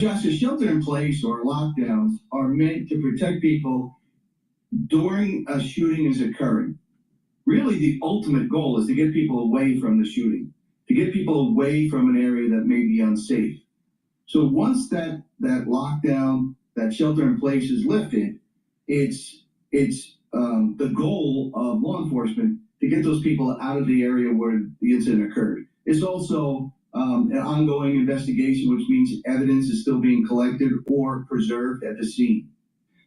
Just a shelter in place or lockdowns are meant to protect people during a shooting is occurring. Really, the ultimate goal is to get people away from the shooting, to get people away from an area that may be unsafe. So once that lockdown, that shelter in place is lifted, it's the goal of law enforcement to get those people out of the area where the incident occurred. It's also an ongoing investigation, which means evidence is still being collected or preserved at the scene.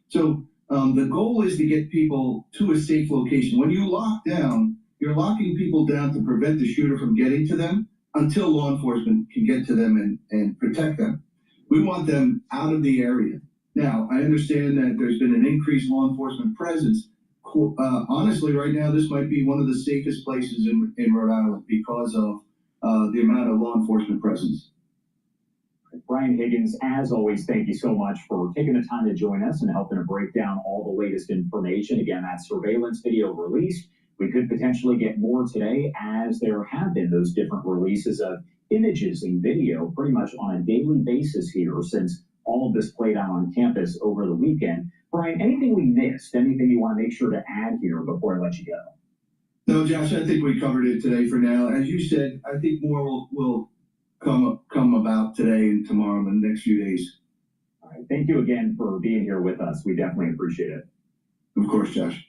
So the goal is to get people to a safe location. When you lock down, you're locking people down to prevent the shooter from getting to them until law enforcement can get to them and protect them. We want them out of the area. Now, I understand that there's been an increased law enforcement presence. Honestly, right now, this might be one of the safest places in Rhode Island because of the amount of law enforcement presence. Brian Higgins, as always, thank you so much for taking the time to join us and helping to break down all the latest information. Again, that surveillance video released. We could potentially get more today, as there have been those different releases of images and video pretty much on a daily basis here since all of this played out on campus over the weekend. Brian, anything we missed, anything you want to make sure to add here before I let you go? No, Josh, I think we covered it today for now. As you said, I think more will come about today and tomorrow in the next few days. All right. Thank you again for being here with us. We definitely appreciate it. Of course, Josh.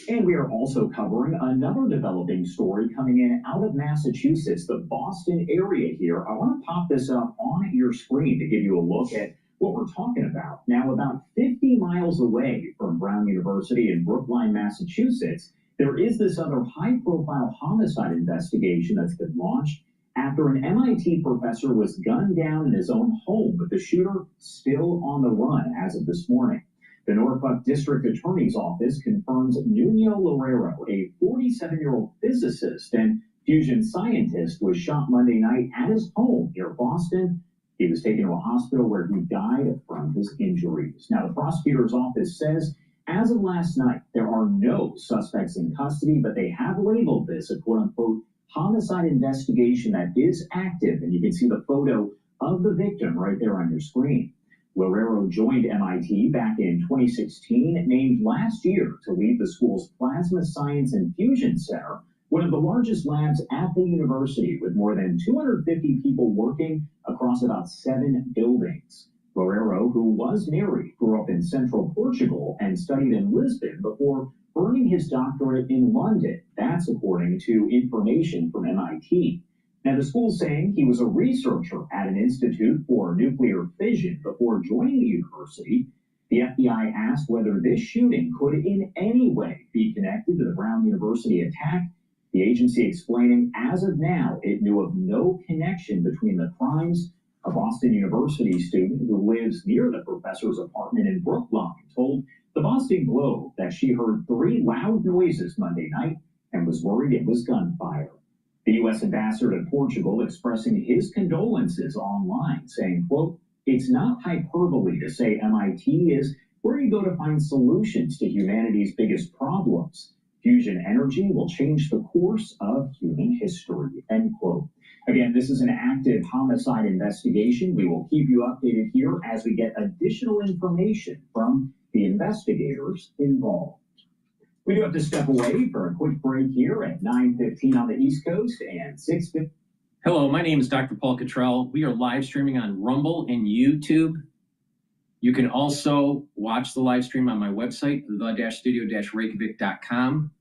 And we are also covering another developing story coming in out of Massachusetts, the Boston area here. I want to pop this up on your screen to give you a look at what we're talking about. Now, about 50 miles away from Brown University in Brookline, Massachusetts, there is this other high-profile homicide investigation that's been launched after an MIT professor was gunned down in his own home, with the shooter still on the run as of this morning. The Norfolk District Attorney's Office confirms Nuno Loureiro, a 47-year-old physicist and fusion scientist, was shot Monday night at his home near Boston. He was taken to a hospital where he died from his injuries. Now, the prosecutor's office says, as of last night, there are no suspects in custody, but they have labeled this a quote-unquote homicide investigation that is active, and you can see the photo of the victim right there on your screen. Loureiro joined MIT back in 2016, named last year to lead the school's Plasma Science and Fusion Center, one of the largest labs at the university, with more than 250 people working across about 7 buildings. Loureiro, who was married, grew up in central Portugal and studied in Lisbon before earning his doctorate in London. That's according to information from MIT. Now, the school's saying he was a researcher at an institute for nuclear fission before joining the university. The FBI asked whether this shooting could in any way be connected to the Brown University attack. The agency explaining, as of now, it knew of no connection between the crimes. A Boston University student who lives near the professor's apartment in Brookline told the Boston Globe that she heard 3 loud noises Monday night and was worried it was gunfire. The U.S. ambassador to Portugal expressing his condolences online, saying, quote, "It's not hyperbole to say MIT is where you go to find solutions to humanity's biggest problems. Fusion energy will change the course of human history," end quote. Again, this is an active homicide investigation. We will keep you updated here as we get additional information from the investigators involved. We do have to step away for a quick break here at 9:15 on the East Coast and 6:50. Hello, my name is DrPaulCottrell. We are live streaming on Rumble and YouTube. You can also watch the live stream on my website, the-studio-reykjavik.com,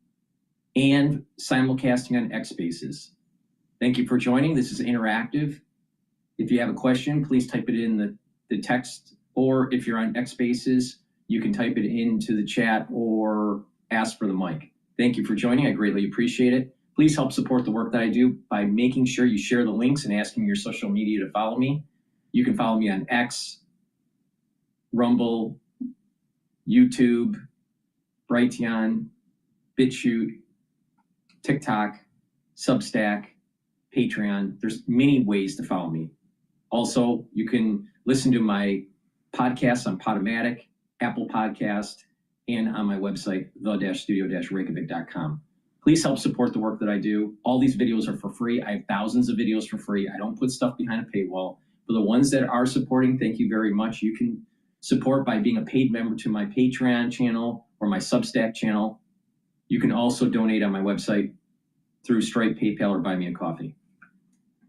and simulcasting on X Spaces. Thank you for joining. This is interactive. If you have a question, please type it in the text, or if you're on X Spaces, you can type it into the chat or ask for the mic. Thank you for joining. I greatly appreciate it. Please help support the work that I do by making sure you share the links and asking your social media to follow me. You can follow me on X, Rumble, YouTube, Brighteon, Bitchute, TikTok, Substack, Patreon. There's many ways to follow me. Also, you can listen to my podcasts on Podomatic, Apple Podcast, and on my website, the-studio-reykjavik.com. Please help support the work that I do. All these videos are for free. I have thousands of videos for free. I don't put stuff behind a paywall. For the ones that are supporting, thank you very much. You can support by being a paid member to my Patreon channel or my Substack channel. You can also donate on my website through Stripe, PayPal, or Buy Me a Coffee.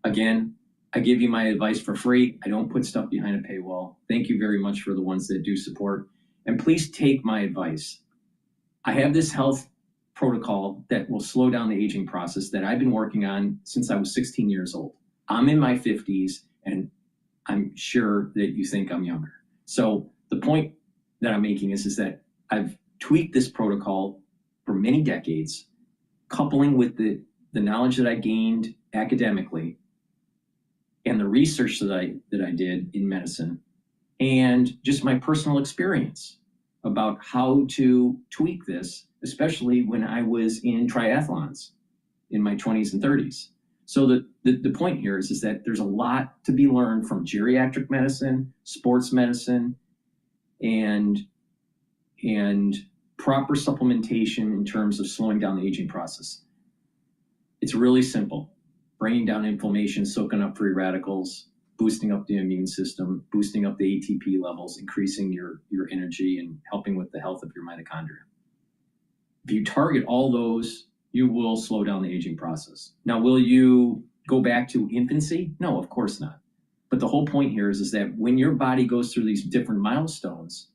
Again, I give you my advice for free. I don't put stuff behind a paywall. Thank you very much for the ones that do support. And please take my advice. I have this health protocol that will slow down the aging process that I've been working on since I was 16 years old. I'm in my 50s, and I'm sure that you think I'm younger. So the point that I'm making is that I've tweaked this protocol for many decades, coupling with the knowledge that I gained academically and the research that I did in medicine, and just my personal experience about how to tweak this, especially when I was in triathlons in my 20s and 30s. So the point here is that there's a lot to be learned from geriatric medicine, sports medicine, and proper supplementation in terms of slowing down the aging process. It's really simple. Bringing down inflammation, soaking up free radicals, boosting up the immune system, boosting up the ATP levels, increasing your energy, and helping with the health of your mitochondria. If you target all those, you will slow down the aging process. Now, will you go back to infancy? No, of course not. But the whole point here is that when your body goes through these different milestones,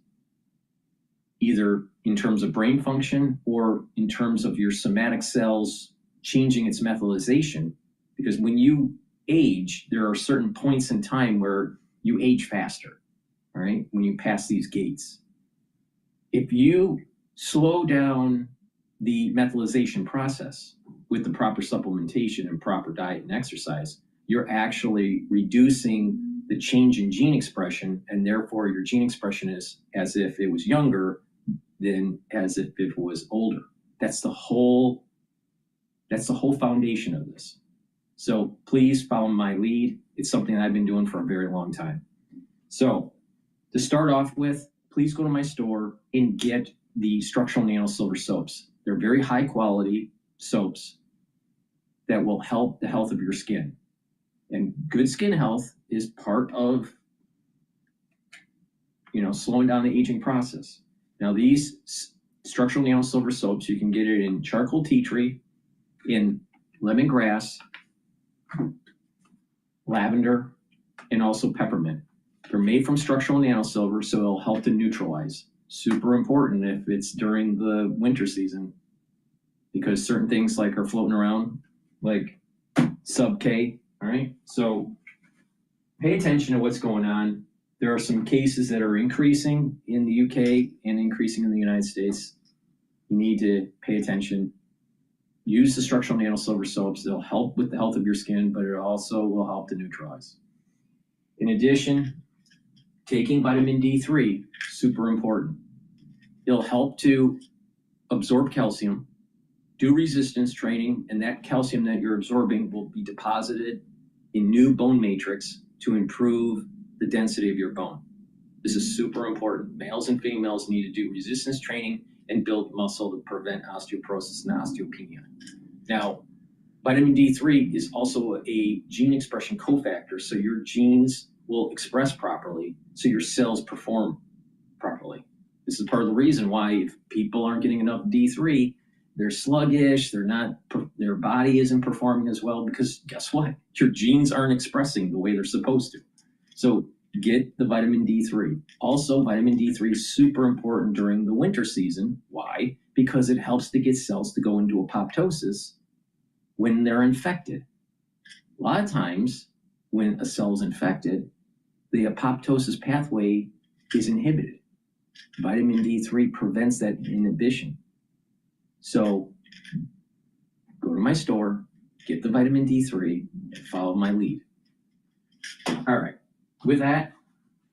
either in terms of brain function or in terms of your somatic cells changing its methylation, because when you age, there are certain points in time where you age faster, all right, when you pass these gates. If you slow down the methylation process with the proper supplementation and proper diet and exercise, you're actually reducing the change in gene expression, and therefore your gene expression is as if it was younger than as if it was older. That's the whole foundation of this. So please follow my lead. It's something that I've been doing for a very long time. So to start off with, please go to my store and get the structural nano silver soaps. They're very high quality soaps that will help the health of your skin. And good skin health is part of, slowing down the aging process. Now, these structural nano silver soaps, you can get it in charcoal tea tree, in lemongrass, lavender, and also peppermint. They're made from structural nanosilver, so it'll help to neutralize. Super important if it's during the winter season, because certain things are floating around, like sub-K, all right? So pay attention to what's going on. There are some cases that are increasing in the UK and increasing in the United States. You need to pay attention. Use the structural nanosilver soaps. They'll help with the health of your skin, but it also will help to neutralize. In addition, taking vitamin D3, super important. It'll help to absorb calcium, do resistance training, and that calcium that you're absorbing will be deposited in new bone matrix to improve the density of your bone. This is super important. Males and females need to do resistance training and build muscle to prevent osteoporosis and osteopenia. Now, vitamin D3 is also a gene expression cofactor, so your genes will express properly, so your cells perform properly. This is part of the reason why if people aren't getting enough D3, they're sluggish, their body isn't performing as well, because guess what? Your genes aren't expressing the way they're supposed to. So get the vitamin D3. Also, vitamin D3 is super important during the winter season. Why? Because it helps to get cells to go into apoptosis when they're infected. A lot of times when a cell is infected, the apoptosis pathway is inhibited. Vitamin D3 prevents that inhibition. So go to my store, get the vitamin D3, and follow my lead. All right, with that,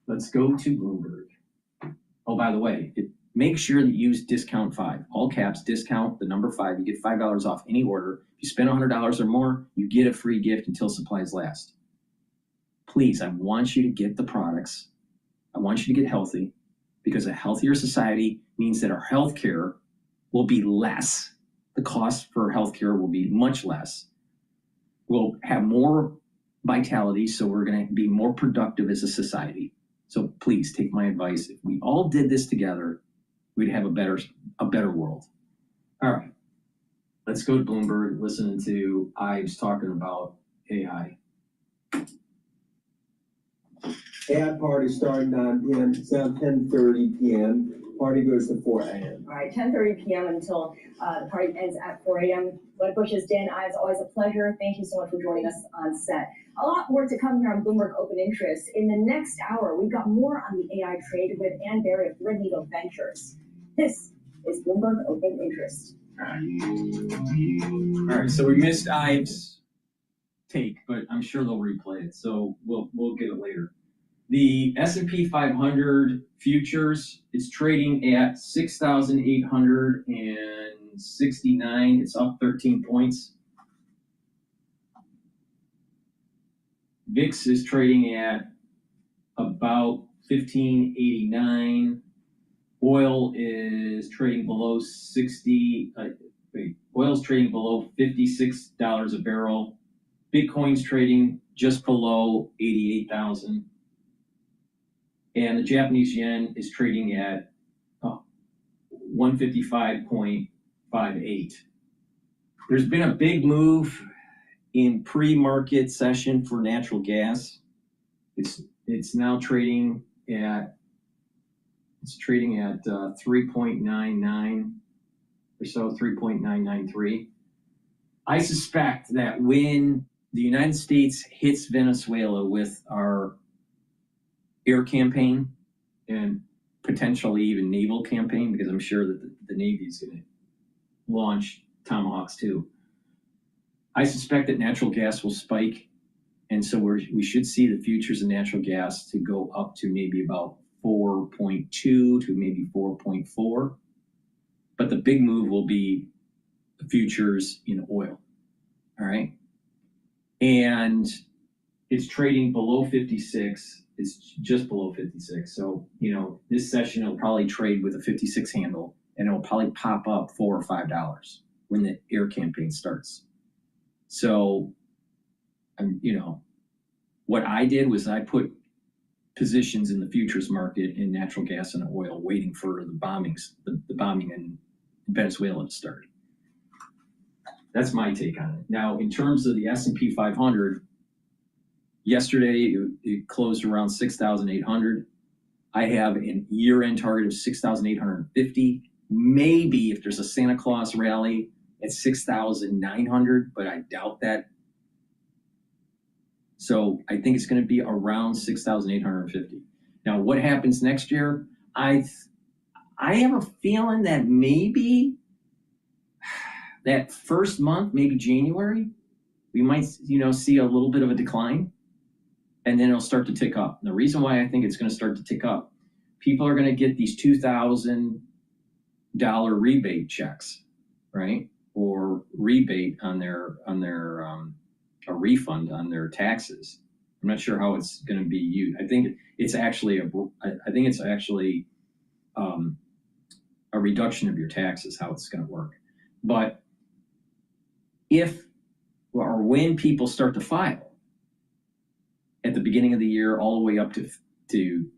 let's go to Bloomberg. Oh, by the way, make sure that you use discount 5, all caps, discount the number 5. You get $5 off any order. If you spend $100 or more, you get a free gift until supplies last. Please, I want you to get the products. I want you to get healthy, because a healthier society means that our healthcare will be less. The cost for healthcare will be much less. We'll have more vitality, so we're going to be more productive as a society. So please take my advice. If we all did this together, we'd have a better world. All right, let's go to Bloomberg, listening to Ives talking about AI. AI party starting 9 p.m. It's now 10:30 p.m. Party goes to 4 a.m. All right, 10:30 p.m. until the party ends at 4 a.m. Bud Bush's Dan Ives, always a pleasure. Thank you so much for joining us on set. A lot more to come here on Bloomberg Open Interest. In the next hour, we've got more on the AI trade with Ann Barry of Threadneedle Ventures. This is Bloomberg Open Interest. All right, so we missed Ives' take, but I'm sure they'll replay it, so we'll get it later. The S&P 500 futures is trading at 6,869. It's up 13 points. VIX is trading at about 1589. Oil is trading below 60. Oil's trading below $56 a barrel. Bitcoin's trading just below 88,000. And the Japanese yen is trading at 155.58. There's been a big move in pre-market session for natural gas. It's now trading at 3.99 or so, 3.993. I suspect that when the United States hits Venezuela with our air campaign and potentially even naval campaign, because I'm sure that the Navy is going to launch Tomahawks too. I suspect that natural gas will spike, and so we should see the futures of natural gas to go up to maybe about 4.2 to maybe 4.4. But the big move will be the futures in oil. All right. And it's trading below 56. It's just below 56. So, this session it'll probably trade with a 56 handle, and it'll probably pop up $4 or $5 when the air campaign starts. So, what I did was I put positions in the futures market in natural gas and oil, waiting for the bombing in Venezuela to start. That's my take on it. Now, in terms of the S&P 500, yesterday it closed around 6,800. I have a year-end target of 6,850. Maybe if there's a Santa Claus rally at 6,900, but I doubt that. So I think it's going to be around 6,850. Now, what happens next year? I have a feeling that maybe that first month, maybe January, we might, see a little bit of a decline, and then it'll start to tick up. And the reason why I think it's going to start to tick up, people are going to get these $2,000 rebate checks, right? Or rebate on their a refund on their taxes. I'm not sure how it's going to be used. I think it's actually a reduction of your taxes, how it's going to work. But if or when people start to file at the beginning of the year all the way up to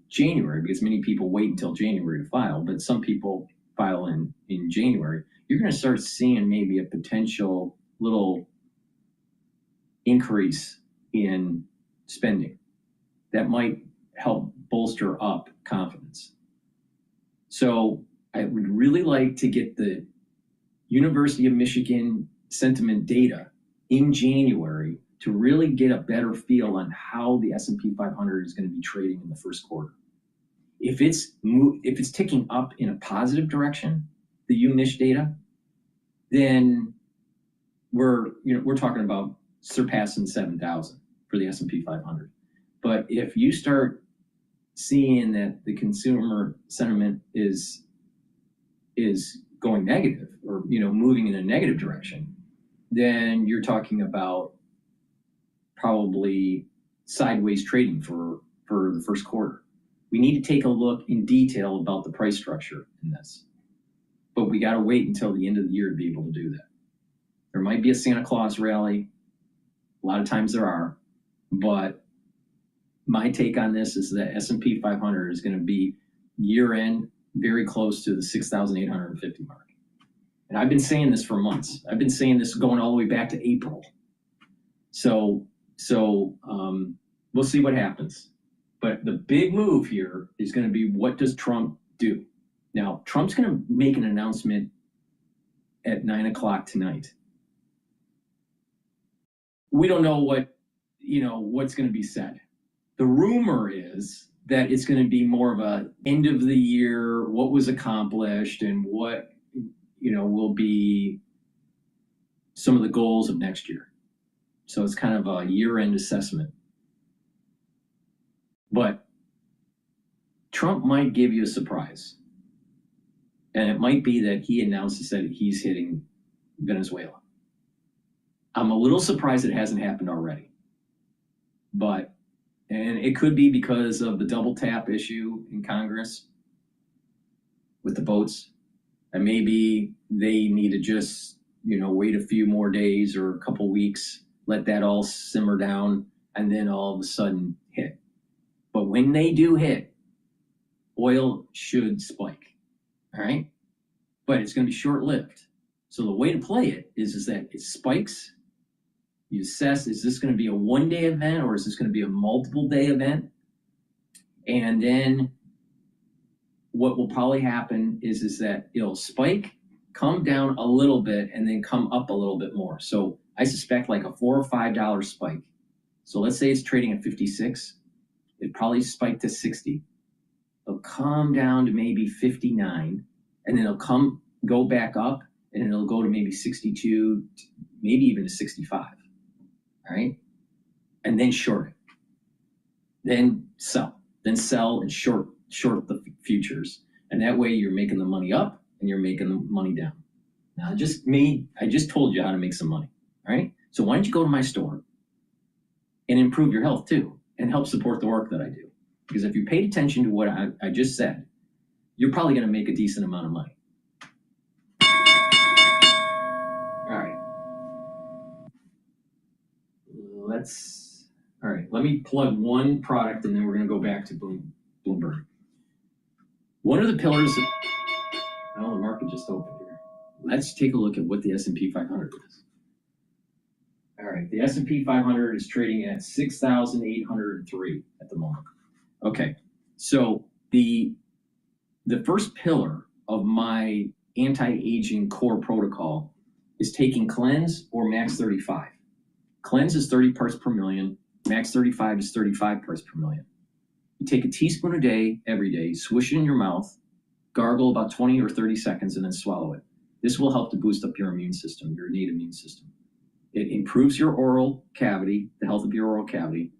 January, because many people wait until January to file, but some people file in January, you're going to start seeing maybe a potential little increase in spending that might help bolster up confidence. So I would really like to get the University of Michigan sentiment data in January to really get a better feel on how the S&P 500 is going to be trading in the first quarter. If it's ticking up in a positive direction, the UMich data, then we're talking about surpassing 7,000 for the S&P 500. But if you start seeing that the consumer sentiment is going negative, or moving in a negative direction, then you're talking about probably sideways trading for the first quarter. We need to take a look in detail about the price structure in this, but we got to wait until the end of the year to be able to do that. There might be a Santa Claus rally. A lot of times there are, But my take on this is that S&P 500 is going to be year end very close to the 6,850 mark. And I've been saying this for months. I've been saying this going all the way back to April. So we'll see what happens. But the big move here is going to be, what does Trump do? Now, Trump's going to make an announcement at 9 o'clock tonight. We don't know what's going to be said. The rumor is that it's going to be more of a end of the year, what was accomplished, and what will be some of the goals of next year. So it's kind of a year-end assessment. But Trump might give you a surprise. And it might be that he announces that he's hitting Venezuela. I'm a little surprised it hasn't happened already. And it could be because of the double tap issue in Congress with the votes. And maybe they need to just, wait a few more days or a couple weeks, let that all simmer down, and then all of a sudden hit. But when they do hit, oil should spike, all right? But it's going to be short-lived. So the way to play it is that it spikes. You assess, is this going to be a one-day event or is this going to be a multiple-day event? And then what will probably happen is that it'll spike, come down a little bit, and then come up a little bit more. So I suspect like a $4 or $5 spike. So let's say it's trading at 56. It probably spiked to 60. It'll come down to maybe 59, and then it'll go back up, and then it'll go to maybe 62, maybe even to 65. All right? And then short it. Then sell. Then sell and short the futures. And that way you're making the money up and you're making the money down. Now, I just told you how to make some money. All right? So why don't you go to my store and improve your health too, and help support the work that I do? Because if you paid attention to what I just said, you're probably going to make a decent amount of money. All right. Let me plug one product and then we're going to go back to Bloomberg. One of the pillars the market just opened here. Let's take a look at what the S&P 500 is. All right, the S&P 500 is trading at 6,803 at the moment. Okay, so the first pillar of my anti-aging core protocol is taking cleanse or max 35. Cleanse is 30 parts per million. Max 35 is 35 parts per million. You take a teaspoon a day, every day, swish it in your mouth, gargle about 20 or 30 seconds, and then swallow it. This will help to boost up your immune system, your innate immune system. It improves your oral cavity, the health of your oral cavity.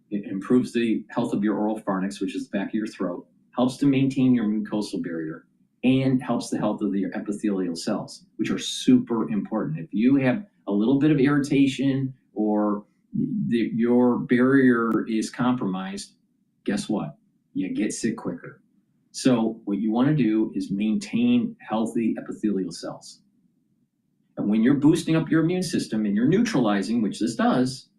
It improves the health of your oral pharynx, which is the back of your throat, helps to maintain your mucosal barrier, and helps the health of your epithelial cells, which are super important. If you have a little bit of irritation or your barrier is compromised, guess what? You get sick quicker. So what you want to do is maintain healthy epithelial cells. And when you're boosting up your immune system and you're neutralizing, which this does,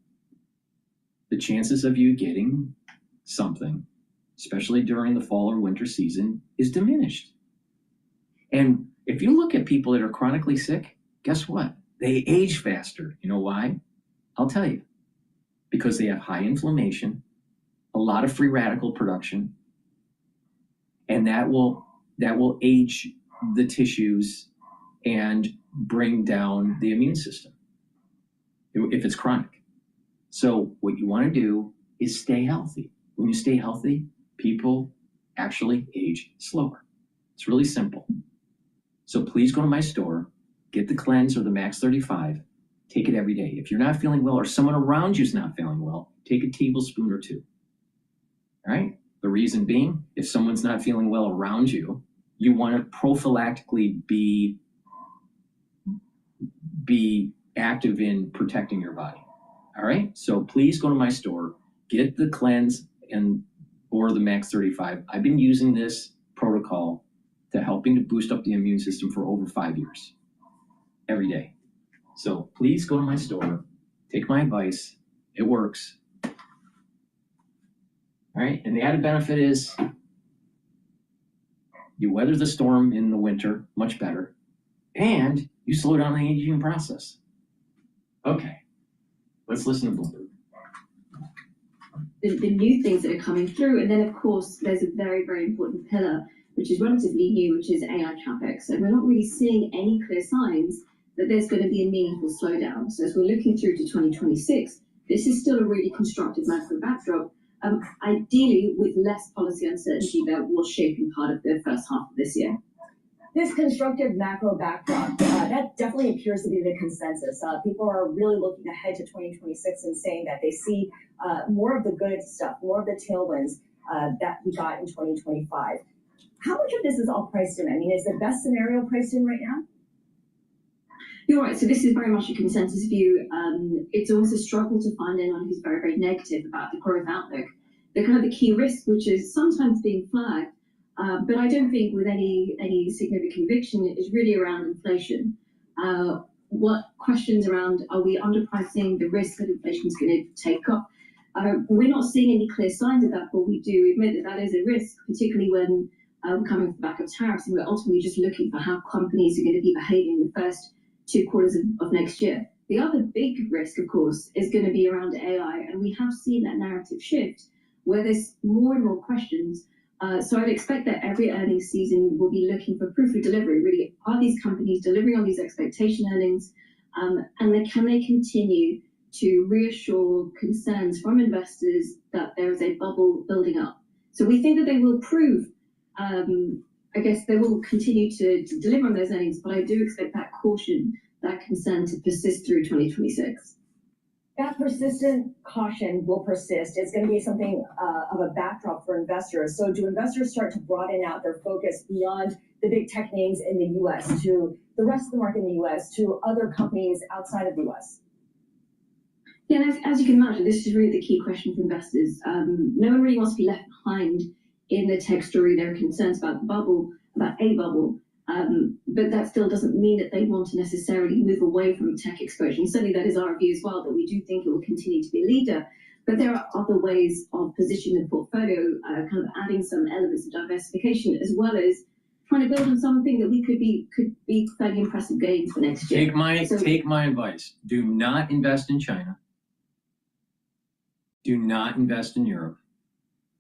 the chances of you getting something, especially during the fall or winter season, is diminished. And if you look at people that are chronically sick, guess what? They age faster. You know why? I'll tell you. Because they have high inflammation, a lot of free radical production, and that will age the tissues and bring down the immune system if it's chronic. So what you want to do is stay healthy. When you stay healthy, people actually age slower. It's really simple. So please go to my store, get the cleanse or the max 35, take it every day. If you're not feeling well or someone around you is not feeling well, take a tablespoon or two. All right? The reason being, if someone's not feeling well around you, you want to prophylactically be active in protecting your body. All right? So please go to my store, get the cleanse or the max 35. I've been using this protocol to helping to boost up the immune system for over 5 years, every day. So please go to my store, take my advice. It works. All right, and the added benefit is you weather the storm in the winter much better, and you slow down the aging process. Okay, let's listen to Bloomberg. The new things that are coming through. And then, of course, there's a very, very important pillar, which is relatively new, which is AI CapEx. So we're not really seeing any clear signs that there's going to be a meaningful slowdown. So as we're looking through to 2026, this is still a really constructive macro backdrop, ideally with less policy uncertainty that was shaping part of the first half of this year. This constructive macro backdrop, that definitely appears to be the consensus. People are really looking ahead to 2026 and saying that they see more of the good stuff, more of the tailwinds that we got in 2025. How much of this is all priced in? I mean, is the best scenario priced in right now? You're right. So this is very much a consensus view. It's almost a struggle to find anyone who's very, very negative about the growth outlook. The kind of the key risk, which is sometimes being flagged, but I don't think with any significant conviction, is really around inflation. What questions around, are we underpricing the risk that inflation is going to take up? We're not seeing any clear signs of that, but we do admit that that is a risk, particularly when we're coming off the back of tariffs, and we're ultimately just looking for how companies are going to be behaving in the first 2 quarters of next year. The other big risk, of course, is going to be around AI, and we have seen that narrative shift where there's more and more questions. So I'd expect that every earnings season will be looking for proof of delivery. Really, are these companies delivering on these expectation earnings? And then can they continue to reassure concerns from investors that there is a bubble building up? So we think that they will prove, I guess they will continue to deliver on those earnings, but I do expect that caution, that concern to persist through 2026. That persistent caution will persist. It's going to be something of a backdrop for investors. So do investors start to broaden out their focus beyond the big tech names in the U.S. to the rest of the market in the U.S. to other companies outside of the U.S.? Yeah, as you can imagine, this is really the key question for investors. No one really wants to be left behind in the tech story. There are concerns about the bubble, about a bubble. But that still doesn't mean that they want to necessarily move away from tech exposure. And certainly that is our view as well, that we do think it will continue to be a leader. But there are other ways of positioning the portfolio, kind of adding some elements of diversification, as well as trying to build on something that could be fairly impressive gains for next year. Take my advice. Do not invest in China. Do not invest in Europe.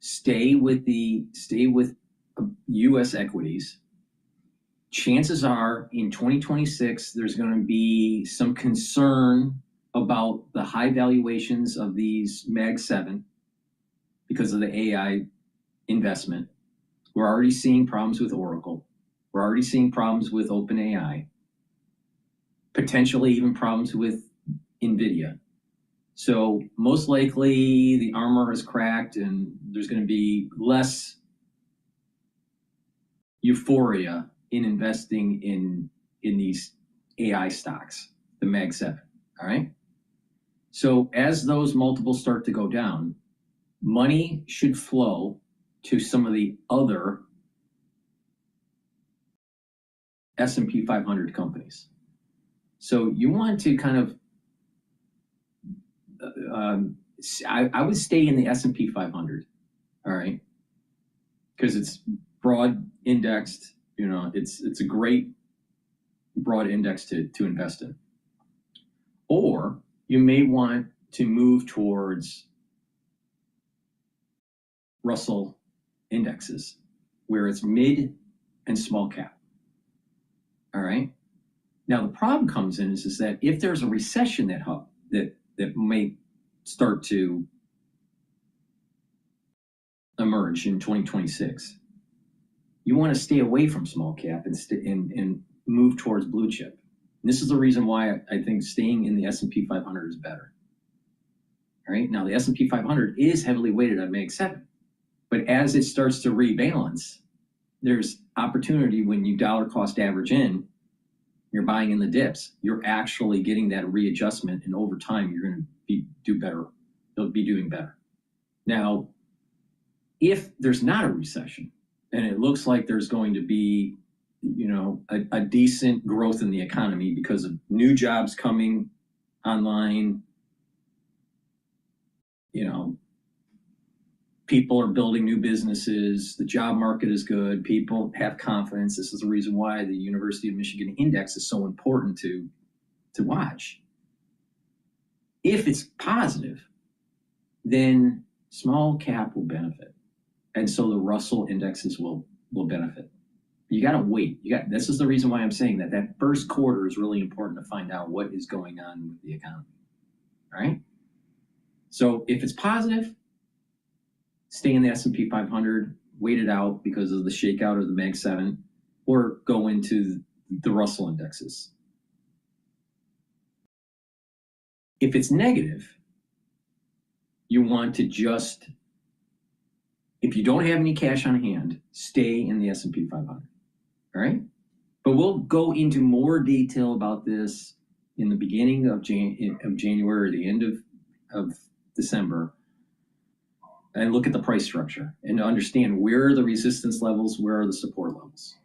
Stay with U.S. equities. Chances are in 2026, there's going to be some concern about the high valuations of these Mag 7 because of the AI investment. We're already seeing problems with Oracle. We're already seeing problems with OpenAI, potentially even problems with NVIDIA. So most likely the armor has cracked and there's going to be less euphoria in investing in these AI stocks, the Mag 7, all right? So as those multiples start to go down, money should flow to some of the other S&P 500 companies. So you want to kind of, I would stay in the S&P 500, all right? Because it's broad indexed. You know, it's a great broad index to invest in. Or you may want to move towards Russell indexes, where it's mid and small cap. All right. Now the problem comes in is that if there's a recession that may start to emerge in 2026. You want to stay away from small cap and move towards blue chip. And this is the reason why I think staying in the S&P 500 is better. All right. Now the S&P 500 is heavily weighted on Mag 7, but as it starts to rebalance, there's opportunity when you dollar cost average in. You're buying in the dips. You're actually getting that readjustment, and over time, you're going to do better. You'll be doing better. Now, if there's not a recession, and it looks like there's going to be, a decent growth in the economy because of new jobs coming online, people are building new businesses, the job market is good, people have confidence. This is the reason why the University of Michigan Index is so important to watch. If it's positive, then small cap will benefit. And so the Russell indexes will benefit. You got to wait. This is the reason why I'm saying that first quarter is really important to find out what is going on with the economy. All right. So if it's positive, stay in the S&P 500, wait it out because of the shakeout of the Mag 7, or go into the Russell indexes. If it's negative, you want to just, if you don't have any cash on hand, stay in the S&P 500. All right? But we'll go into more detail about this in the beginning of January or the end of December, and look at the price structure and to understand where are the resistance levels, where are the support levels.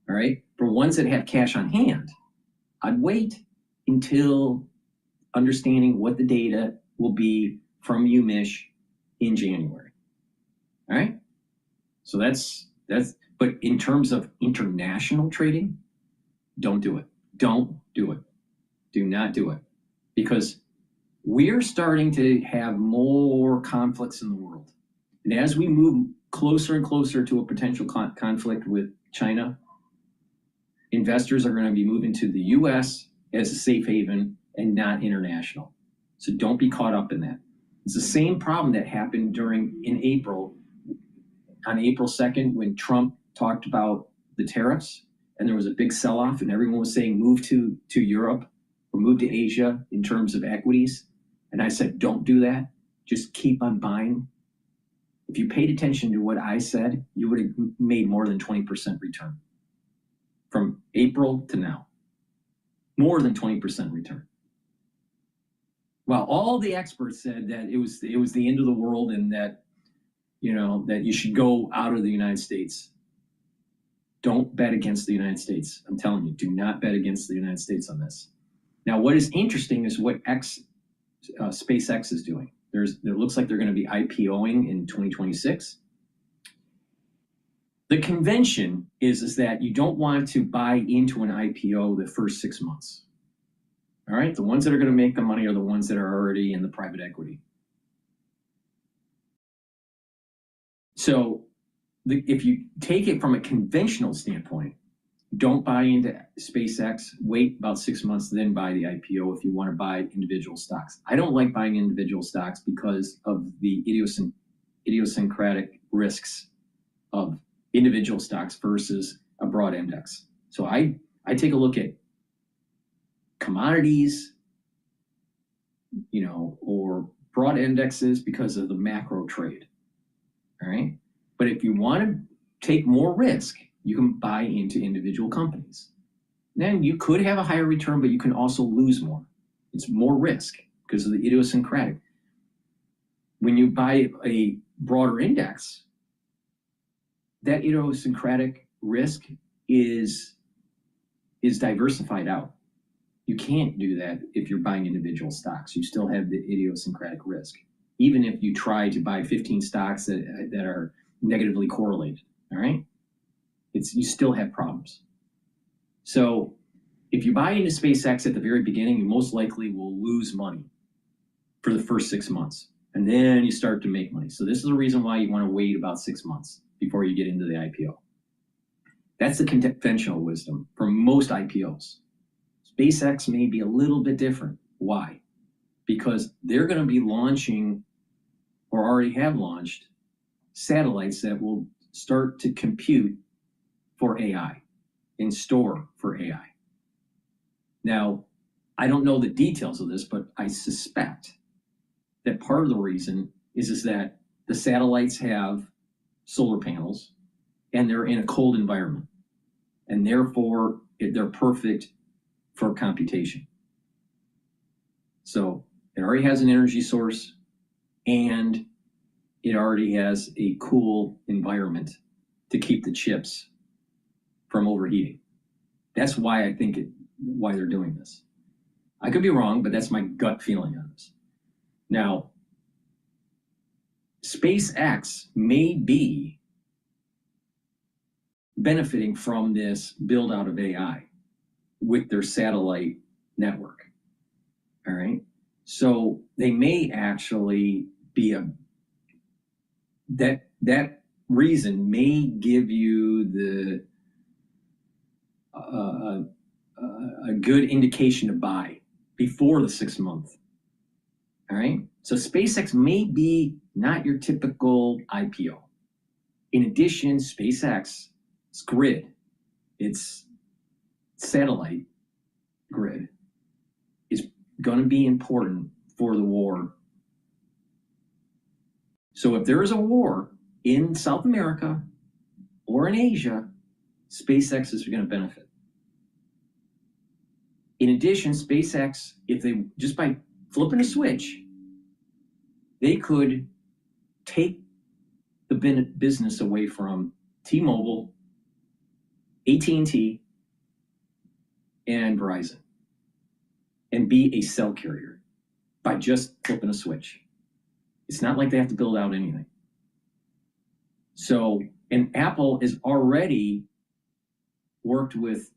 All right? For ones that have cash on hand, I'd wait until understanding what the data will be from UMich in January. All right? So that's, but in terms of international trading, don't do it. Don't do it. Do not do it. Because we're starting to have more conflicts in the world. And as we move closer and closer to a potential conflict with China, investors are going to be moving to the US as a safe haven and not international. So don't be caught up in that. It's the same problem that happened in April, on April 2nd, when Trump talked about the tariffs and there was a big sell-off and everyone was saying move to Europe or move to Asia in terms of equities. And I said, don't do that. Just keep on buying. If you paid attention to what I said, you would have made more than 20% return from April to now. More than 20% return. While all the experts said that it was the end of the world and that, that you should go out of the United States. Don't bet against the United States. I'm telling you, do not bet against the United States on this. Now, what is interesting is what SpaceX is doing. It looks like they're going to be IPOing in 2026. The convention is that you don't want to buy into an IPO the first 6 months. All right, the ones that are going to make the money are the ones that are already in the private equity. So if you take it from a conventional standpoint, don't buy into SpaceX, wait about 6 months, then buy the IPO if you want to buy individual stocks. I don't like buying individual stocks because of the idiosyncratic risks of individual stocks versus a broad index. So I take a look at commodities, or broad indexes because of the macro trade. All right. But if you want to take more risk, you can buy into individual companies. Then you could have a higher return, but you can also lose more. It's more risk because of the idiosyncratic. When you buy a broader index, that idiosyncratic risk is diversified out. You can't do that if you're buying individual stocks. You still have the idiosyncratic risk, even if you try to buy 15 stocks that are negatively correlated. All right, you still have problems. So if you buy into SpaceX at the very beginning, you most likely will lose money for the first 6 months, and then you start to make money. So this is the reason why you want to wait about 6 months before you get into the IPO. That's the conventional wisdom for most IPOs. SpaceX may be a little bit different. Why? Because they're going to be launching, or already have launched, satellites that will start to compute for AI and store for AI. Now, I don't know the details of this, but I suspect that part of the reason is that the satellites have solar panels and they're in a cold environment, and therefore they're perfect for computation. So it already has an energy source and it already has a cool environment to keep the chips from overheating. That's why I think why they're doing this. I could be wrong, but that's my gut feeling on this. Now, SpaceX may be benefiting from this build out of AI with their satellite network. All right. So they may actually be that reason may give you a good indication to buy before the 6 month. All right. So SpaceX may be not your typical IPO. In addition, SpaceX's grid, its satellite grid, is going to be important for the war. So if there is a war in South America or in Asia, SpaceX is going to benefit. In addition, SpaceX, if they just by flipping a switch, they could take the business away from T-Mobile, AT&T, and Verizon, and be a cell carrier by just flipping a switch. It's not like they have to build out anything. So, and Apple has already worked with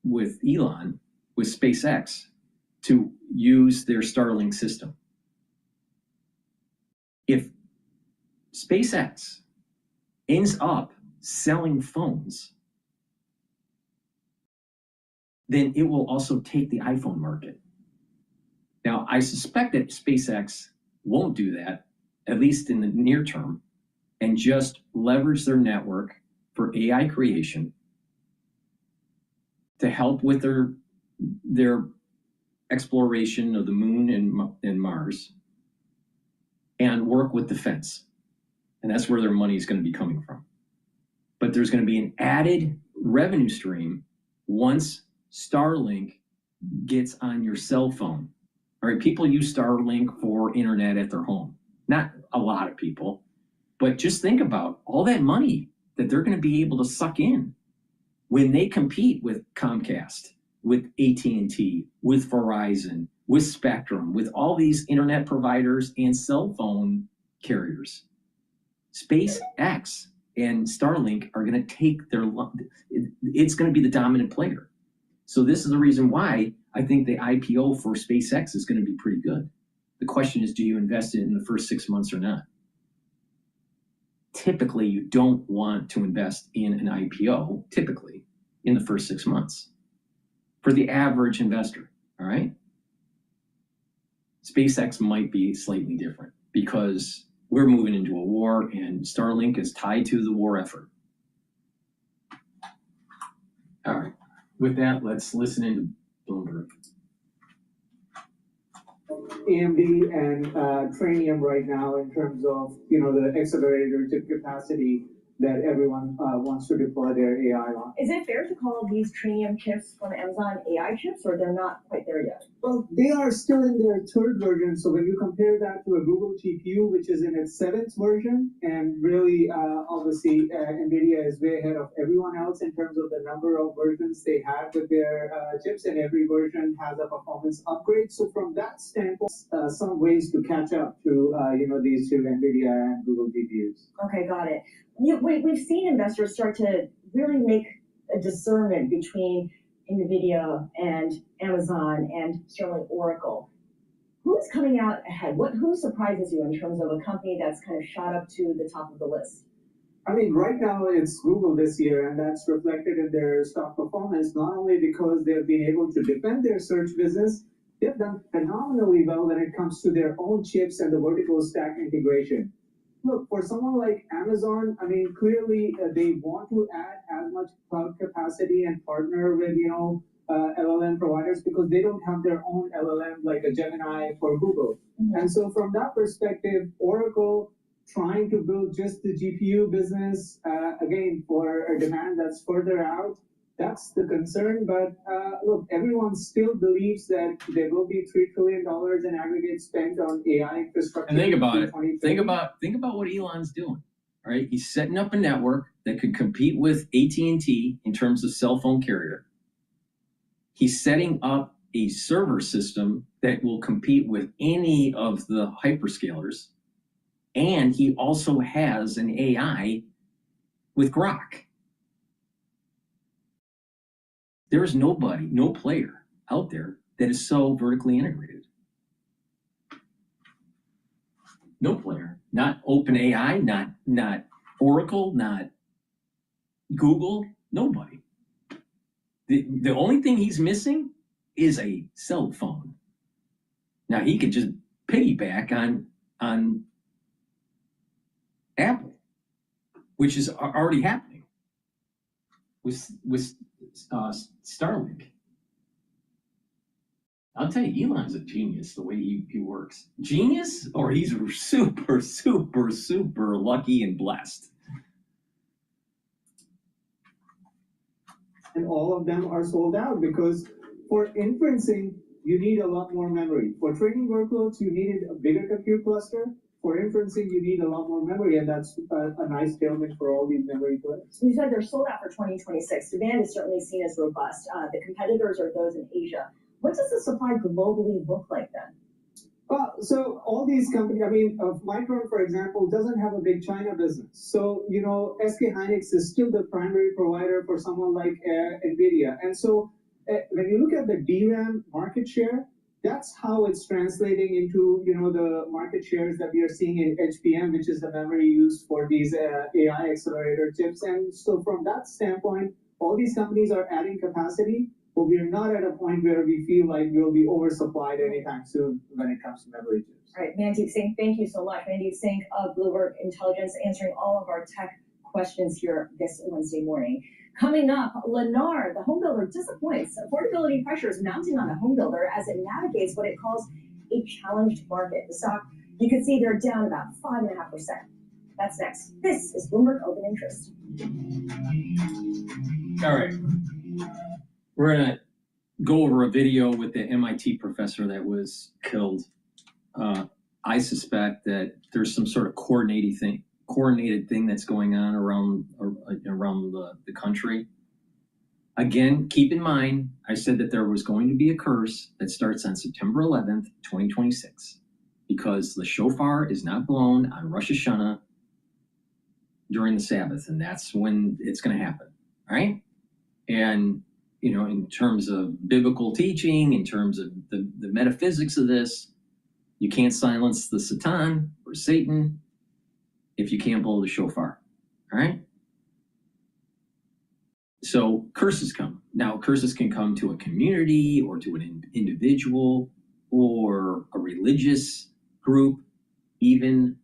Elon, with SpaceX, to use their Starlink system. If SpaceX ends up selling phones, then it will also take the iPhone market. Now, I suspect that SpaceX won't do that, at least in the near term, and just leverage their network for AI creation to help with their exploration of the moon and Mars, and work with defense. And that's where their money is going to be coming from. But there's going to be an added revenue stream once Starlink gets on your cell phone. All right, people use Starlink for internet at their home. Not a lot of people, but just think about all that money that they're going to be able to suck in when they compete with Comcast, with AT&T, with Verizon, with Spectrum, with all these internet providers and cell phone carriers. SpaceX and Starlink are going to take it's going to be the dominant player. So this is the reason why I think the IPO for SpaceX is going to be pretty good. The question is, do you invest in the first 6 months or not? Typically, you don't want to invest in an IPO, typically, in the first 6 months for the average investor, all right? SpaceX might be slightly different because we're moving into a war and Starlink is tied to the war effort. All right, with that, let's listen into Bloomberg. AMD and Trainium right now in terms of, the accelerator chip capacity that everyone wants to deploy their AI on. Is it fair to call these Trainium chips from Amazon AI chips, or they're not quite there yet? Well, they are still in their third version, so when you compare that to a Google GPU, which is in its 7th version, and really, obviously, NVIDIA is way ahead of everyone else in terms of the number of versions they have with their chips, and every version has a performance upgrade. So from that standpoint, some ways to catch up to, these two NVIDIA and Google GPUs. Okay, got it. We've seen investors start to really make a discernment between NVIDIA and Amazon and certainly Oracle. Who's coming out ahead? Who surprises you in terms of a company that's kind of shot up to the top of the list? I mean, right now it's Google this year, and that's reflected in their stock performance, not only because they've been able to defend their search business, they've done phenomenally well when it comes to their own chips and the vertical stack integration. Look, for someone like Amazon, I mean, clearly they want to add as much cloud capacity and partner with, LLM providers because they don't have their own LLM like a Gemini for Google. Mm-hmm. And so from that perspective, Oracle trying to build just the GPU business, again, for a demand that's further out, that's the concern. But look, everyone still believes that there will be $3 trillion in aggregate spent on AI infrastructure. And think about it. Think about what Elon's doing. All right, he's setting up a network that could compete with AT&T in terms of cell phone carrier. He's setting up a server system that will compete with any of the hyperscalers. And he also has an AI with Grok. There is nobody, no player out there that is so vertically integrated. No player, not OpenAI, not Oracle, not Google, nobody. The only thing he's missing is a cell phone. Now he could just piggyback on Apple, which is already happening with Starlink. I'll tell you, Elon's a genius the way he works. Genius, or he's super, super, super lucky and blessed. And all of them are sold out because for inferencing, you need a lot more memory. For training workloads, you needed a bigger compute cluster. For inferencing, you need a lot more memory, and that's a nice tailwind for all these memory players. So you said they're sold out for 2026. Demand is certainly seen as robust. The competitors are those in Asia. What does the supply globally look like then? Well, so all these companies, I mean, Micron, for example, doesn't have a big China business. So, you know, SK Hynix is still the primary provider for someone like NVIDIA. And so when you look at the DRAM market share, that's how it's translating into, you know, the market shares that we are seeing in HBM, which is the memory used for these AI accelerator chips. And so from that standpoint, all these companies are adding capacity, but we are not at a point where we feel like we'll be oversupplied anytime soon when it comes to memory chips. All right, Mandeep Singh, thank you so much. Mandeep Singh of Bloomberg Intelligence answering all of our tech questions here this Wednesday morning. Coming up, Lennar, the home builder, disappoints. Affordability pressures mounting on the home builder as it navigates what it calls a challenged market. The stock, you can see they're down about 5.5%. That's next. This is Bloomberg Open Interest. All right. We're going to go over a video with the MIT professor that was killed. I suspect that there's some sort of coordinated thing that's going on around the country. Again, keep in mind, I said that there was going to be a curse that starts on September 11th, 2026, because the shofar is not blown on Rosh Hashanah during the Sabbath, and that's when it's going to happen, right? And you know, in terms of biblical teaching, in terms of the metaphysics of this, you can't silence the Satan or Satan if you can't blow the shofar, all right? So curses come. Now, curses can come to a community or to an individual or a religious group, even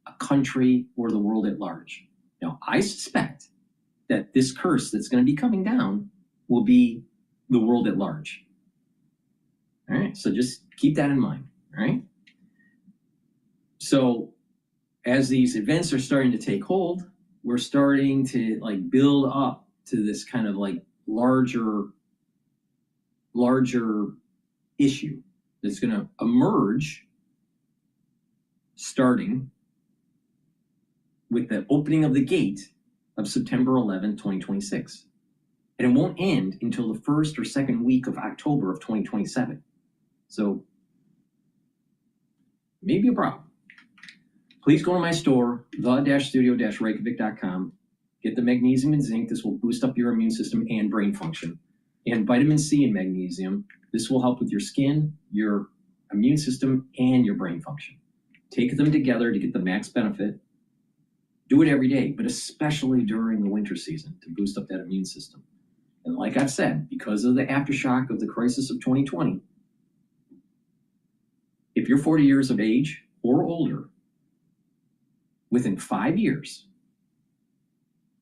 a country or the world at large. Now, I suspect that this curse that's going to be coming down will be the world at large. All right, so just keep that in mind, all right? So as these events are starting to take hold, we're starting to like build up to this kind of like larger issue that's going to emerge starting with the opening of the gate of September 11, 2026. And it won't end until the first or second week of October of 2027. So maybe a problem. Please go to my store, the-studio-reykjavik.com. Get the magnesium and zinc. This will boost up your immune system and brain function. And vitamin C and magnesium. This will help with your skin, your immune system, and your brain function. Take them together to get the max benefit. Do it every day, but especially during the winter season to boost up that immune system. And like I've said, because of the aftershock of the crisis of 2020, if you're 40 years of age or older, within 5 years,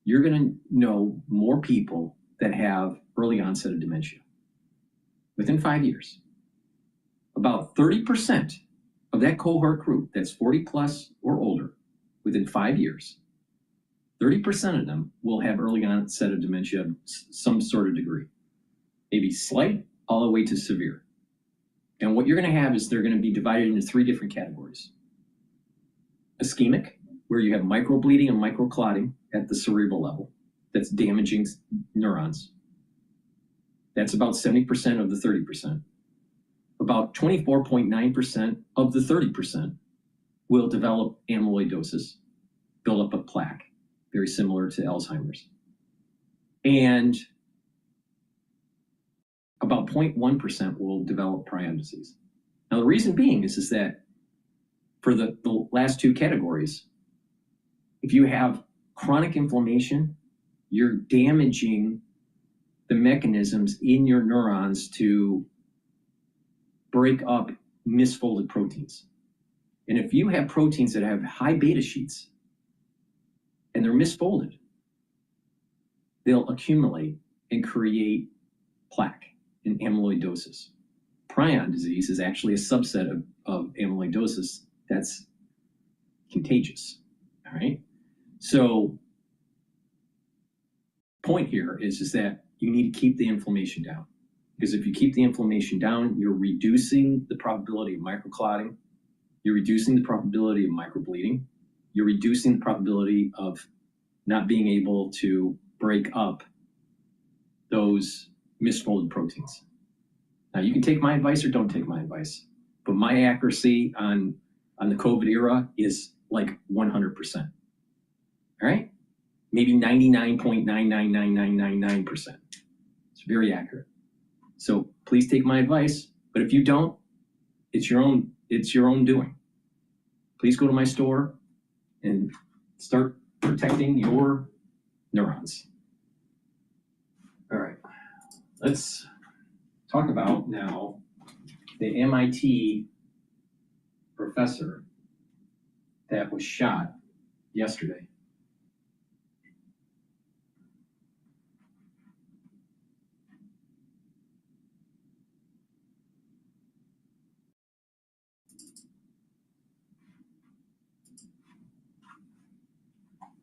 you're going to know more people that have early onset of dementia. Within 5 years. About 30% of that cohort group that's 40 plus or older, within 5 years, 30% of them will have early onset of dementia of some sort of degree. Maybe slight, all the way to severe. And what you're going to have is they're going to be divided into 3 different categories. Ischemic, where you have microbleeding and microclotting at the cerebral level. That's damaging neurons. That's about 70% of the 30%. About 24.9% of the 30% will develop amyloidosis, build up a plaque, very similar to Alzheimer's. And about 0.1% will develop prion disease. Now, the reason being is that for the last two categories, if you have chronic inflammation, you're damaging the mechanisms in your neurons to break up misfolded proteins. And if you have proteins that have high beta sheets and they're misfolded, they'll accumulate and create plaque and amyloidosis. Prion disease is actually a subset of amyloidosis that's contagious, all right? So point here is that you need to keep the inflammation down, because if you keep the inflammation down, you're reducing the probability of microclotting, you're reducing the probability of microbleeding, you're reducing the probability of not being able to break up those misfolded proteins. Now, you can take my advice or don't take my advice, but my accuracy on the COVID era is like 100%. All right? Maybe 99.999999%. It's very accurate. So please take my advice, but if you don't, it's your own doing. Please go to my store and start protecting your neurons. All right, let's talk about now the MIT professor that was shot yesterday.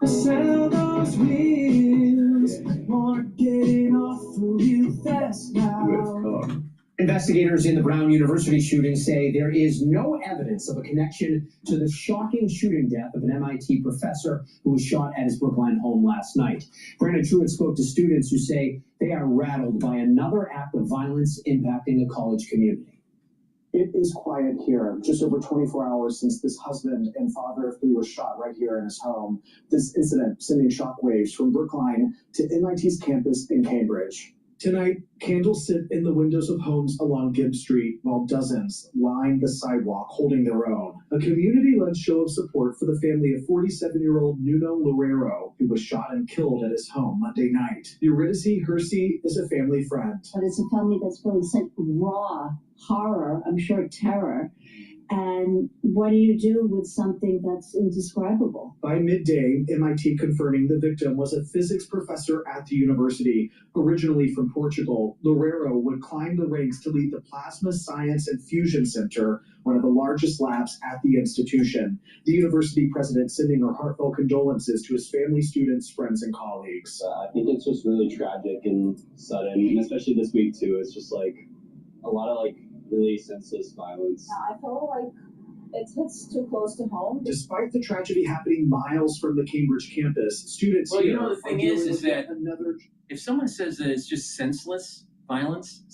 Sell those wheels, more getting off the wheel fast now. Investigators in the Brown University shooting say there is no evidence of a connection to the shocking shooting death of an MIT professor who was shot at his Brookline home last night. Brandon Truitt spoke to students who say they are rattled by another act of violence impacting a college community. It is quiet here, just over 24 hours since this husband and father of three was shot right here in his home. This incident sending shockwaves from Brookline to MIT's campus in Cambridge. Tonight, candles sit in the windows of homes along Gibbs Street, while dozens line the sidewalk holding their own. A community-led show of support for the family of 47-year-old Nuno Loureiro, who was shot and killed at his home Monday night. Eurydice Hersey is a family friend. But it's a family that's feeling such raw horror, I'm sure terror. And what do you do with something that's indescribable? By midday, MIT confirming the victim was a physics professor at the university. Originally from Portugal, Loureiro would climb the ranks to lead the Plasma Science and Fusion Center, one of the largest labs at the institution. The university president sending her heartfelt condolences to his family, students, friends, and colleagues. I think it's just really tragic and sudden, and especially this week too. It's just like a lot of really senseless violence. I feel like it hits too close to home. Despite the tragedy happening miles from the Cambridge campus, students Well, here you know, the thing is that another... if someone says that it's just senseless violence,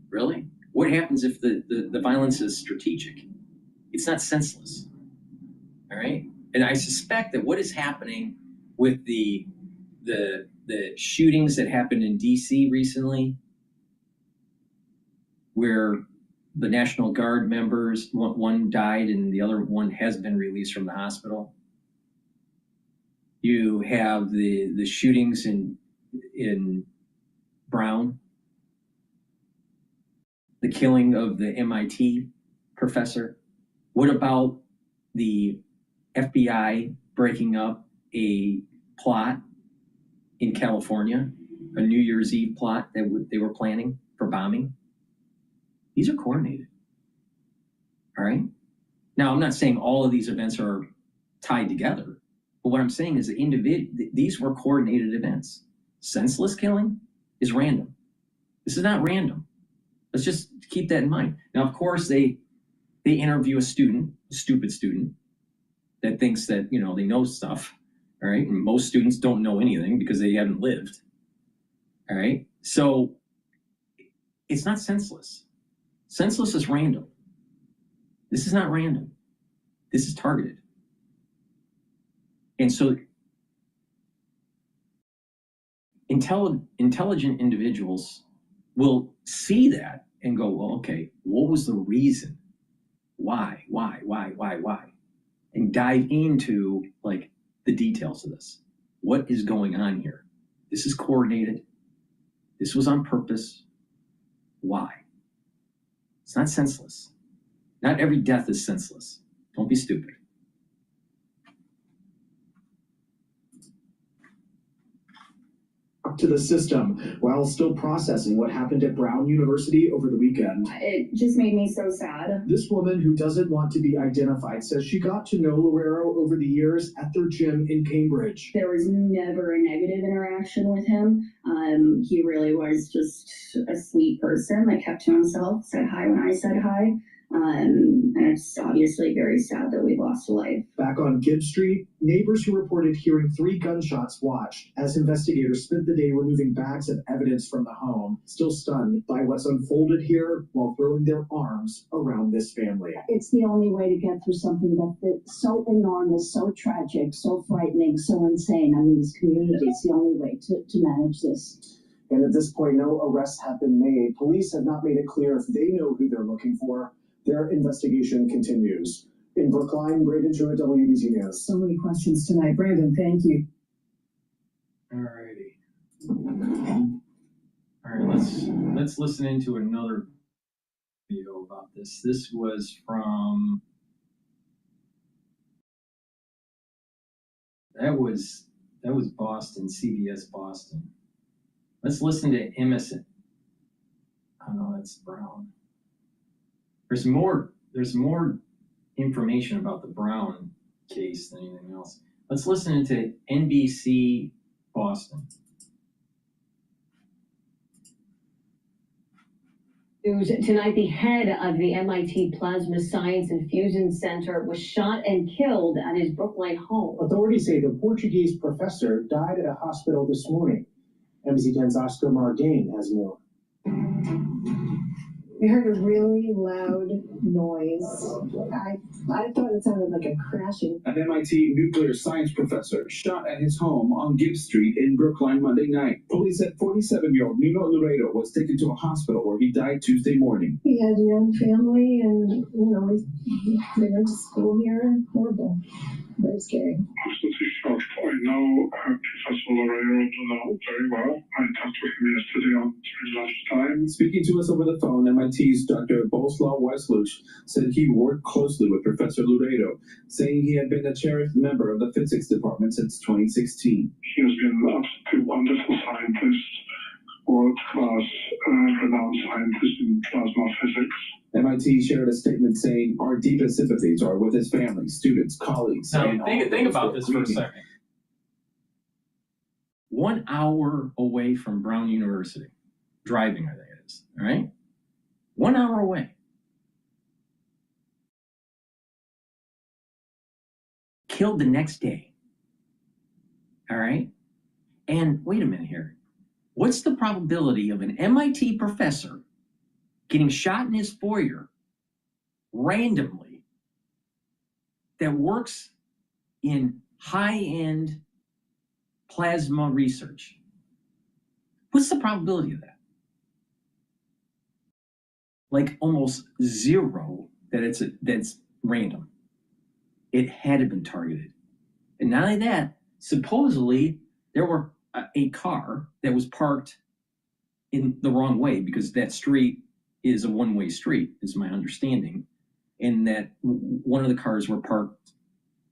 really? What happens if the violence is strategic? It's not senseless, all right? And I suspect that what is happening with the shootings that happened in DC recently, where the National Guard members, one died and the other one has been released from the hospital. You have the shootings in Brown, the killing of the MIT professor. What about the FBI breaking up a plot in California, a New Year's Eve plot that they were planning for bombing? These are coordinated, all right? Now, I'm not saying all of these events are tied together, but what I'm saying is these were coordinated events. Senseless killing is random. This is not random. Let's just keep that in mind. Now, of course, they interview a stupid student that thinks that, they know stuff, all right? And most students don't know anything because they haven't lived, all right? So it's not senseless. Senseless is random. This is not random. This is targeted. And so intelligent individuals will see that and go, well, okay, what was the reason? Why? And dive into like the details of this. What is going on here? This is coordinated. This was on purpose. Why? It's not senseless. Not every death is senseless. Don't be stupid. To the system while still processing what happened at Brown University over the weekend. It just made me so sad. This woman who doesn't want to be identified says she got to know Loureiro over the years at their gym in Cambridge. There was never a negative interaction with him. He really was just a sweet person that kept to himself, said hi when I said hi. And it's obviously very sad that we lost a life. Back on Gibb Street, neighbors who reported hearing 3 gunshots watched as investigators spent the day removing bags of evidence from the home, still stunned by what's unfolded here while throwing their arms around this family. It's the only way to get through something that's so enormous, so tragic, so frightening, so insane. I mean, this community, it's the only way to manage this. And at this point, no arrests have been made. Police have not made it clear if they know who they're looking for. Their investigation continues. In Brookline, Brighteon Channel, WBZ News. So many questions tonight. Brandon, thank you. All righty. All right, let's listen into another video about this. This was from that was Boston, CBS Boston. Let's listen to Emerson. Oh no, that's Brown. There's more information about the Brown case than anything else. Let's listen to NBC Boston. News tonight, the head of the MIT Plasma Science and Fusion Center was shot and killed at his Brookline home. Authorities say the Portuguese professor died at a hospital this morning. NBC 10's Oscar Margain has more. We heard a really loud noise. I thought it sounded like a crashing. An MIT nuclear science professor shot at his home on Gibb Street in Brookline Monday night. Police said 47-year-old Nuno Loureiro was taken to a hospital where he died Tuesday morning. He had a young family, and they went to school here. Horrible. Very scary. Absolutely shocked. I know Professor Loureiro very well. I talked with him yesterday on lunchtime. Speaking to us over the phone, MIT's Dr. Boleslaw Wesluch said he worked closely with Professor Loureiro, saying he had been a cherished member of the physics department since 2016. He has been an absolutely wonderful scientist, world-class, renowned scientist in plasma physics. MIT shared a statement saying, "Our deepest sympathies are with his family, students, colleagues." Now, think about this for a second. 1 hour away from Brown University, driving, I think it is, all right? 1 hour away. Killed the next day, all right? And wait a minute here. What's the probability of an MIT professor getting shot in his foyer randomly that works in high-end plasma research? What's the probability of that? Like almost zero that that's random. It had to have been targeted. And not only that, supposedly there were a car that was parked in the wrong way, because that street is a one-way street, is my understanding, and that one of the cars were parked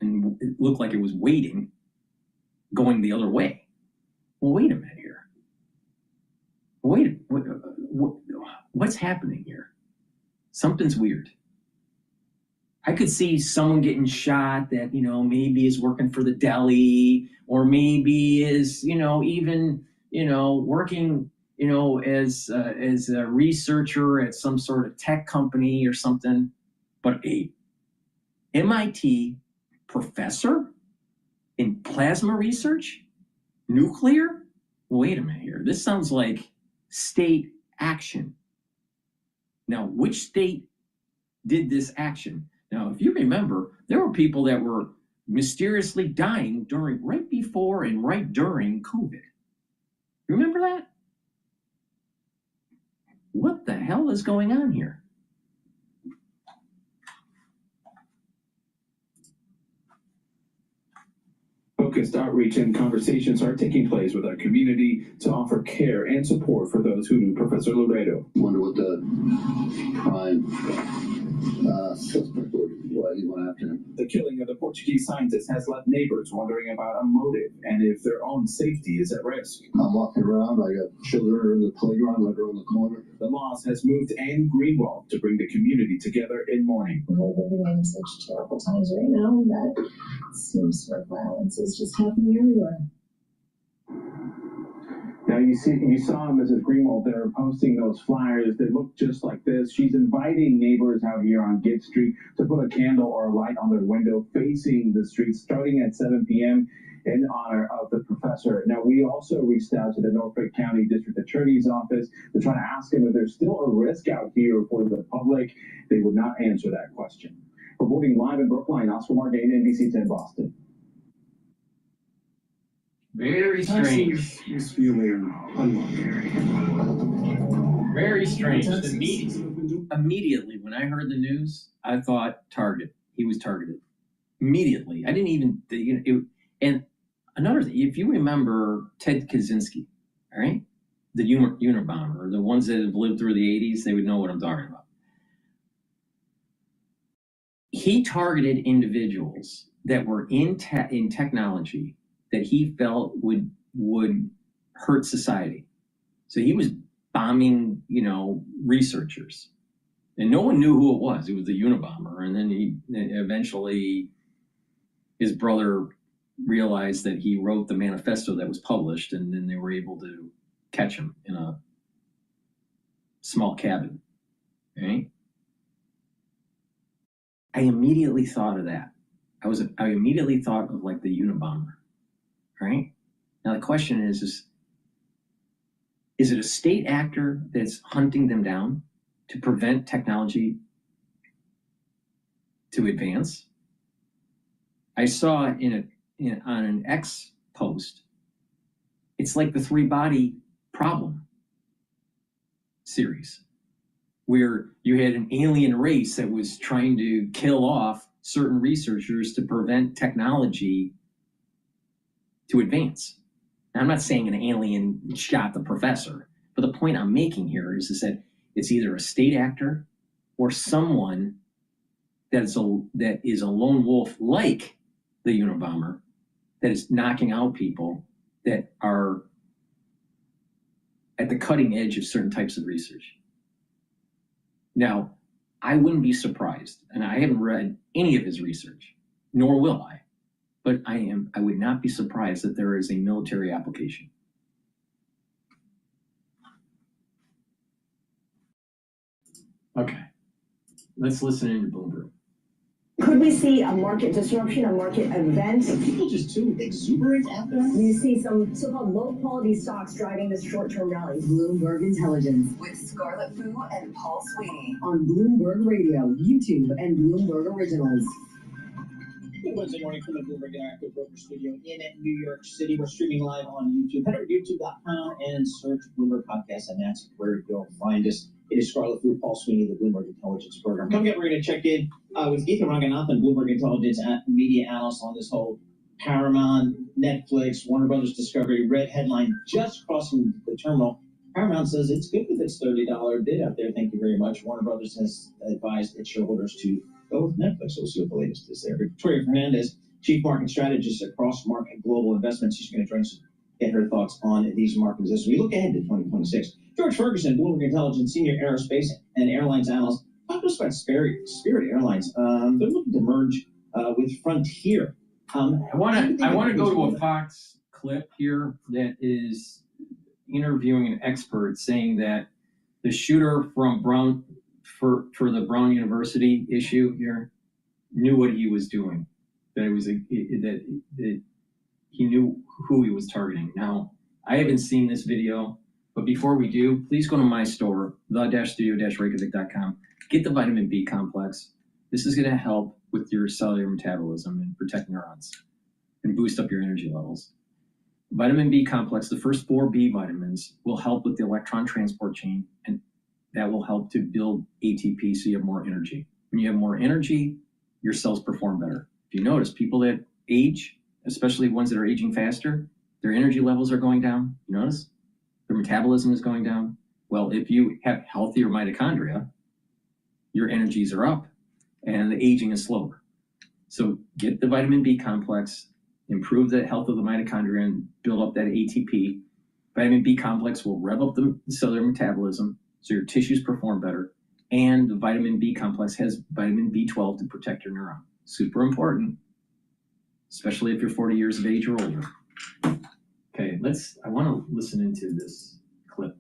and it looked like it was waiting, going the other way. Well, wait a minute here. What's happening here? Something's weird. I could see someone getting shot that, maybe is working for the deli, or maybe is, even, working, as a researcher at some sort of tech company or something. But a MIT professor in plasma research, nuclear? Wait a minute here. This sounds like state action. Now, which state did this action? Now, if you remember, There were people that were mysteriously dying right before and right during COVID. Remember that? What the hell is going on here? Focused outreach and conversations are taking place with our community to offer care and support for those who knew Professor Laredo. Wonder what the prime suspect was, why he went after him. The killing of the Portuguese scientist has left neighbors wondering about a motive and if their own safety is at risk. I'm walking around, I got children in the playground right around the corner. The loss has moved Anne Greenwald to bring the community together in mourning. We're living in such terrible times right now that it seems like violence is just happening everywhere. Now you saw Mrs. Greenwald there posting those flyers that look just like this. She's inviting neighbors out here on Gitt Street to put a candle or a light on their window facing the street starting at 7 p.m. in honor of the professor. Now we also reached out to the Norfolk County District Attorney's Office to try to ask them if there's still a risk out here for the public. They would not answer that question. Reporting live in Brookline, Oscar Margain, NBC 10 Boston. Very strange. He's feeling unlucky. Very strange. Immediately, when I heard the news, I thought target. He was targeted. Immediately. I didn't even, and another thing, if you remember Ted Kaczynski, all right? The Unabomber, or the ones that have lived through the 80s, they would know what I'm talking about. He targeted individuals that were in technology that he felt would hurt society. So he was bombing, researchers. And no one knew who it was. It was the Unabomber. And then eventually his brother realized that he wrote the manifesto that was published, and then they were able to catch him in a small cabin, right? I immediately thought of that. I immediately thought of like the Unabomber, right? Now the question is it a state actor that's hunting them down to prevent technology to advance? I saw on an X post, it's like the 3-Body Problem series, where you had an alien race that was trying to kill off certain researchers to prevent technology to advance. Now, I'm not saying an alien shot the professor, but the point I'm making here is that it's either a state actor or someone that is a lone wolf like the Unabomber that is knocking out people that are at the cutting edge of certain types of research. Now, I wouldn't be surprised, and I haven't read any of his research, nor will I, but I would not be surprised that there is a military application. Okay, let's listen into Bloomberg. Could we see a market disruption, a market event? Are people just too exuberant out there? You see some so-called low-quality stocks driving this short-term rally. Bloomberg Intelligence With Scarlett Fu and Paul Sweeney. on Bloomberg Radio, YouTube, and Bloomberg Originals. Good Wednesday morning from the Bloomberg Interactive Broker Studio in New York City. We're streaming live on YouTube. Head over to youtube.com and search Bloomberg Podcast, and that's where you'll find us. It is Scarlett Fu, Paul Sweeney, the Bloomberg Intelligence Program. Coming up, we're going to check in with Ethan Ranganathan, Bloomberg Intelligence media analyst, on this whole Paramount, Netflix, Warner Brothers Discovery red headline just crossing the terminal. Paramount says it's good with its $30 bid out there. Thank you very much. Warner Brothers has advised its shareholders to go with Netflix. We'll see what the latest is there. Victoria Fernandez, Chief Market Strategist across Market Global Investments. She's going to join us to get her thoughts on these markets as we look ahead to 2026. George Ferguson, Bloomberg Intelligence Senior Aerospace and Airlines Analyst. Talk to us about Spirit Airlines. They're looking to merge with Frontier. I want to go to a Fox clip here that is interviewing an expert saying that the shooter from Brown for the Brown University issue here knew what he was doing. That it was that he knew who he was targeting. Now, I haven't seen this video, but before we do, please go to my store, the-studio-reykjavik.com. Get the vitamin B complex. This is going to help with your cellular metabolism and protect neurons and boost up your energy levels. Vitamin B complex, the first 4 B vitamins, will help with the electron transport chain, and that will help to build ATP so you have more energy. When you have more energy, your cells perform better. If you notice, people that age, especially ones that are aging faster, their energy levels are going down. You notice? Their metabolism is going down. Well, if you have healthier mitochondria, your energies are up and the aging is slower. So get the vitamin B complex, improve the health of the mitochondria and build up that ATP. Vitamin B complex will rev up the cellular metabolism so your tissues perform better. And the vitamin B complex has vitamin B12 to protect your neuron. Super important, especially if you're 40 years of age or older. Okay, I want to listen into this clip.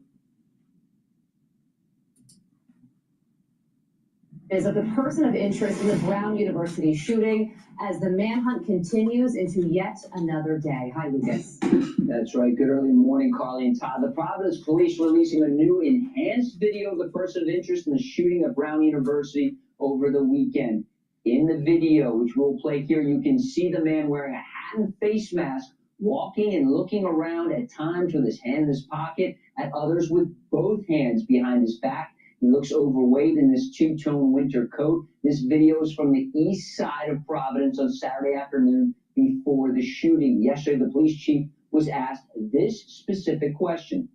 Is of the person of interest in the Brown University shooting as the manhunt continues into yet another day. Hi, Lucas. That's right. Good early morning, Carly and Todd. The Providence Police releasing a new enhanced video of the person of interest in the shooting at Brown University over the weekend. In the video, which we'll play here, you can see the man wearing a hat and face mask, walking and looking around at times with his hand in his pocket, at others with both hands behind his back. He looks overweight in this two-tone winter coat. This video is from the east side of Providence on Saturday afternoon before the shooting. Yesterday, the police chief was asked this specific question.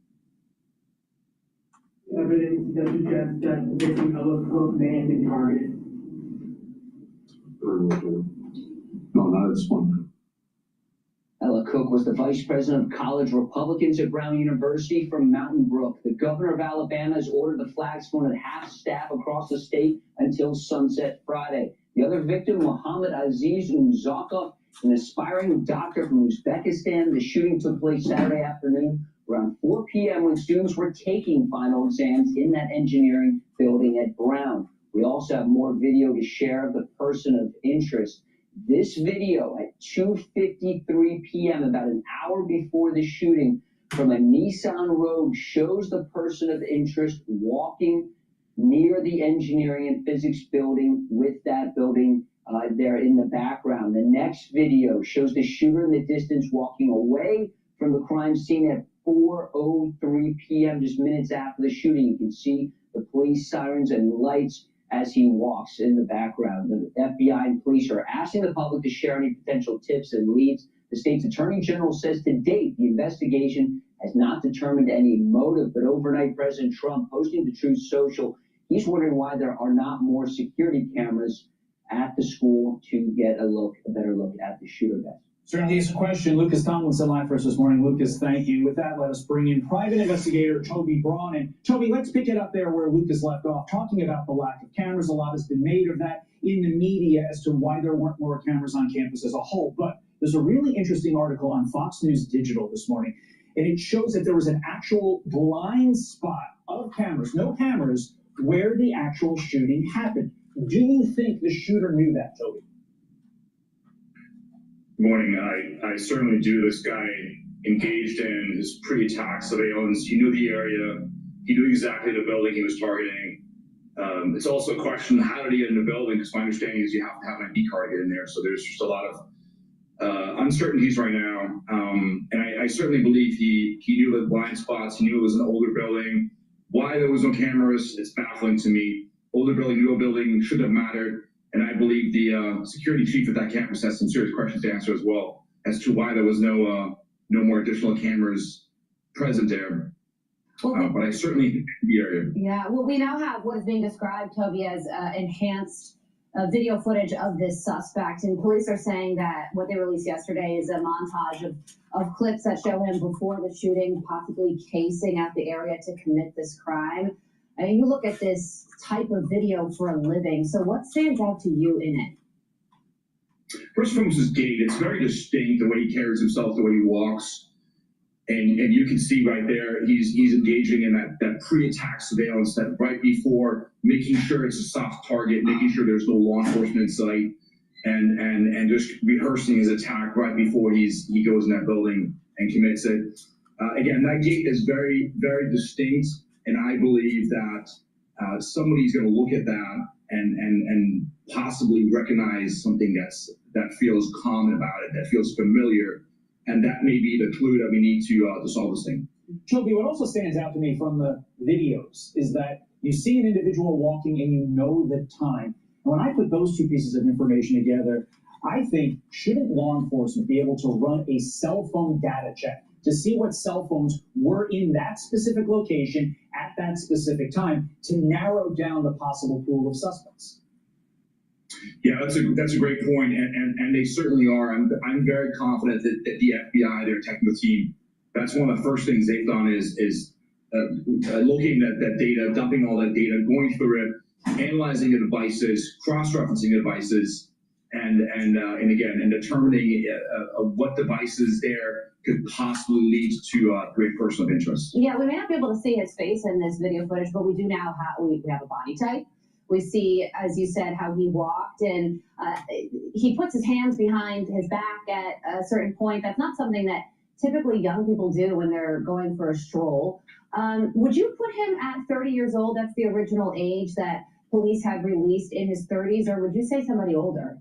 Evidence that suggests that the victim of a cook may have been targeted. No, not at this point. Ella Cook was the vice president of college Republicans at Brown University from Mountain Brook. The governor of Alabama has ordered the flags flown at half staff across the state until sunset Friday. The other victim, Muhammad Aziz Umzaka, an aspiring doctor from Uzbekistan. The shooting took place Saturday afternoon around 4 p.m. when students were taking final exams in that engineering building at Brown. We also have more video to share of the person of interest. This video at 2:53 p.m., about an hour before the shooting, from a Nissan Rogue shows the person of interest walking near the engineering and physics building with that building there in the background. The next video shows the shooter in the distance walking away from the crime scene at 4:03 p.m., just minutes after the shooting. You can see the police sirens and lights as he walks in the background. The FBI and police are asking the public to share any potential tips and leads. The state's attorney general says to date, the investigation has not determined any motive, but overnight President Trump posting to Truth Social, he's wondering why there are not more security cameras at the school to get a better look at the shooter death. Certainly is a question. Lucas Tomlinson live for us this morning. Lucas, thank you. With that, let us bring in private investigator Toby Braun. And Toby, let's pick it up there where Lucas left off, talking about the lack of cameras. A lot has been made of that in the media as to why there weren't more cameras on campus as a whole. But there's a really interesting article on Fox News Digital this morning, and it shows that there was an actual blind spot of cameras, no cameras, where the actual shooting happened. Do you think the shooter knew that, Toby? Morning. I certainly do. This guy engaged in his pre-attack surveillance. He knew the area. He knew exactly the building he was targeting. It's also a question, how did he get in the building? Because my understanding is you have to have an ID card to get in there. So there's just a lot of uncertainties right now. And I certainly believe he knew the blind spots. He knew it was an older building. Why there was no cameras, it's baffling to me. Older building, newer building, should have mattered. And I believe the security chief at that campus has some serious questions to answer as well as to why there was no more additional cameras present there. But I certainly think the area. Yeah, well, we now have what is being described, Toby, as enhanced video footage of this suspect. And police are saying that what they released yesterday is a montage of clips that show him before the shooting, possibly casing out the area to commit this crime. I mean, you look at this type of video for a living. So what stands out to you in it? First and foremost, his gait. It's very distinct, the way he carries himself, the way he walks. And you can see right there, he's engaging in that pre-attack surveillance, that right before, making sure it's a soft target, making sure there's no law enforcement in sight, and just rehearsing his attack right before he goes in that building and commits it. Again, that gait is very, very distinct, and I believe that somebody's going to look at that and possibly recognize something that feels common about it, that feels familiar, and that may be the clue that we need to solve this thing. Toby, what also stands out to me from the videos is that you see an individual walking and you know the time. And when I put those two pieces of information together, I think, shouldn't law enforcement be able to run a cell phone data check to see what cell phones were in that specific location at that specific time to narrow down the possible pool of suspects? Yeah, that's a great point, and they certainly are. I'm very confident that the FBI, their technical team, that's one of the first things they've done is locating that data, dumping all that data, going through it, analyzing the devices, cross-referencing the devices, and determining what devices there could possibly lead to a great person of interest. Yeah, we may not be able to see his face in this video footage, but we do now we have a body type. We see, as you said, how he walked, and he puts his hands behind his back at a certain point. That's not something that typically young people do when they're going for a stroll. Would you put him at 30 years old? That's the original age that police have released, in his 30s, or would you say somebody older?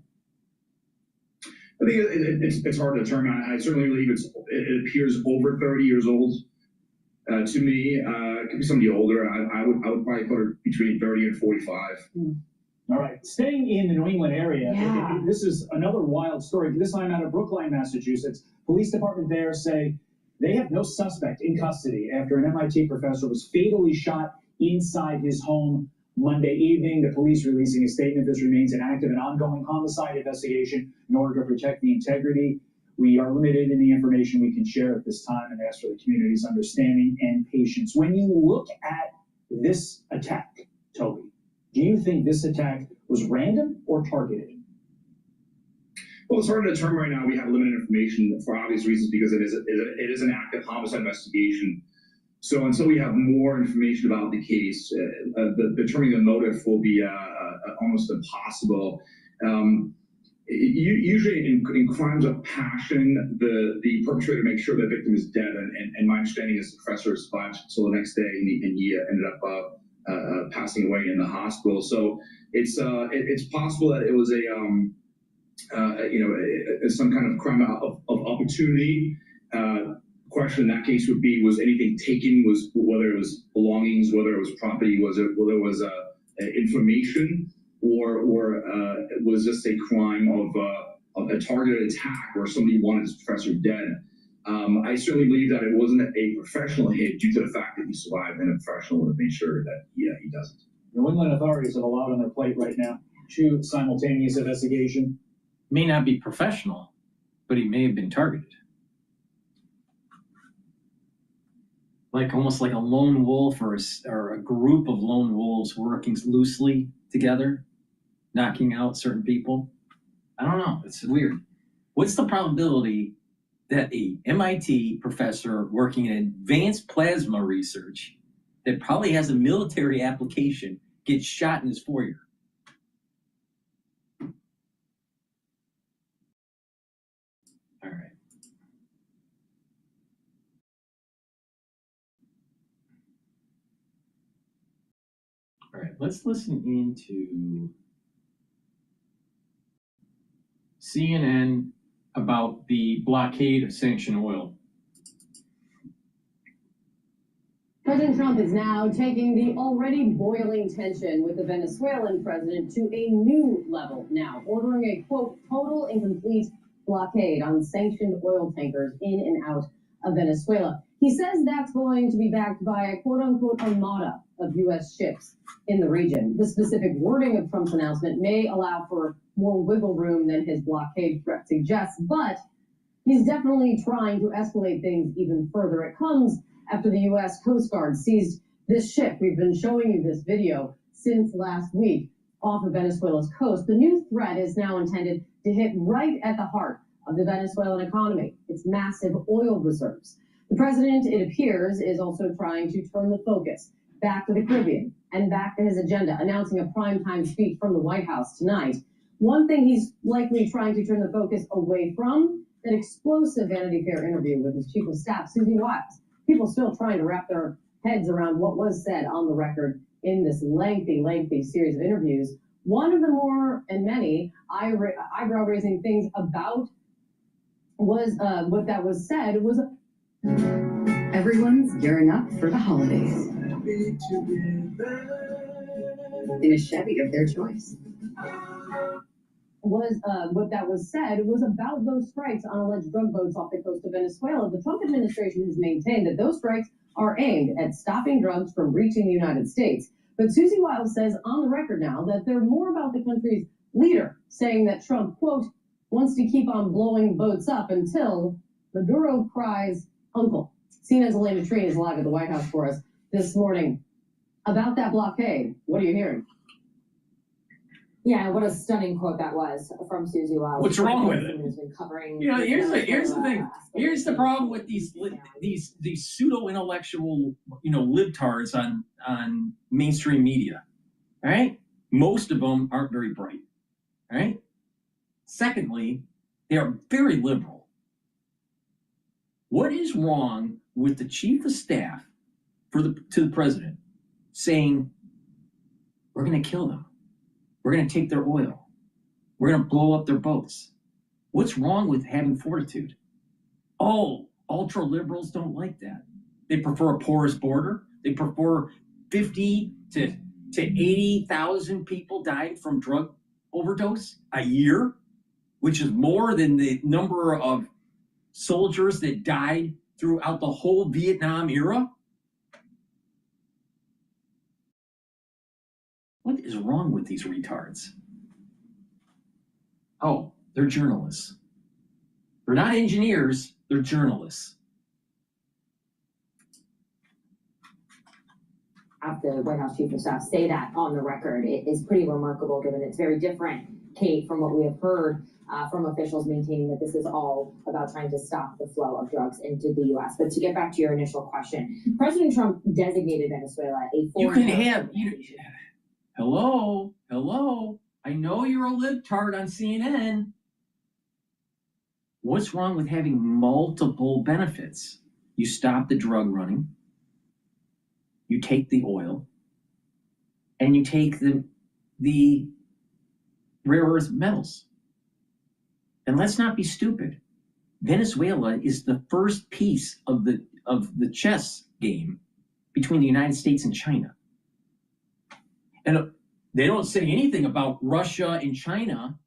I think it's hard to determine. I certainly believe it appears over 30 years old. To me, it could be somebody older. I would probably put her between 30 and 45. All right, staying in the New England area, Yeah. This is another wild story. This time out of Brookline, Massachusetts. Police department there say they have no suspect in custody after an MIT professor was fatally shot inside his home Monday evening. The police releasing a statement. This remains an active and ongoing homicide investigation in order to protect the integrity. We are limited in the information we can share at this time and ask for the community's understanding and patience. When you look at this attack, Toby, do you think this attack was random or targeted? Well, it's hard to determine right now. We have limited information for obvious reasons because it is an active homicide investigation. So until we have more information about the case, determining the motive will be almost impossible. Usually in crimes of passion, the perpetrator makes sure the victim is dead, and my understanding is the professor survived until the next day, and he ended up passing away in the hospital. So it's possible that it was some kind of crime of opportunity. Question in that case would be: was anything taken? Whether it was belongings, whether it was property, whether it was information, or was this a crime of a targeted attack where somebody wanted his professor dead? I certainly believe that it wasn't a professional hit due to the fact that he survived, and a professional would have made sure that he doesn't. New England authorities have a lot on their plate right now. Two simultaneous investigation. May not be professional, but he may have been targeted. Almost like a lone wolf or a group of lone wolves working loosely together, knocking out certain people. I don't know. It's weird. What's the probability that a MIT professor working in advanced plasma research that probably has a military application gets shot in his foyer? All right. All right, let's listen into CNN about the blockade of sanctioned oil. President Trump is now taking the already boiling tension with the Venezuelan president to a new level now, ordering a, quote, total and complete blockade on sanctioned oil tankers in and out of Venezuela. He says that's going to be backed by a, quote unquote, armada of U.S. ships in the region. The specific wording of Trump's announcement may allow for more wiggle room than his blockade threat suggests, but he's definitely trying to escalate things even further. It comes after the U.S. Coast Guard seized this ship. We've been showing you this video since last week off of Venezuela's coast. The new threat is now intended to hit right at the heart of the Venezuelan economy, its massive oil reserves. The president, it appears, is also trying to turn the focus back to the Caribbean and back to his agenda, announcing a primetime speech from the White House tonight. One thing he's likely trying to turn the focus away from, an explosive Vanity Fair interview with his chief of staff, Susie Wiles. People still trying to wrap their heads around what was said on the record in this lengthy series of interviews One of the more and many eyebrow-raising things about was what that was said was Everyone's gearing up for the holidays in a Chevy of their choice. What that was said was about those strikes on alleged drug boats off the coast of Venezuela. The Trump administration has maintained that those strikes are aimed at stopping drugs from reaching the United States. But Susie Wiles says on the record now that they're more about the country's leader, saying that Trump, quote, wants to keep on blowing boats up until Maduro cries uncle. Sina's Elena Treen is live at the White House for us this morning. About that blockade, what are you hearing? Yeah, what a stunning quote that was from Susie Wiles. What's wrong with it? Has been covering Here's the thing. Here's the problem with these pseudo intellectual, libtards on mainstream media. All right, most of them aren't very bright. All right. Secondly, they are very liberal. What is wrong with the chief of staff to the president saying we're going to kill them? We're going to take their oil. We're going to blow up their boats. What's wrong with having fortitude? Oh, ultra liberals don't like that. They prefer a porous border. They prefer 50 to 80,000 people dying from drug overdose a year, which is more than the number of soldiers that died throughout the whole Vietnam era. What is wrong with these retards? Oh, they're journalists. They're not engineers, they're journalists. Have the White House Chief of Staff say that on the record. It is pretty remarkable, given it's very different, Kate, from what we have heard from officials maintaining that this is all about trying to stop the flow of drugs into the U.S. But to get back to your initial question, President Trump designated Venezuela a foreign. Hello. I know you're a libtard on CNN. What's wrong with having multiple benefits? You stop the drug running, you take the oil, and you take the rare earth metals. And let's not be stupid. Venezuela is the first piece of the chess game between the United States and China. And they don't say anything about Russia and China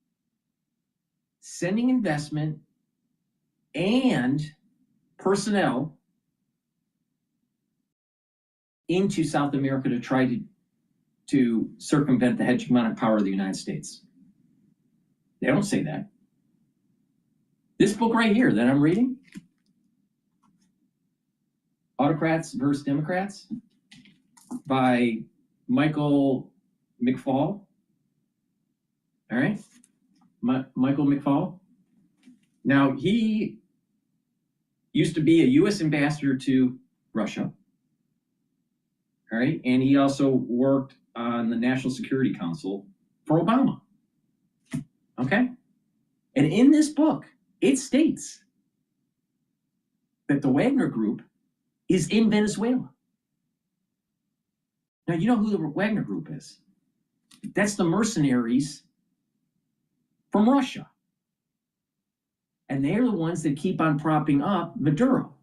sending investment and personnel into South America to try to circumvent the hegemonic power of the United States. They don't say that. This book right here that I'm reading, Autocrats versus Democrats, by Michael McFaul. All right, Michael McFaul. Now, he used to be a U.S. ambassador to Russia. All right, and he also worked on the National Security Council for Obama. Okay, and in this book, it states that the Wagner Group is in Venezuela. Now, you know who the Wagner Group is? That's the mercenaries from Russia. And they're the ones that keep on propping up Maduro.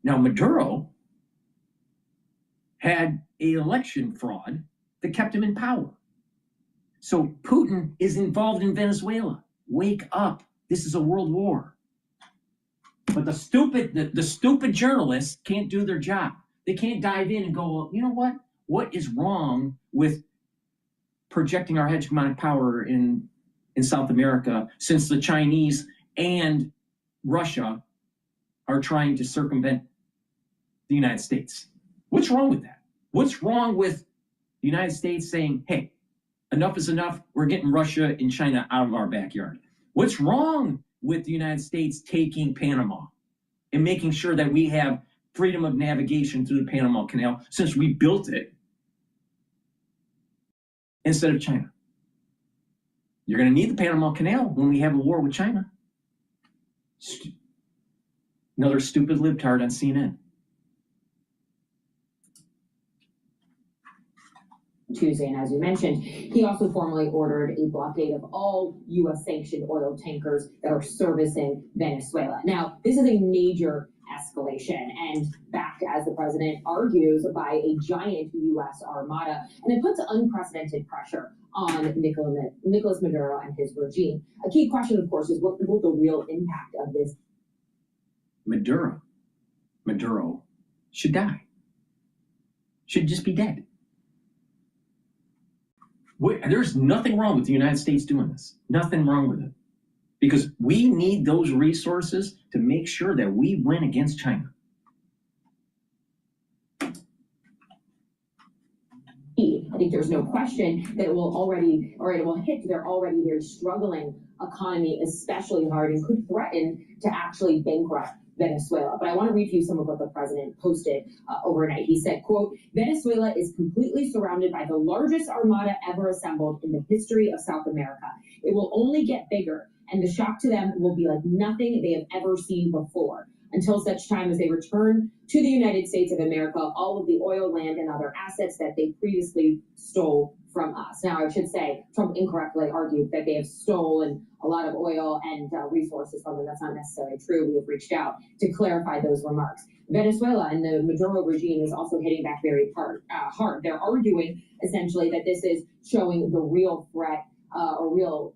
Now, Maduro had an election fraud that kept him in power. So Putin is involved in Venezuela. Wake up. This is a world war. But the stupid journalists can't do their job. They can't dive in and go, well, you know what? What is wrong with projecting our hegemonic power in South America, since the Chinese and Russia are trying to circumvent the United States? What's wrong with that? What's wrong with the United States saying, hey, enough is enough, we're getting Russia and China out of our backyard? What's wrong with the United States taking Panama and making sure that we have freedom of navigation through the Panama Canal, since we built it, instead of China? You're going to need the Panama Canal when we have a war with China. Another stupid libtard on CNN. Tuesday, and as you mentioned, he also formally ordered a blockade of all U.S. sanctioned oil tankers that are servicing Venezuela. Now, this is a major escalation and backed, as the president argues, by a giant U.S. armada, and it puts unprecedented pressure on Nicolas Maduro and his regime. A key question, of course, is what will the real impact of this? Maduro should die. Should just be dead. There's nothing wrong with the United States doing this. Nothing wrong with it. Because we need those resources to make sure that we win against China. I think there's no question that it will hit their already very struggling economy especially hard and could threaten to actually bankrupt Venezuela. But I want to read to you some of what the president posted overnight. He said, quote, Venezuela is completely surrounded by the largest armada ever assembled in the history of South America. It will only get bigger, and the shock to them will be like nothing they have ever seen before. Until such time as they return to the United States of America all of the oil, land, and other assets that they previously stole from us. Now, I should say, Trump incorrectly argued that they have stolen a lot of oil and resources from them. That's not necessarily true. We have reached out to clarify those remarks. Venezuela and the Maduro regime is also hitting back very hard. They're arguing, essentially, that this is showing the real threat or real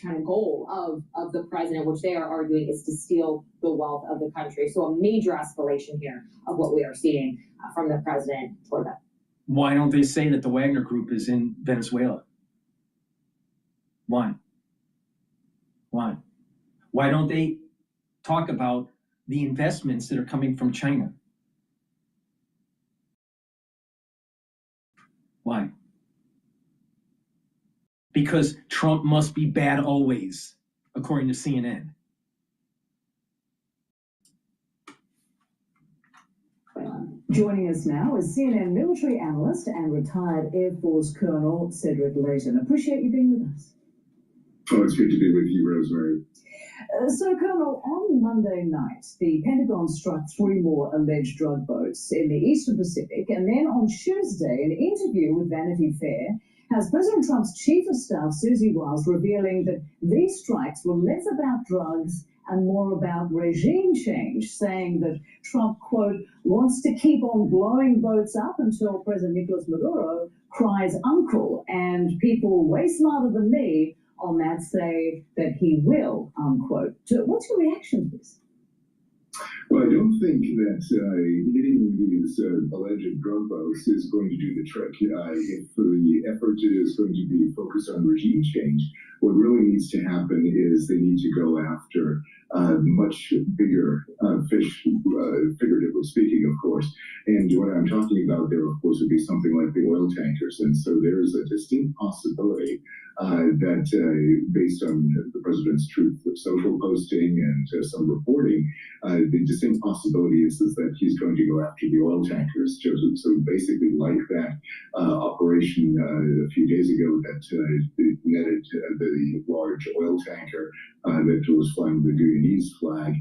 kind of goal of the president, which they are arguing is to steal the wealth of the country. So a major escalation here of what we are seeing from the president toward them. Why don't they say that the Wagner Group is in Venezuela? Why? Why don't they talk about the investments that are coming from China? Why? Because Trump must be bad always, according to CNN. Joining us now is CNN military analyst and retired Air Force Colonel Cedric Leighton. Appreciate you being with us. Oh, it's good to be with you, Rosemary. So, Colonel, on Monday night, the Pentagon struck 3 more alleged drug boats in the Eastern Pacific, and then on Tuesday, an interview with Vanity Fair has President Trump's chief of staff, Susie Wiles, revealing that these strikes were less about drugs and more about regime change, saying that Trump, quote, wants to keep on blowing boats up until President Nicolas Maduro cries uncle, and people way smarter than me on that say that he will, unquote. What's your reaction to this? Well, I don't think that hitting these alleged drug boats is going to do the trick. If the effort is going to be focused on regime change, what really needs to happen is they need to go after much bigger fish, figuratively speaking, of course. And what I'm talking about there, of course, would be something like the oil tankers. And so there's a distinct possibility that based on the president's Truth Social posting and some reporting, the distinct possibility is that he's going to go after the oil tankers. So basically like that operation a few days ago that netted the large oil tanker that was flying the Guyanese flag.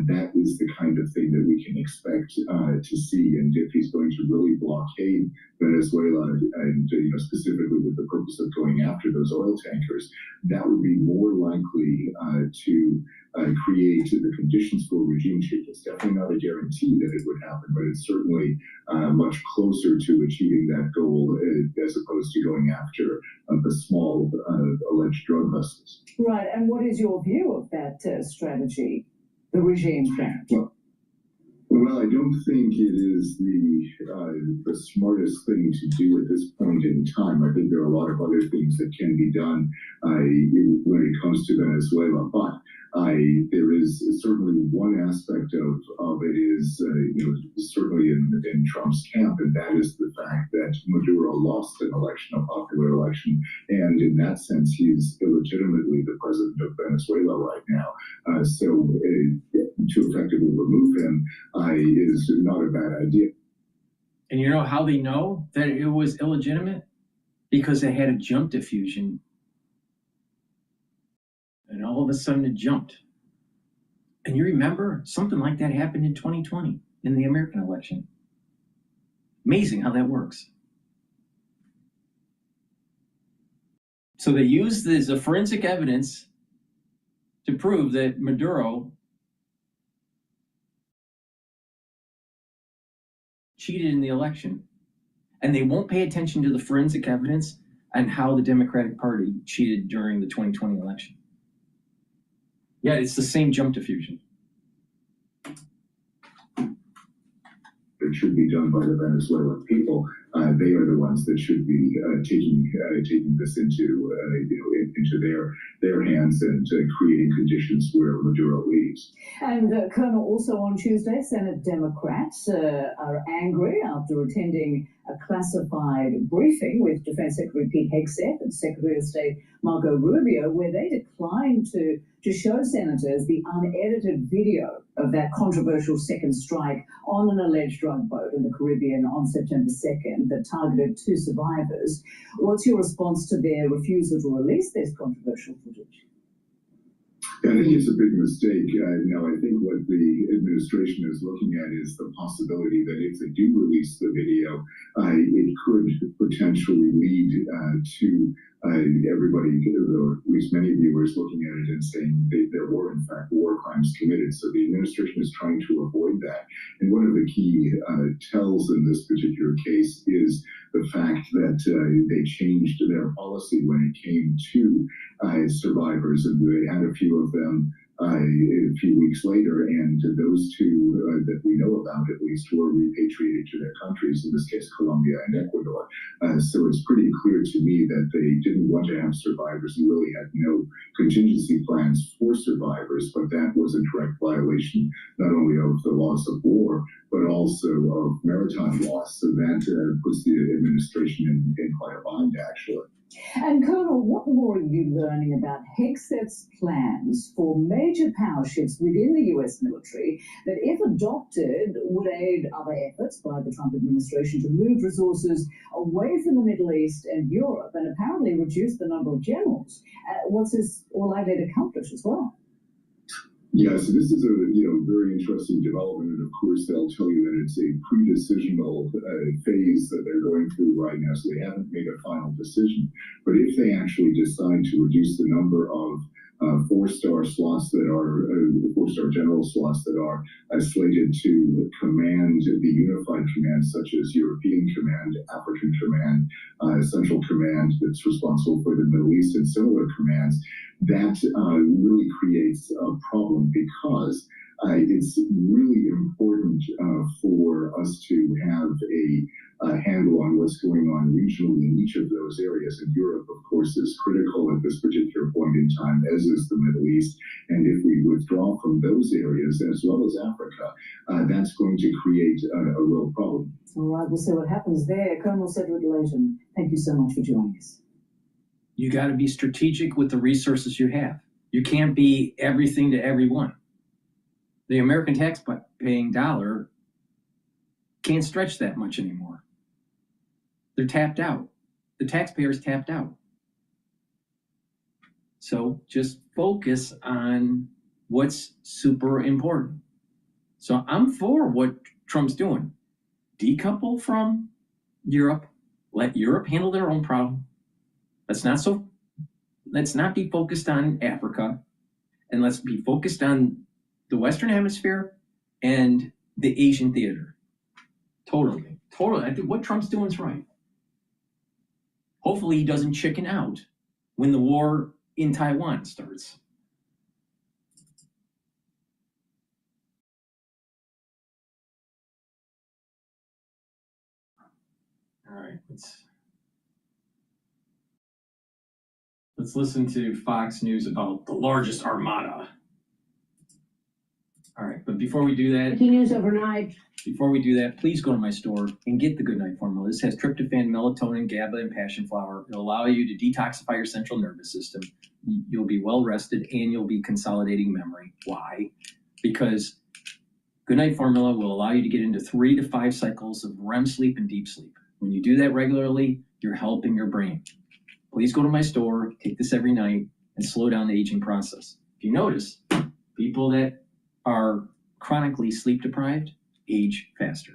That is the kind of thing that we can expect to see. And if he's going to really blockade Venezuela, and specifically with the purpose of going after those oil tankers, that would be more likely to create the conditions for regime change. It's definitely not a guarantee that it would happen, but it's certainly much closer to achieving that goal as opposed to going after the small alleged drug hustles. Right, and what is your view of that strategy? The regime change. Well, I don't think it is the smartest thing to do at this point in time. I think there are a lot of other things that can be done when it comes to Venezuela, but there is certainly one aspect of it is certainly in Trump's camp, and that is the fact that Maduro lost an election, a popular election, and in that sense, he's illegitimately the president of Venezuela right now. So to effectively remove him is not a bad idea. And you know how they know that it was illegitimate? Because they had a jump diffusion. And all of a sudden it jumped. And you remember something like that happened in 2020 in the American election. Amazing how that works. So they used this as a forensic evidence to prove that Maduro cheated in the election. And they won't pay attention to the forensic evidence on how the Democratic Party cheated during the 2020 election. Yeah, it's the same jump diffusion. It should be done by the Venezuelan people. They are the ones that should be taking this into their hands and creating conditions where Maduro leaves. And Colonel, also on Tuesday, Senate Democrats are angry after attending a classified briefing with Defense Secretary Pete Hegseth and Secretary of State Marco Rubio, where they declined to show senators the unedited video of that controversial second strike on an alleged drug boat in the Caribbean on September 2nd that targeted 2 survivors. What's your response to their refusal to release this controversial footage? I think it's a big mistake. Now, I think what the administration is looking at is the possibility that if they do release the video, it could potentially lead to everybody, or at least many viewers, looking at it and saying there were, in fact, war crimes committed. So the administration is trying to avoid that. And one of the key tells in this particular case is the fact that they changed their policy when it came to survivors, and they had a few of them a few weeks later, and those 2 that we know about, at least, were repatriated to their countries, in this case Colombia and Ecuador. So it's pretty clear to me that they didn't want to have survivors and really had no contingency plans for survivors, but that was a direct violation not only of the laws of war, but also of maritime laws. So that puts the administration in quite a bind, actually. And Colonel, what more are you learning about Hegseth's plans for major power shifts within the US military that, if adopted, would aid other efforts by the Trump administration to move resources away from the Middle East and Europe, and apparently reduce the number of generals? What's this all likely to accomplish as well? Yeah, so this is a very interesting development, and of course they'll tell you that it's a pre-decisional phase that they're going through right now, so they haven't made a final decision. But if they actually decide to reduce the number of 4-star slots that are 4-star general slots that are slated to command the unified commands, such as European Command, African Command, Central Command that's responsible for the Middle East, and similar commands, that really creates a problem, because it's really important for us to have a handle on what's going on regionally in each of those areas. And Europe, of course, is critical at this particular point in time, as is the Middle East. And if we withdraw from those areas, as well as Africa, that's going to create a real problem. All right, we'll see what happens there. Colonel Cedric Layton, thank you so much for joining us. You got to be strategic with the resources you have. You can't be everything to everyone. The American tax-paying dollar can't stretch that much anymore. They're tapped out. The taxpayer's tapped out. So just focus on what's super important. So I'm for what Trump's doing. Decouple from Europe. Let Europe handle their own problem. Let's not be focused on Africa, and let's be focused on the Western Hemisphere and the Asian theater. Totally. I think what Trump's doing is right. Hopefully he doesn't chicken out when the war in Taiwan starts. All right, let's listen to Fox News about the largest armada. All right, but before we do that, Breaking news overnight. Before we do that, please go to my store and get the Goodnight Formula. This has tryptophan, melatonin, GABA, and passion flower. It'll allow you to detoxify your central nervous system. You'll be well rested, and you'll be consolidating memory. Why? Because Goodnight Formula will allow you to get into 3 to 5 cycles of REM sleep and deep sleep. When you do that regularly, you're helping your brain. Please go to my store, take this every night, and slow down the aging process. If you notice, people that are chronically sleep deprived age faster.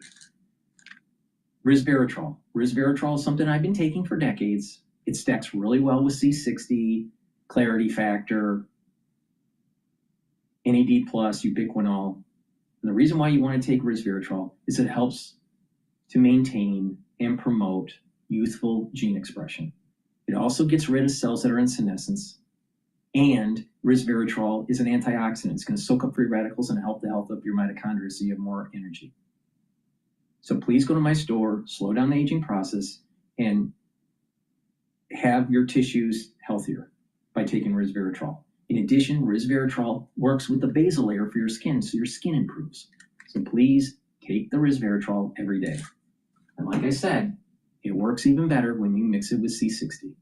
Resveratrol. Resveratrol is something I've been taking for decades. It stacks really well with C60, clarity factor, NAD+, ubiquinol. And the reason why you want to take resveratrol is it helps to maintain and promote youthful gene expression. It also gets rid of cells that are in senescence. And resveratrol is an antioxidant. It's going to soak up free radicals and help the health of your mitochondria so you have more energy. So please go to my store, slow down the aging process, and have your tissues healthier by taking resveratrol. In addition, resveratrol works with the basal layer for your skin, so your skin improves. So please take the resveratrol every day. And like I said, it works even better when you mix it with C60.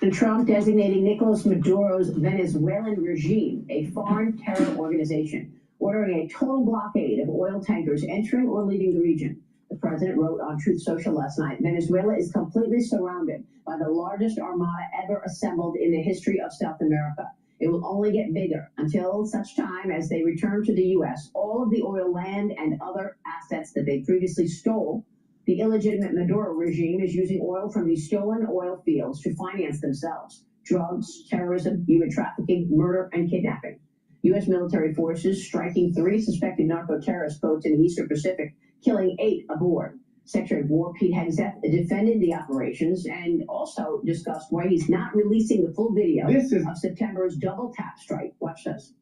And Trump designating Nicolas Maduro's Venezuelan regime a foreign terror organization, ordering a total blockade of oil tankers entering or leaving the region. The president wrote on Truth Social last night, Venezuela is completely surrounded by the largest armada ever assembled in the history of South America. It will only get bigger until such time as they return to the U.S. all of the oil land and other assets that they previously stole. The illegitimate Maduro regime is using oil from these stolen oil fields to finance themselves. Drugs, terrorism, human trafficking, murder, and kidnapping. U.S. military forces striking 3 suspected narco-terrorist boats in the Eastern Pacific, killing 8 aboard. Secretary of War Pete Hegseth defended the operations and also discussed why he's not releasing the full video of September's double tap strike. Watch this.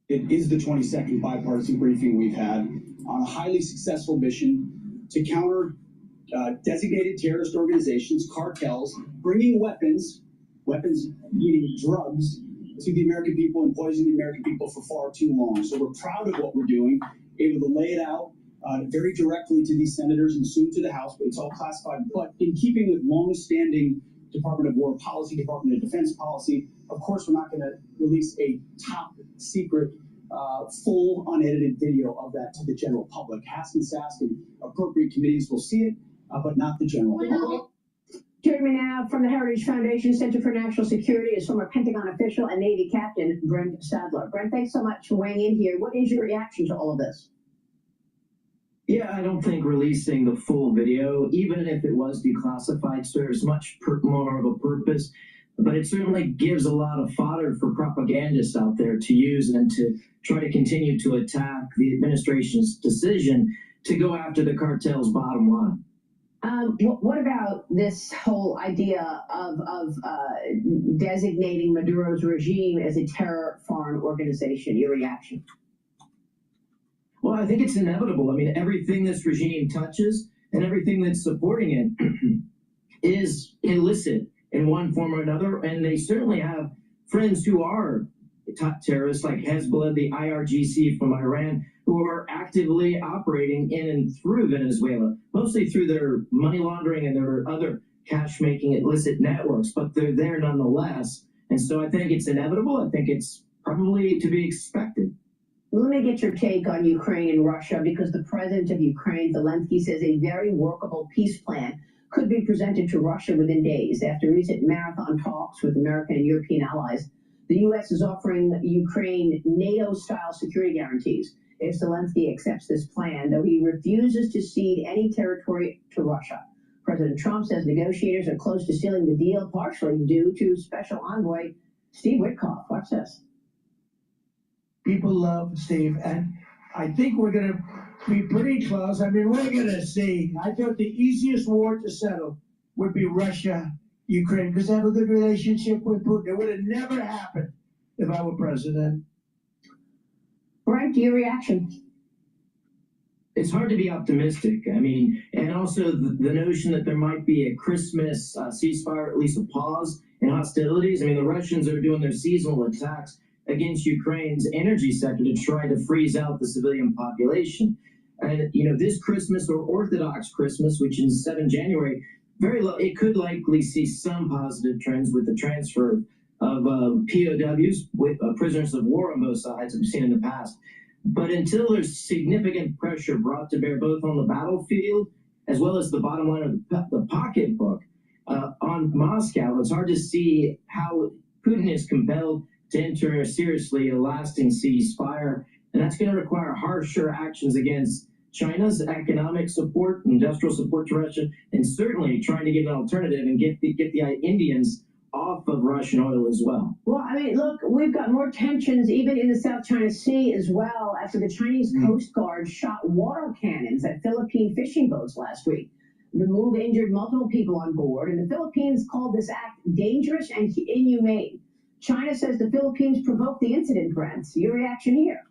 It is the 22nd bipartisan briefing we've had on a highly successful mission to counter designated terrorist organizations, cartels, bringing weapons meaning drugs, to the American people and poisoning the American people for far too long. So we're proud of what we're doing, able to lay it out very directly to these senators and soon to the House, but it's all classified. But in keeping with long-standing Department of War policy, Department of Defense policy, of course, we're not going to release a top secret, full unedited video of that to the general public. Hask and Sask and appropriate committees will see it, but not the general public. Joining me now from the Heritage Foundation Center for National Security is former Pentagon official and Navy Captain Brent Sadler. Brent, thanks so much for weighing in here. What is your reaction to all of this? Yeah, I don't think releasing the full video, even if it was declassified, serves much more of a purpose. But it certainly gives a lot of fodder for propagandists out there to use and to try to continue to attack the administration's decision to go after the cartel's bottom line. What about this whole idea of designating Maduro's regime as a terror foreign organization? Your reaction? Well, I think it's inevitable. I mean, everything this regime touches and everything that's supporting it is illicit in one form or another. And they certainly have friends who are top terrorists like Hezbollah, the IRGC from Iran, who are actively operating in and through Venezuela, mostly through their money laundering and their other cash-making illicit networks, but they're there nonetheless. And so I think it's inevitable. I think it's probably to be expected. Let me get your take on Ukraine and Russia, because the president of Ukraine, Zelensky, says a very workable peace plan could be presented to Russia within days. After recent marathon talks with American and European allies, the U.S. is offering Ukraine NATO-style security guarantees if Zelensky accepts this plan, though he refuses to cede any territory to Russia. President Trump says negotiators are close to sealing the deal, partially due to Special Envoy Steve Witkoff. Watch this. People love Steve, and I think we're going to be pretty close. I mean, we're going to see. I thought the easiest war to settle would be Russia, Ukraine, because they have a good relationship with Putin. It would have never happened if I were president. Right, your reaction? It's hard to be optimistic. I mean, and also the notion that there might be a Christmas ceasefire, at least a pause in hostilities. I mean, the Russians are doing their seasonal attacks against Ukraine's energy sector to try to freeze out the civilian population. And, you know, this Christmas or Orthodox Christmas, which is 7 January, very low, it could likely see some positive trends with the transfer of POWs, with prisoners of war on both sides, we've seen in the past. But until there's significant pressure brought to bear both on the battlefield as well as the bottom line of the pocketbook on Moscow, it's hard to see how Putin is compelled to enter seriously a lasting ceasefire. And that's going to require harsher actions against China's economic support, industrial support to Russia, and certainly trying to get an alternative and get the Indians off of Russian oil as well. Well, I mean, look, we've got more tensions even in the South China Sea as well after the Chinese Coast Guard shot water cannons at Philippine fishing boats last week. The move injured multiple people on board, and the Philippines called this act dangerous and inhumane. China says the Philippines provoked the incident, Brent. Your reaction here?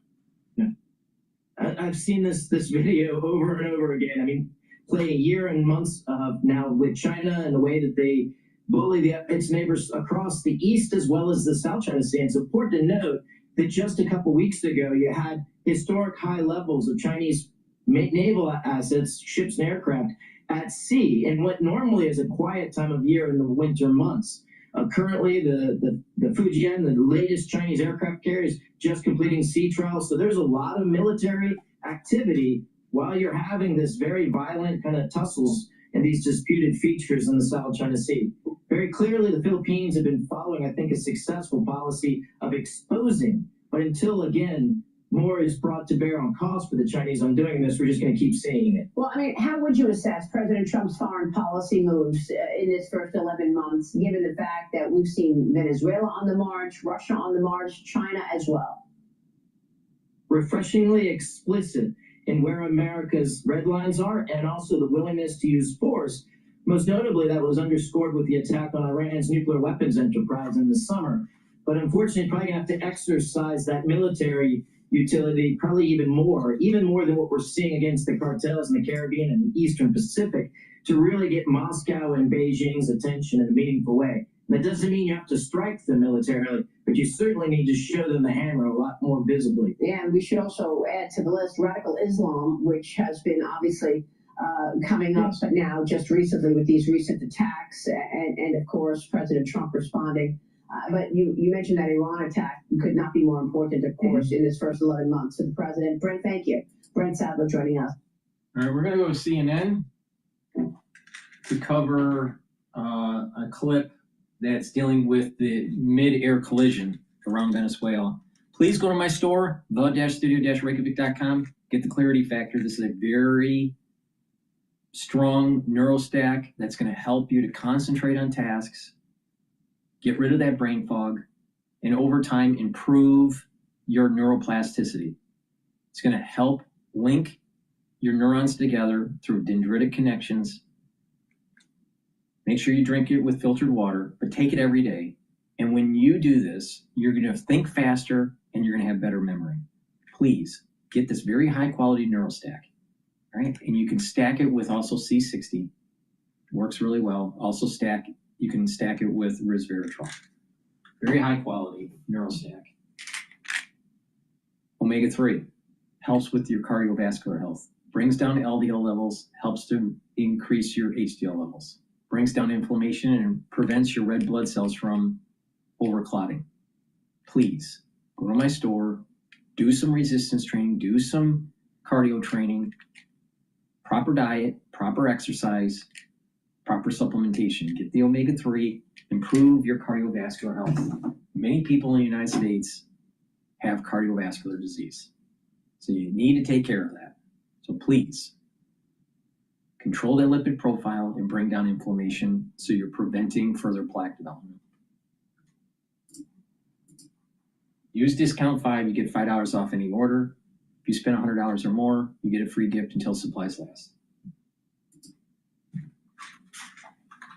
I've seen this video over and over again. I mean, play a year and months now with China and the way that they bully its neighbors across the east as well as the South China Sea. It's important to note that just a couple weeks ago, you had historic high levels of Chinese naval assets, ships and aircraft at sea in what normally is a quiet time of year in the winter months. Currently, the Fujian, the latest Chinese aircraft carrier, is just completing sea trials. So there's a lot of military activity while you're having this very violent kind of tussles and these disputed features in the South China Sea. Very clearly, the Philippines have been following, I think, a successful policy of exposing. But until, again, more is brought to bear on cost for the Chinese on doing this, we're just going to keep seeing it. Well, I mean, how would you assess President Trump's foreign policy moves in this first 11 months, given the fact that we've seen Venezuela on the march, Russia on the march, China as well? Refreshingly explicit in where America's red lines are, and also the willingness to use force. Most notably, that was underscored with the attack on Iran's nuclear weapons enterprise in the summer. But unfortunately, probably going to have to exercise that military utility probably even more than what we're seeing against the cartels in the Caribbean and the Eastern Pacific to really get Moscow and Beijing's attention in a meaningful way. That doesn't mean you have to strike them militarily, but you certainly need to show them the hammer a lot more visibly. Yeah, and we should also add to the list radical Islam, which has been obviously coming up now just recently with these recent attacks, and of course, President Trump responding. But you mentioned that Iran attack could not be more important, of course, in this first 11 months to the president. Brent, thank you. Brent Sadler joining us. All right, we're going to go to CNN to cover a clip that's dealing with the mid-air collision around Venezuela. Please go to my store, the-studio-reykjavik.com. Get the clarity factor. This is a very strong neural stack that's going to help you to concentrate on tasks, get rid of that brain fog, and over time improve your neuroplasticity. It's going to help link your neurons together through dendritic connections. Make sure you drink it with filtered water, but take it every day. And when you do this, you're going to think faster and you're going to have better memory. Please get this very high quality neural stack, right? And you can stack it with also C60. Works really well. Also you can stack it with resveratrol. Very high quality neural stack. Omega-3 helps with your cardiovascular health. Brings down LDL levels, helps to increase your HDL levels. Brings down inflammation and prevents your red blood cells from overclotting. Please go to my store, do some resistance training, do some cardio training, proper diet, proper exercise, proper supplementation. Get the omega-3, improve your cardiovascular health. Many people in the United States have cardiovascular disease. So you need to take care of that. So please, control that lipid profile and bring down inflammation so you're preventing further plaque development. Use discount 5, you get $5 off any order. If you spend $100 or more, you get a free gift until supplies last.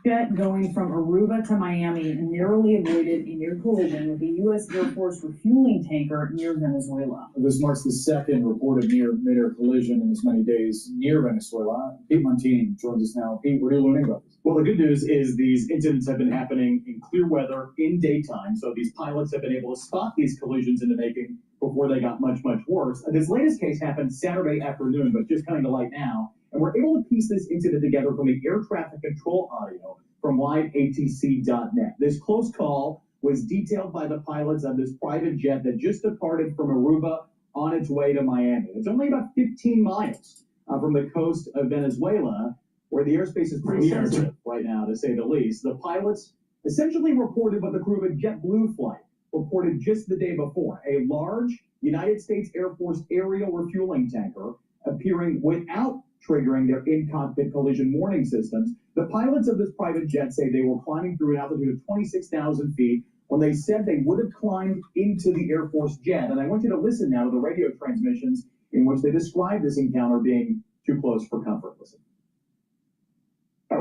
Jet going from Aruba to Miami narrowly avoided a near collision with a U.S. Air Force refueling tanker near Venezuela. This marks the second reported near mid-air collision in as many days near Venezuela. Pete Montini joins us now. Pete, what are you learning about this? Well, the good news is these incidents have been happening in clear weather in daytime, so these pilots have been able to spot these collisions in the making before they got much, much worse. This latest case happened Saturday afternoon, but just coming to light now, and we're able to piece this incident together from the air traffic control audio from liveatc.net. This close call was detailed by the pilots of this private jet that just departed from Aruba on its way to Miami. It's only about 15 miles from the coast of Venezuela, where the airspace is pretty sensitive right now, to say the least. The pilots essentially reported what the crew of a JetBlue flight reported just the day before. A large United States Air Force aerial refueling tanker appearing without triggering their in-cockpit collision warning systems. The pilots of this private jet say they were climbing through an altitude of 26,000 feet when they said they would have climbed into the Air Force jet. And I want you to listen now to the radio transmissions in which they describe this encounter being too close for comfort. Listen.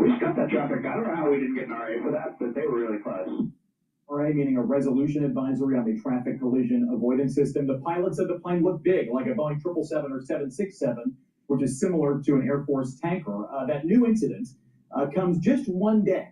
We stopped that traffic. I don't know how we didn't get an RA for that, but they were really close. RA meaning a resolution advisory on the traffic collision avoidance system. The pilot said the plane looked big, like a Boeing 777 or 767, which is similar to an Air Force tanker. That new incident comes just one day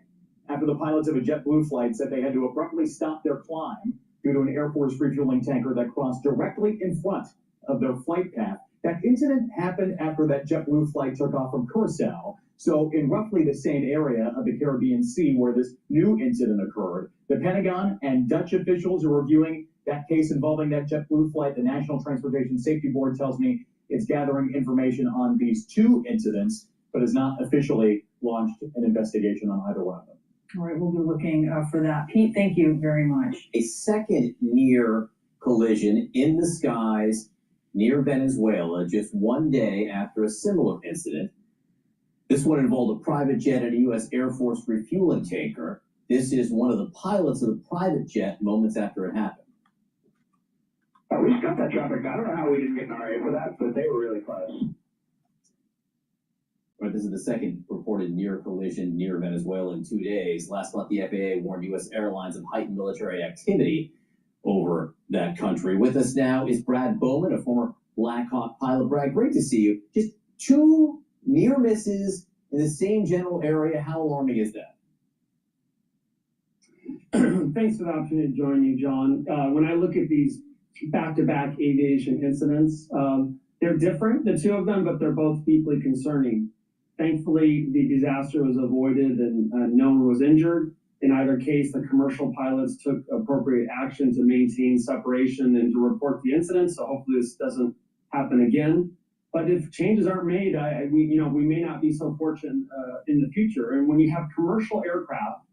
after the pilots of a JetBlue flight said they had to abruptly stop their climb due to an Air Force refueling tanker that crossed directly in front of their flight path. That incident happened after that JetBlue flight took off from Curaçao, so in roughly the same area of the Caribbean Sea where this new incident occurred. The Pentagon and Dutch officials are reviewing that case involving that JetBlue flight. The National Transportation Safety Board tells me it's gathering information on these two incidents, but has not officially launched an investigation on either one of them. All right, we'll be looking for that. Pete, thank you very much. A second near collision in the skies near Venezuela just one day after a similar incident. This one involved a private jet and a U.S. Air Force refueling tanker. This is one of the pilots of the private jet moments after it happened. We stopped that traffic. I don't know how we didn't get an RA for that, but they were really close. Right, this is the second reported near collision near Venezuela in 2 days. Last month, the FAA warned U.S. airlines of heightened military activity over that country. With us now is Brad Bowman, a former Black Hawk pilot. Brad, great to see you. Just two near misses in the same general area. How alarming is that? Thanks for the opportunity to join you, John. When I look at these back-to-back aviation incidents, they're different, the two of them, but they're both deeply concerning. Thankfully, the disaster was avoided and no one was injured. In either case, the commercial pilots took appropriate action to maintain separation and to report the incident, so hopefully this doesn't happen again. But if changes aren't made, we may not be so fortunate in the future. And when you have commercial aircraft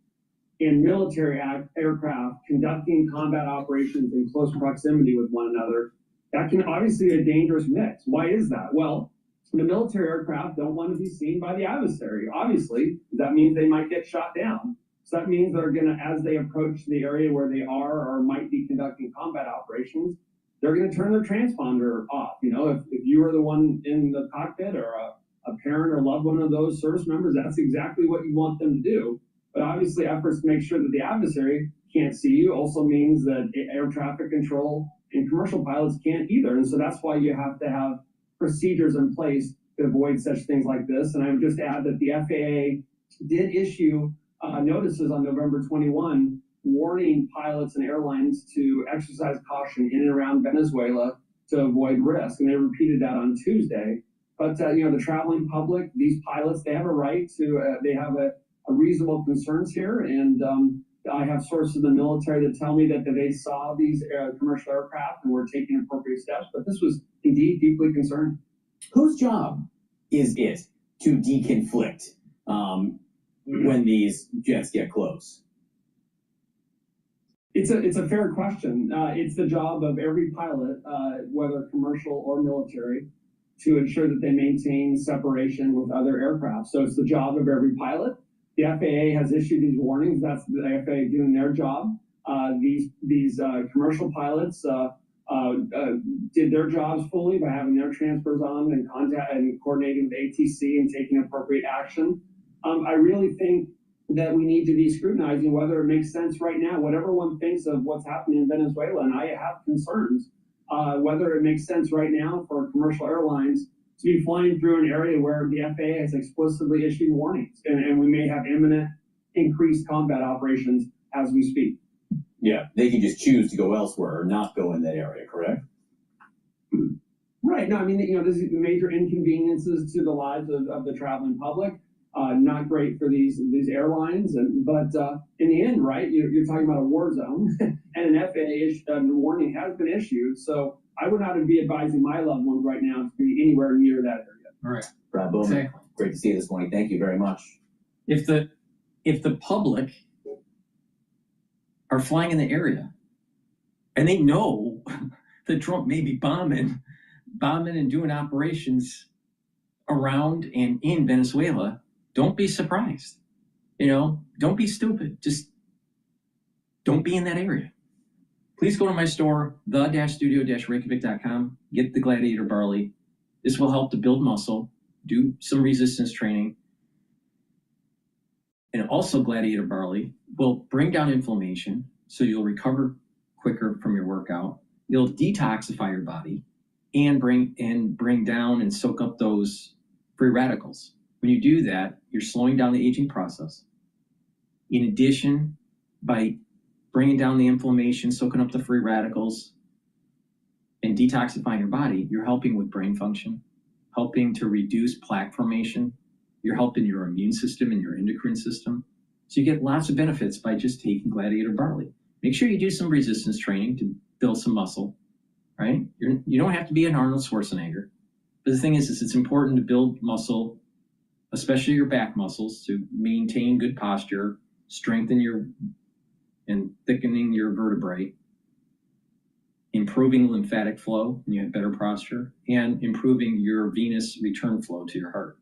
and military aircraft conducting combat operations in close proximity with one another, that can obviously be a dangerous mix. Why is that? Well, the military aircraft don't want to be seen by the adversary. Obviously, that means they might get shot down. So that means they're going to, as they approach the area where they are or might be conducting combat operations, they're going to turn their transponder off. You know, if you are the one in the cockpit or a parent or loved one of those service members, that's exactly what you want them to do. But obviously, efforts to make sure that the adversary can't see you also means that air traffic control and commercial pilots can't either. And so that's why you have to have procedures in place to avoid such things like this. And I would just add that the FAA did issue notices on November 21 warning pilots and airlines to exercise caution in and around Venezuela to avoid risk. And they repeated that on Tuesday. But, the traveling public, these pilots, they have a right to, they have a reasonable concerns here. And I have sources in the military that tell me that they saw these commercial aircraft and were taking appropriate steps. But this was indeed deeply concerning. Whose job is it to deconflict when these jets get close? It's a fair question. It's the job of every pilot, whether commercial or military, to ensure that they maintain separation with other aircraft. So it's the job of every pilot. The FAA has issued these warnings. That's the FAA doing their job. These commercial pilots did their jobs fully by having their transfers on and contact and coordinating with ATC and taking appropriate action. I really think that we need to be scrutinizing whether it makes sense right now, whatever one thinks of what's happening in Venezuela, and I have concerns, whether it makes sense right now for commercial airlines to be flying through an area where the FAA has explicitly issued warnings, and we may have imminent increased combat operations as we speak. Yeah, they can just choose to go elsewhere or not go in that area, correct? Right. No, I mean, this is major inconveniences to the lives of the traveling public. Not great for these airlines, but in the end, right, you're talking about a war zone, and an FAA warning has been issued. So I would not be advising my loved ones right now to be anywhere near that area. All right. Brad Bowman, Exactly. Great to see you this morning. Thank you very much. If the public are flying in the area and they know that Trump may be bombing bombing and doing operations around and in Venezuela, don't be surprised. You know, don't be stupid. Just don't be in that area. Please go to my store, the-studio-reykjavik.com. Get the Gladiator Barley. This will help to build muscle, do some resistance training. And also Gladiator Barley will bring down inflammation, so you'll recover quicker from your workout. It'll detoxify your body and bring down and soak up those free radicals. When you do that, you're slowing down the aging process. In addition, by bringing down the inflammation, soaking up the free radicals, and detoxifying your body, you're helping with brain function, helping to reduce plaque formation. You're helping your immune system and your endocrine system. So you get lots of benefits by just taking Gladiator Barley. Make sure you do some resistance training to build some muscle, right? You don't have to be an Arnold Schwarzenegger. But the thing is it's important to build muscle, especially your back muscles, to maintain good posture, strengthen and thickening your vertebrae, improving lymphatic flow, and you have better posture, and improving your venous return flow to your heart.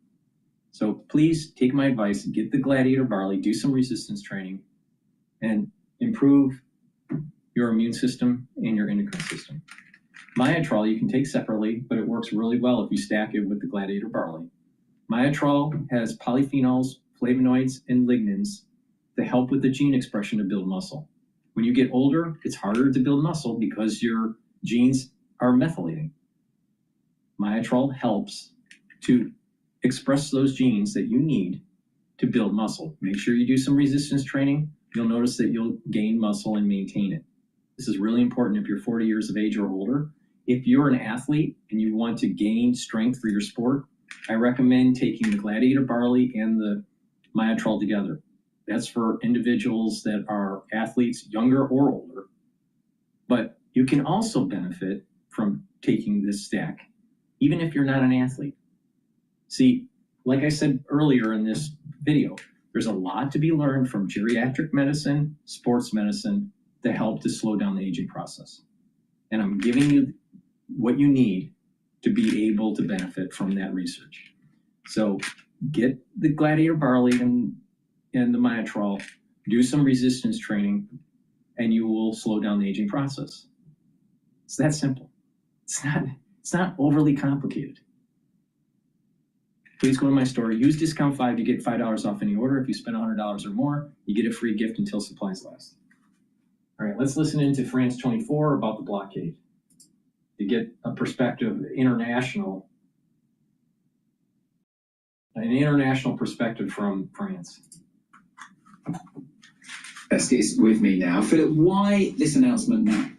So please take my advice and get the Gladiator Barley, do some resistance training, and improve your immune system and your endocrine system. Myotrol you can take separately, but it works really well if you stack it with the Gladiator Barley. Myotrol has polyphenols, flavonoids, and lignans to help with the gene expression to build muscle. When you get older, it's harder to build muscle because your genes are methylating. Myotrol helps to express those genes that you need to build muscle. Make sure you do some resistance training. You'll notice that you'll gain muscle and maintain it. This is really important if you're 40 years of age or older. If you're an athlete and you want to gain strength for your sport, I recommend taking the Gladiator Barley and the Myotrol together. That's for individuals that are athletes, younger or older. But you can also benefit from taking this stack, even if you're not an athlete. See, like I said earlier in this video, there's a lot to be learned from geriatric medicine, sports medicine, to help to slow down the aging process. And I'm giving you what you need to be able to benefit from that research. So get the Gladiator Barley and the Myotrol, do some resistance training, and you will slow down the aging process. It's that simple. It's not overly complicated. Please go to my store, use discount 5 to get $5 off any order. If you spend $100 or more, you get a free gift until supplies last. All right, let's listen into France 24 about the blockade to get a perspective, an international perspective from France. Is with me now. Philip, why this announcement now?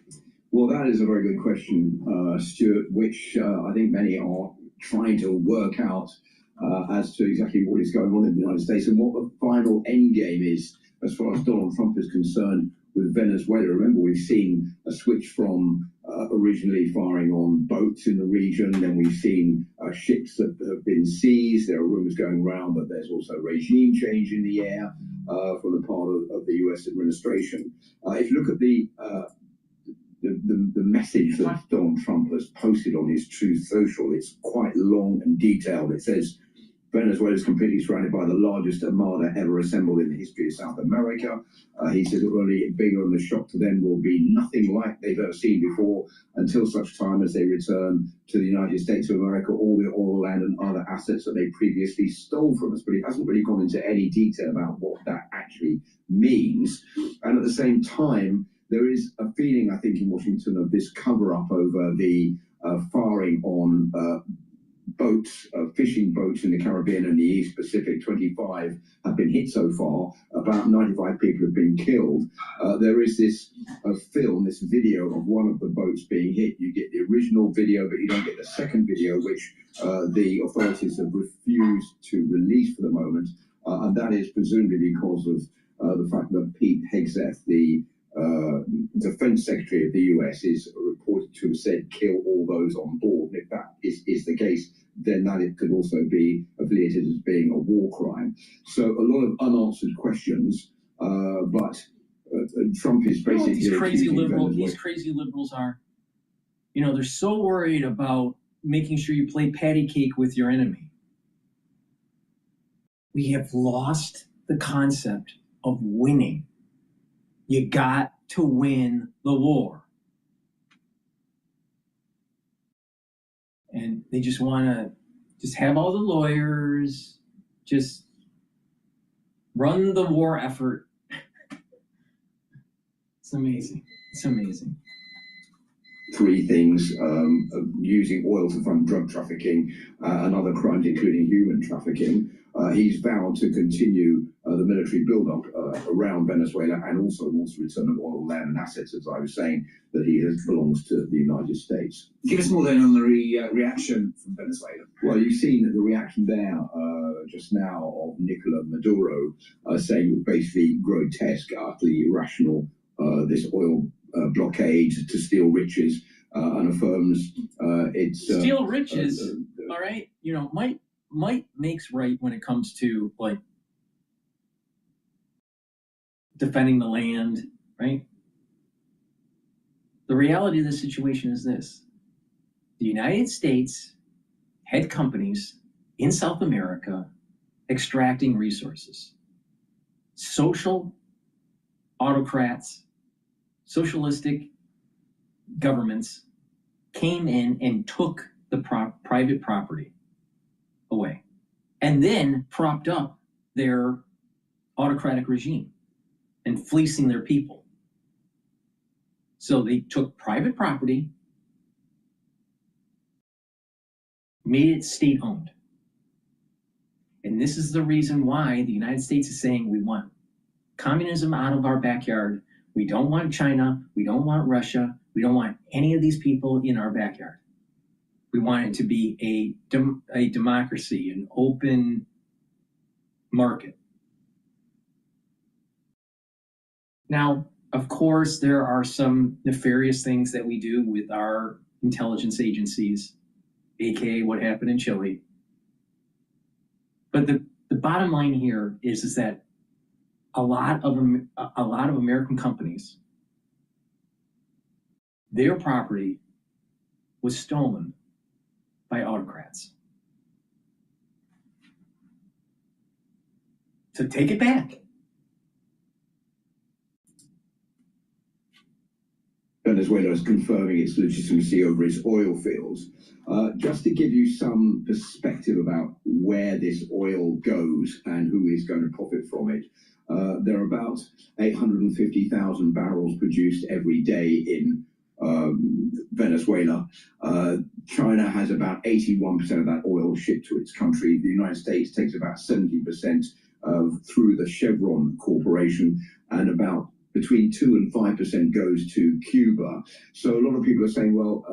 Well, that is a very good question, Stuart, which I think many are trying to work out as to exactly what is going on in the United States and what the final end game is as far as Donald Trump is concerned with Venezuela. Remember, we've seen a switch from originally firing on boats in the region, then we've seen ships that have been seized. There are rumors going around that there's also regime change in the air from the part of the U.S. administration. If you look at the message that Donald Trump has posted on his Truth Social, it's quite long and detailed. It says, Venezuela is completely surrounded by the largest armada ever assembled in the history of South America. He says it will only get bigger and the shock to them will be nothing like they've ever seen before until such time as they return to the United States of America all the oil, land and other assets that they previously stole from us. But he hasn't really gone into any detail about what that actually means. And at the same time, there is a feeling, I think, in Washington of this cover-up over the firing on boats, fishing boats in the Caribbean and the East Pacific. 25 have been hit so far. About 95 people have been killed. There is this film, this video of one of the boats being hit. You get the original video, but you don't get the second video, which the authorities have refused to release for the moment. And that is presumably because of the fact that Pete Hegseth, the Defense Secretary of the US, is reported to have said kill all those on board. And if that is the case, then that it could also be affiliated as being a war crime. So a lot of unanswered questions, but Trump is basically these crazy liberals are, they're so worried about making sure you play patty cake with your enemy. We have lost the concept of winning. You got to win the war. And they just want to just have all the lawyers just run the war effort. It's amazing. It's amazing. Three things: using oil to fund drug trafficking and other crimes, including human trafficking. He's vowed to continue the military build-up around Venezuela, and also wants to return of oil, land, and assets, as I was saying, that he belongs to the United States. Give us more then on the reaction from Venezuela. Well, you've seen the reaction there just now of Nicolas Maduro saying it was basically grotesque, utterly irrational, this oil blockade to steal riches, and affirms it's... steal riches, all right? You know, might makes right when it comes to, like, defending the land, right? The reality of the situation is this. The United States had companies in South America extracting resources. Social autocrats, socialistic governments came in and took the private property away, and then propped up their autocratic regime and fleecing their people. So they took private property, made it state-owned. And this is the reason why the United States is saying we want communism out of our backyard. We don't want China. We don't want Russia. We don't want any of these people in our backyard. We want it to be a democracy, an open market. Now, of course, there are some nefarious things that we do with our intelligence agencies, aka what happened in Chile. But the bottom line here is that a lot of American companies, their property was stolen by autocrats. So take it back. Venezuela is confirming its legitimacy over its oil fields. Just to give you some perspective about where this oil goes and who is going to profit from it, there are about 850,000 barrels produced every day in Venezuela. China has about 81% of that oil shipped to its country. The United States takes about 70% through the Chevron Corporation, and about between 2 and 5% goes to Cuba. So a lot of people are saying, well,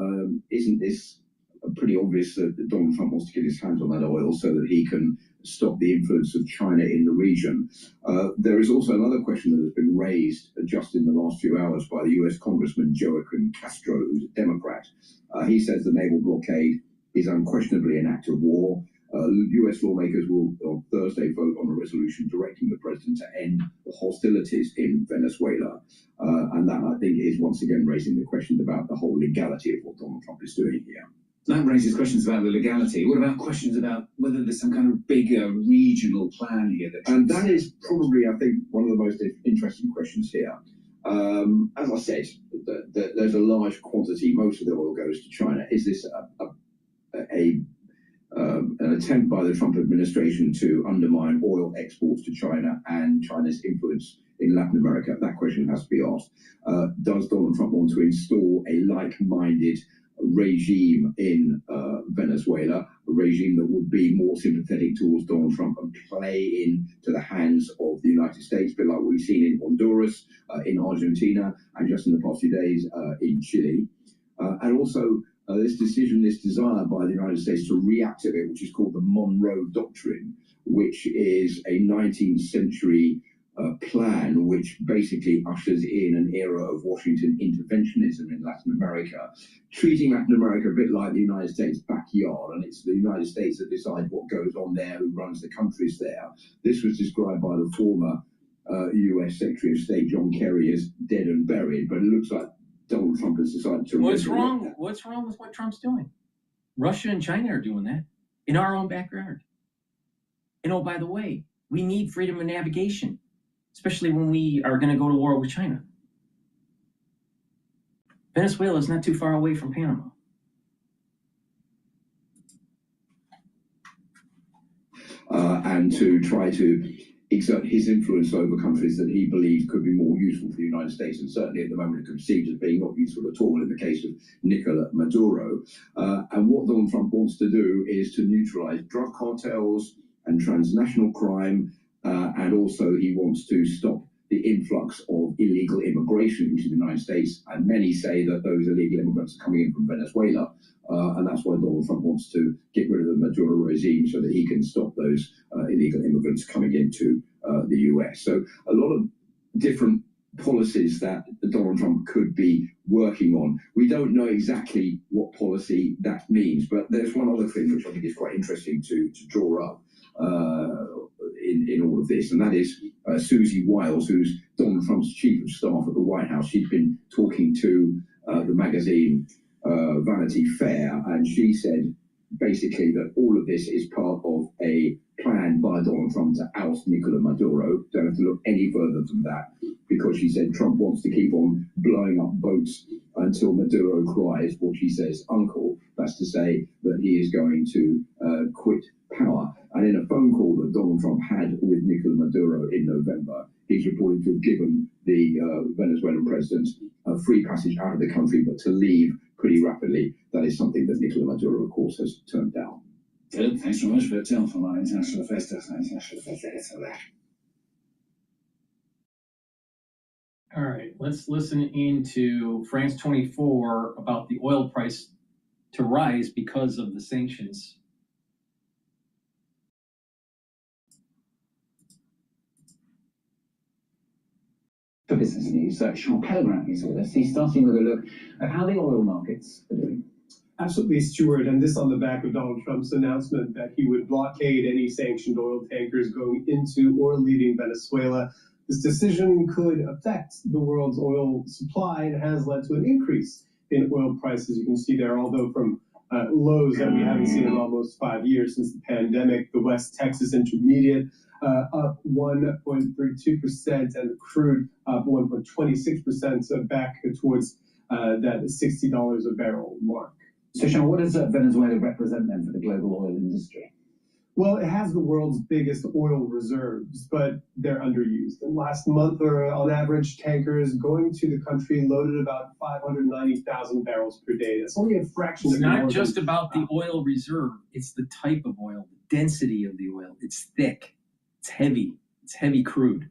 isn't this pretty obvious that Donald Trump wants to get his hands on that oil so that he can stop the influence of China in the region? There is also another question that has been raised just in the last few hours by the US Congressman Joaquin Castro, who's a Democrat. He says the naval blockade is unquestionably an act of war. US lawmakers will on Thursday vote on a resolution directing the president to end the hostilities in Venezuela. And that, I think, is once again raising the question about the whole legality of what Donald Trump is doing here. That raises questions about the legality. What about questions about whether there's some kind of bigger regional plan here? And that is probably, I think, one of the most interesting questions here. As I said, there's a large quantity, most of the oil goes to China. Is this an attempt by the Trump administration to undermine oil exports to China and China's influence in Latin America? That question has to be asked. Does Donald Trump want to install a like-minded regime in Venezuela, a regime that would be more sympathetic towards Donald Trump and play into the hands of the United States, a bit like we've seen in Honduras, in Argentina, and just in the past few days in Chile? And also this desire by the United States to reactivate, which is called the Monroe Doctrine, which is a 19th century plan which basically ushers in an era of Washington interventionism in Latin America, treating Latin America a bit like the United States backyard, and it's the United States that decides what goes on there, who runs the countries there. This was described by the former US Secretary of State John Kerry as dead and buried, but it looks like Donald Trump has decided to... What's wrong with what Trump's doing? Russia and China are doing that in our own backyard. And oh, by the way, we need freedom of navigation, especially when we are going to go to war with China. Venezuela is not too far away from Panama. And to try to exert his influence over countries that he believes could be more useful for the United States, and certainly at the moment conceived as being not useful at all in the case of Nicolas Maduro. And what Donald Trump wants to do is to neutralize drug cartels and transnational crime, and also he wants to stop the influx of illegal immigration into the United States. And many say that those illegal immigrants are coming in from Venezuela, and that's why Donald Trump wants to get rid of the Maduro regime so that he can stop those illegal immigrants coming into the US. So a lot of different policies that Donald Trump could be working on. We don't know exactly what policy that means, but there's one other thing which I think is quite interesting to draw up in all of this, and that is Susie Wiles, who's Donald Trump's chief of staff at the White House. She's been talking to the magazine Vanity Fair, and she said basically that all of this is part of a plan by Donald Trump to oust Nicolas Maduro. Don't have to look any further than that, because she said Trump wants to keep on blowing up boats until Maduro cries what she says uncle. That's to say that he is going to quit power. And in a phone call that Donald Trump had with Nicolas Maduro in November, he's reported to have given the Venezuelan president a free passage out of the country, but to leave pretty rapidly. That is something that Nicolas Maduro, of course, has turned down. Philip, thanks very much for your tale from our international investors. All right, let's listen into France 24 about the oil price to rise because of the sanctions. For business news, Sean Pellegrin is with us. He's starting with a look at how the oil markets are doing. Absolutely, Stuart, and this on the back of Donald Trump's announcement that he would blockade any sanctioned oil tankers going into or leaving Venezuela. This decision could affect the world's oil supply and has led to an increase in oil prices. You can see there, although from lows that we haven't seen in almost 5 years since the pandemic. The West Texas Intermediate up 1.32%, and crude up 1.26%, so back towards that $60 a barrel mark. So, Sean, what does Venezuela represent then for the global oil industry? Well, it has the world's biggest oil reserves, but they're underused. And last month, on average, tankers going to the country loaded about 590,000 barrels per day. That's only a fraction It's of not just about the oil reserve, it's the type of oil, the density of the oil. It's thick, it's heavy crude.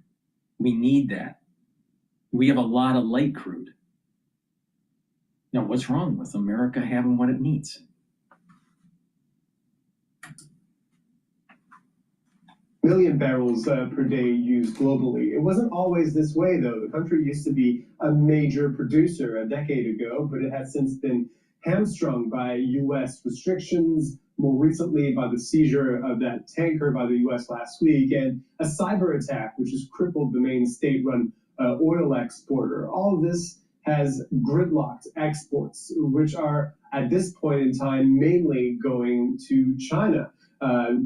We need that. We have a lot of light crude. Now, what's wrong with America having what it needs? Million barrels per day used globally. It wasn't always this way, though. The country used to be a major producer a decade ago, but it has since been hamstrung by U.S. restrictions, more recently by the seizure of that tanker by the U.S. last week, and a cyber attack, which has crippled the main state-run oil exporter. All of this has gridlocked exports, which are, at this point in time, mainly going to China.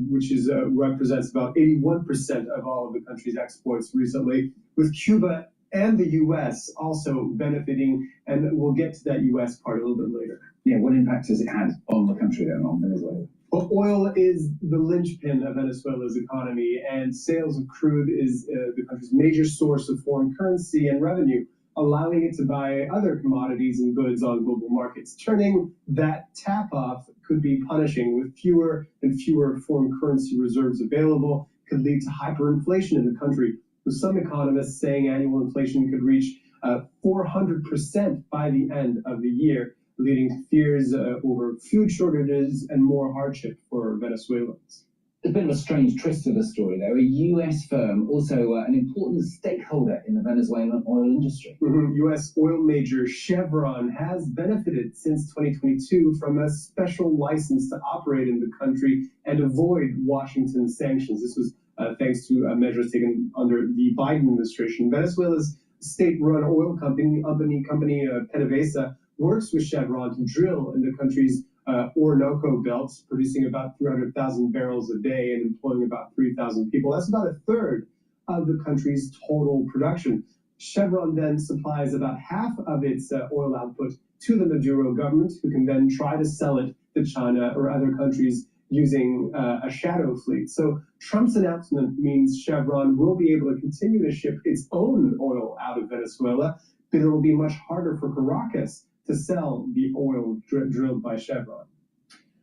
Which represents about 81% of all of the country's exports recently, with Cuba and the U.S. also benefiting, and we'll get to that U.S. part a little bit later. Yeah, what impact has it had on the country then, on Venezuela? Well, oil is the linchpin of Venezuela's economy, and sales of crude is the country's major source of foreign currency and revenue, allowing it to buy other commodities and goods on global markets. Turning that tap off could be punishing, with fewer and fewer foreign currency reserves available, could lead to hyperinflation in the country, with some economists saying annual inflation could reach 400% by the end of the year, leading to fears over food shortages and more hardship for Venezuelans. There's a bit of a strange twist to the story, though. A U.S. firm, also an important stakeholder in the Venezuelan oil industry. U.S. oil major Chevron has benefited since 2022 from a special license to operate in the country and avoid Washington sanctions. This was thanks to measures taken under the Biden administration. Venezuela's state-run oil company PDVSA, works with Chevron to drill in the country's Orinoco Belt, producing about 300,000 barrels a day and employing about 3,000 people. That's about a third of the country's total production. Chevron then supplies about half of its oil output to the Maduro government, who can then try to sell it to China or other countries using a shadow fleet. So Trump's announcement means Chevron will be able to continue to ship its own oil out of Venezuela, but it will be much harder for Caracas to sell the oil drilled by Chevron.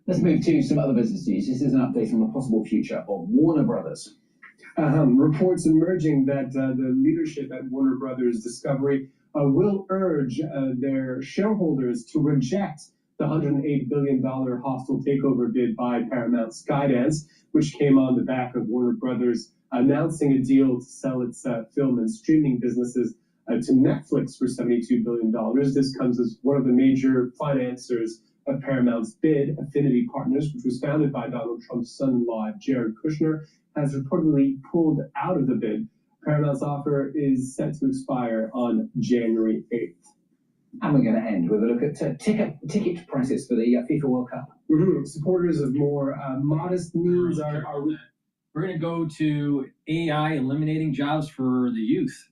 Let's move to some other business news. This is an update on the possible future of Warner Brothers. Reports emerging that the leadership at Warner Brothers Discovery will urge their shareholders to reject the $108 billion hostile takeover bid by Paramount Skydance, which came on the back of Warner Brothers announcing a deal to sell its film and streaming businesses to Netflix for $72 billion. This comes as one of the major financiers of Paramount's bid. Affinity Partners, which was founded by Donald Trump's son-in-law, Jared Kushner, has reportedly pulled out of the bid. Paramount's offer is set to expire on January 8th. And we're going to end with a look at ticket prices for the FIFA World Cup. Supporters of more modest means are... We're going to go to AI eliminating jobs for the youth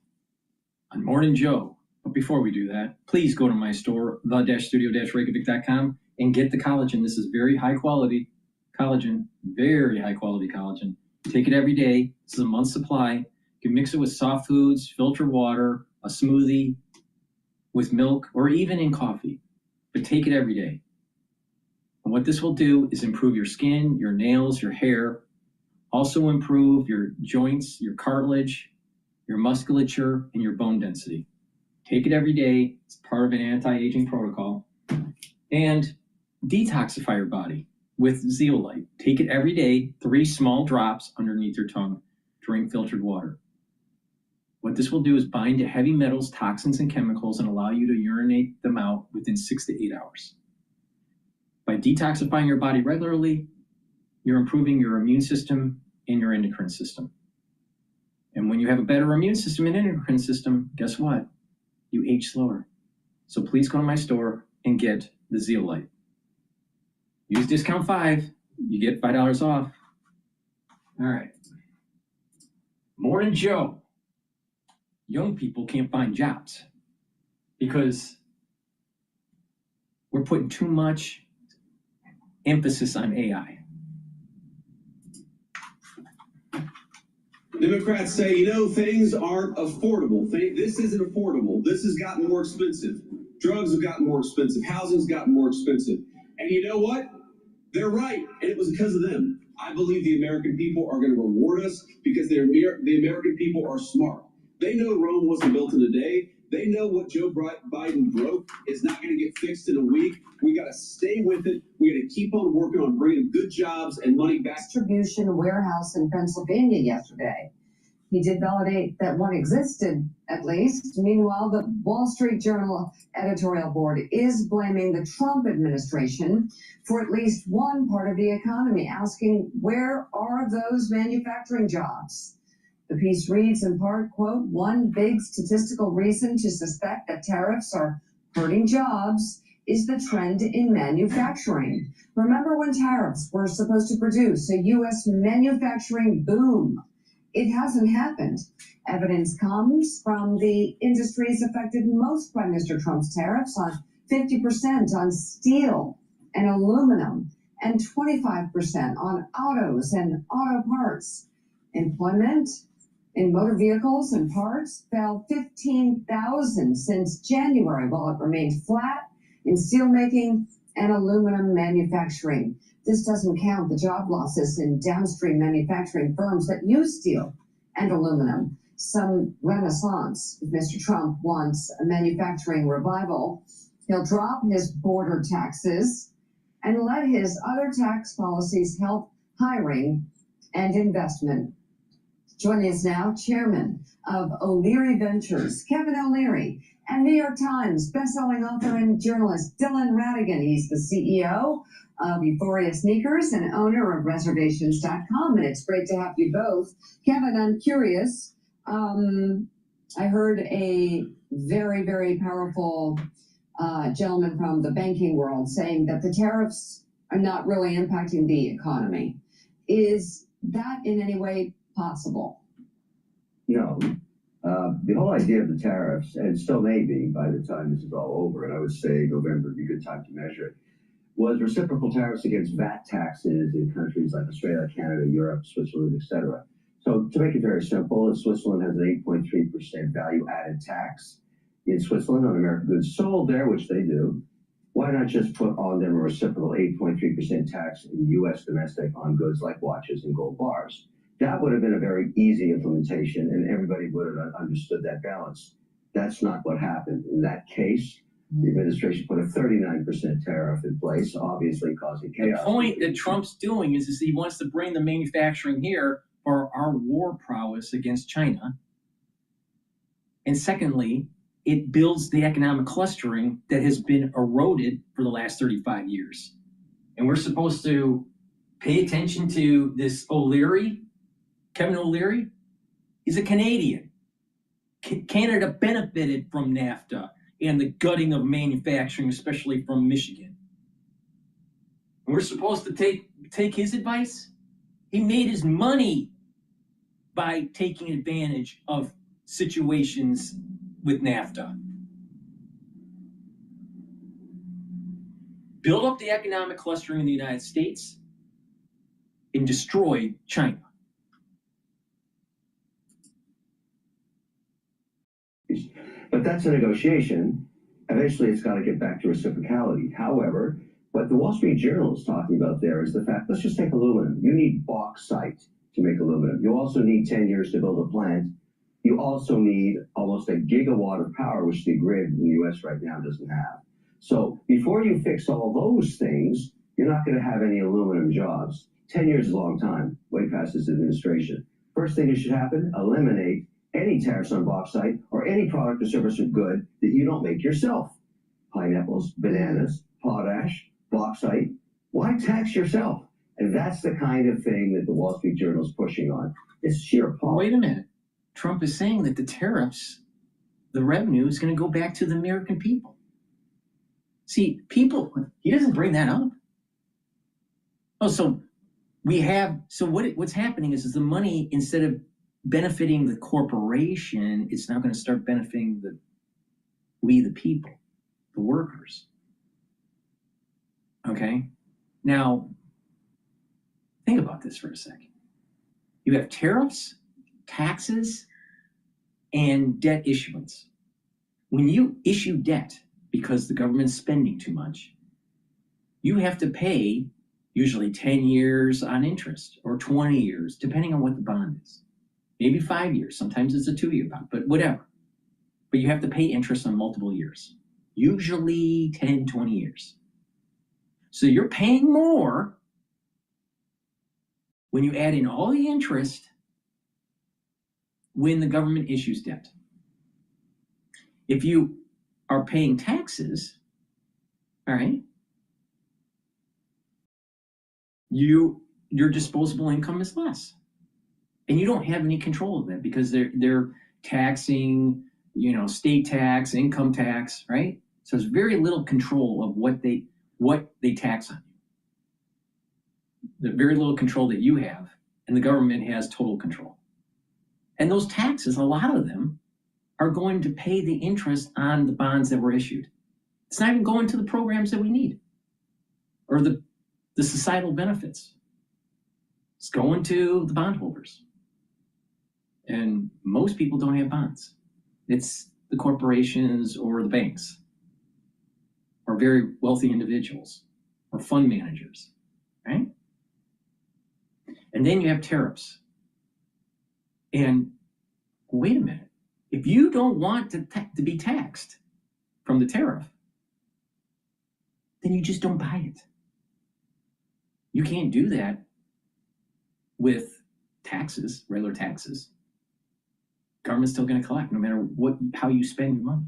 on Morning Joe. But before we do that, please go to my store, the-studio-reykjavik.com, and get the collagen. This is very high quality collagen, very high quality collagen. Take it every day. This is a month's supply. You can mix it with soft foods, filtered water, a smoothie, with milk, or even in coffee. But take it every day. And what this will do is improve your skin, your nails, your hair, also improve your joints, your cartilage, your musculature, and your bone density. Take it every day. It's part of an anti-aging protocol. And detoxify your body with zeolite. Take it every day, 3 small drops underneath your tongue. Drink filtered water. What this will do is bind to heavy metals, toxins, and chemicals and allow you to urinate them out within 6 to 8 hours. By detoxifying your body regularly, you're improving your immune system and your endocrine system. And when you have a better immune system and endocrine system, guess what? You age slower. So please go to my store and get the zeolite. Use discount 5, you get $5 off. All right. Morning Joe. Young people can't find jobs because we're putting too much emphasis on AI. Democrats say, things aren't affordable. This isn't affordable. This has gotten more expensive. Drugs have gotten more expensive. Housing's gotten more expensive. And you know what? They're right. And it was because of them. I believe the American people are going to reward us because the American people are smart. They know Rome wasn't built in a day. They know what Joe Biden broke is not going to get fixed in a week. We got to stay with it. We got to keep on working on bringing good jobs and money back. Distribution warehouse in Pennsylvania yesterday. He did validate that one existed, at least. Meanwhile, the Wall Street Journal editorial board is blaming the Trump administration for at least one part of the economy, asking where are those manufacturing jobs? The piece reads in part, quote, one big statistical reason to suspect that tariffs are hurting jobs is the trend in manufacturing. Remember when tariffs were supposed to produce a U.S. manufacturing boom? It hasn't happened. Evidence comes from the industries affected most by Mr. Trump's tariffs on 50% on steel and aluminum and 25% on autos and auto parts. Employment in motor vehicles and parts fell 15,000 since January, while it remained flat in steelmaking and aluminum manufacturing. This doesn't count the job losses in downstream manufacturing firms that use steel and aluminum. Some renaissance. If Mr. Trump wants a manufacturing revival, he'll drop his border taxes and let his other tax policies help hiring and investment. Joining us now, Chairman of O'Leary Ventures, Kevin O'Leary, and New York Times bestselling author and journalist Dylan Ratigan. He's the CEO of Euphoria Sneakers and owner of reservations.com, and it's great to have you both. Kevin, I'm curious. I heard a very, very powerful gentleman from the banking world saying that the tariffs are not really impacting the economy. Is that in any way possible? No. The whole idea of the tariffs, and still may be by the time this is all over, and I would say November would be a good time to measure it, was reciprocal tariffs against VAT taxes in countries like Australia, Canada, Europe, Switzerland, etc. So to make it very simple, Switzerland has an 8.3% value-added tax in Switzerland on American goods sold there, which they do. Why not just put on them a reciprocal 8.3% tax in U.S. domestic on goods like watches and gold bars? That would have been a very easy implementation, and everybody would have understood that balance. That's not what happened. In that case, the administration put a 39% tariff in place, obviously causing chaos. The point that Trump's doing is he wants to bring the manufacturing here for our war prowess against China. And secondly, it builds the economic clustering that has been eroded for the last 35 years. And we're supposed to pay attention to this O'Leary, Kevin O'Leary. He's a Canadian. Canada benefited from NAFTA and the gutting of manufacturing, especially from Michigan. And we're supposed to take his advice? He made his money by taking advantage of situations with NAFTA. Build up the economic clustering in the United States and destroy China. But that's a negotiation. Eventually, it's got to get back to reciprocality. However, what the Wall Street Journal is talking about there is the fact, let's just take aluminum. You need bauxite to make aluminum. You also need 10 years to build a plant. You also need almost a gigawatt of power, which the grid in the U.S. right now doesn't have. So before you fix all those things, you're not going to have any aluminum jobs. 10 years is a long time, way past this administration. First thing that should happen, eliminate any tariffs on bauxite or any product or service or good that you don't make yourself. Pineapples, bananas, potash, bauxite. Why tax yourself? And that's the kind of thing that the Wall Street Journal is pushing on. It's sheer policy. Wait a minute. Trump is saying that the tariffs, the revenue is going to go back to the American people. See, people, he doesn't bring that up. Oh, so what's happening is the money, instead of benefiting the corporation, it's now going to start benefiting we the people, the workers. Okay? Now, think about this for a second. You have tariffs, taxes, and debt issuance. When you issue debt because the government's spending too much, you have to pay usually 10 years on interest or 20 years, depending on what the bond is. Maybe 5 years. Sometimes it's a 2-year bond, but whatever. But you have to pay interest on multiple years, usually 10, 20 years. So you're paying more when you add in all the interest when the government issues debt. If you are paying taxes, all right, your disposable income is less. And you don't have any control of that because they're taxing, state tax, income tax, right? So there's very little control of what they tax on you. There's very little control that you have, and the government has total control. And those taxes, a lot of them, are going to pay the interest on the bonds that were issued. It's not even going to the programs that we need or the societal benefits. It's going to the bondholders. And most people don't have bonds. It's the corporations or the banks or very wealthy individuals or fund managers, right? And then you have tariffs. And wait a minute. If you don't want to be taxed from the tariff, then you just don't buy it. You can't do that with taxes, regular taxes. Government's still going to collect no matter how you spend your money.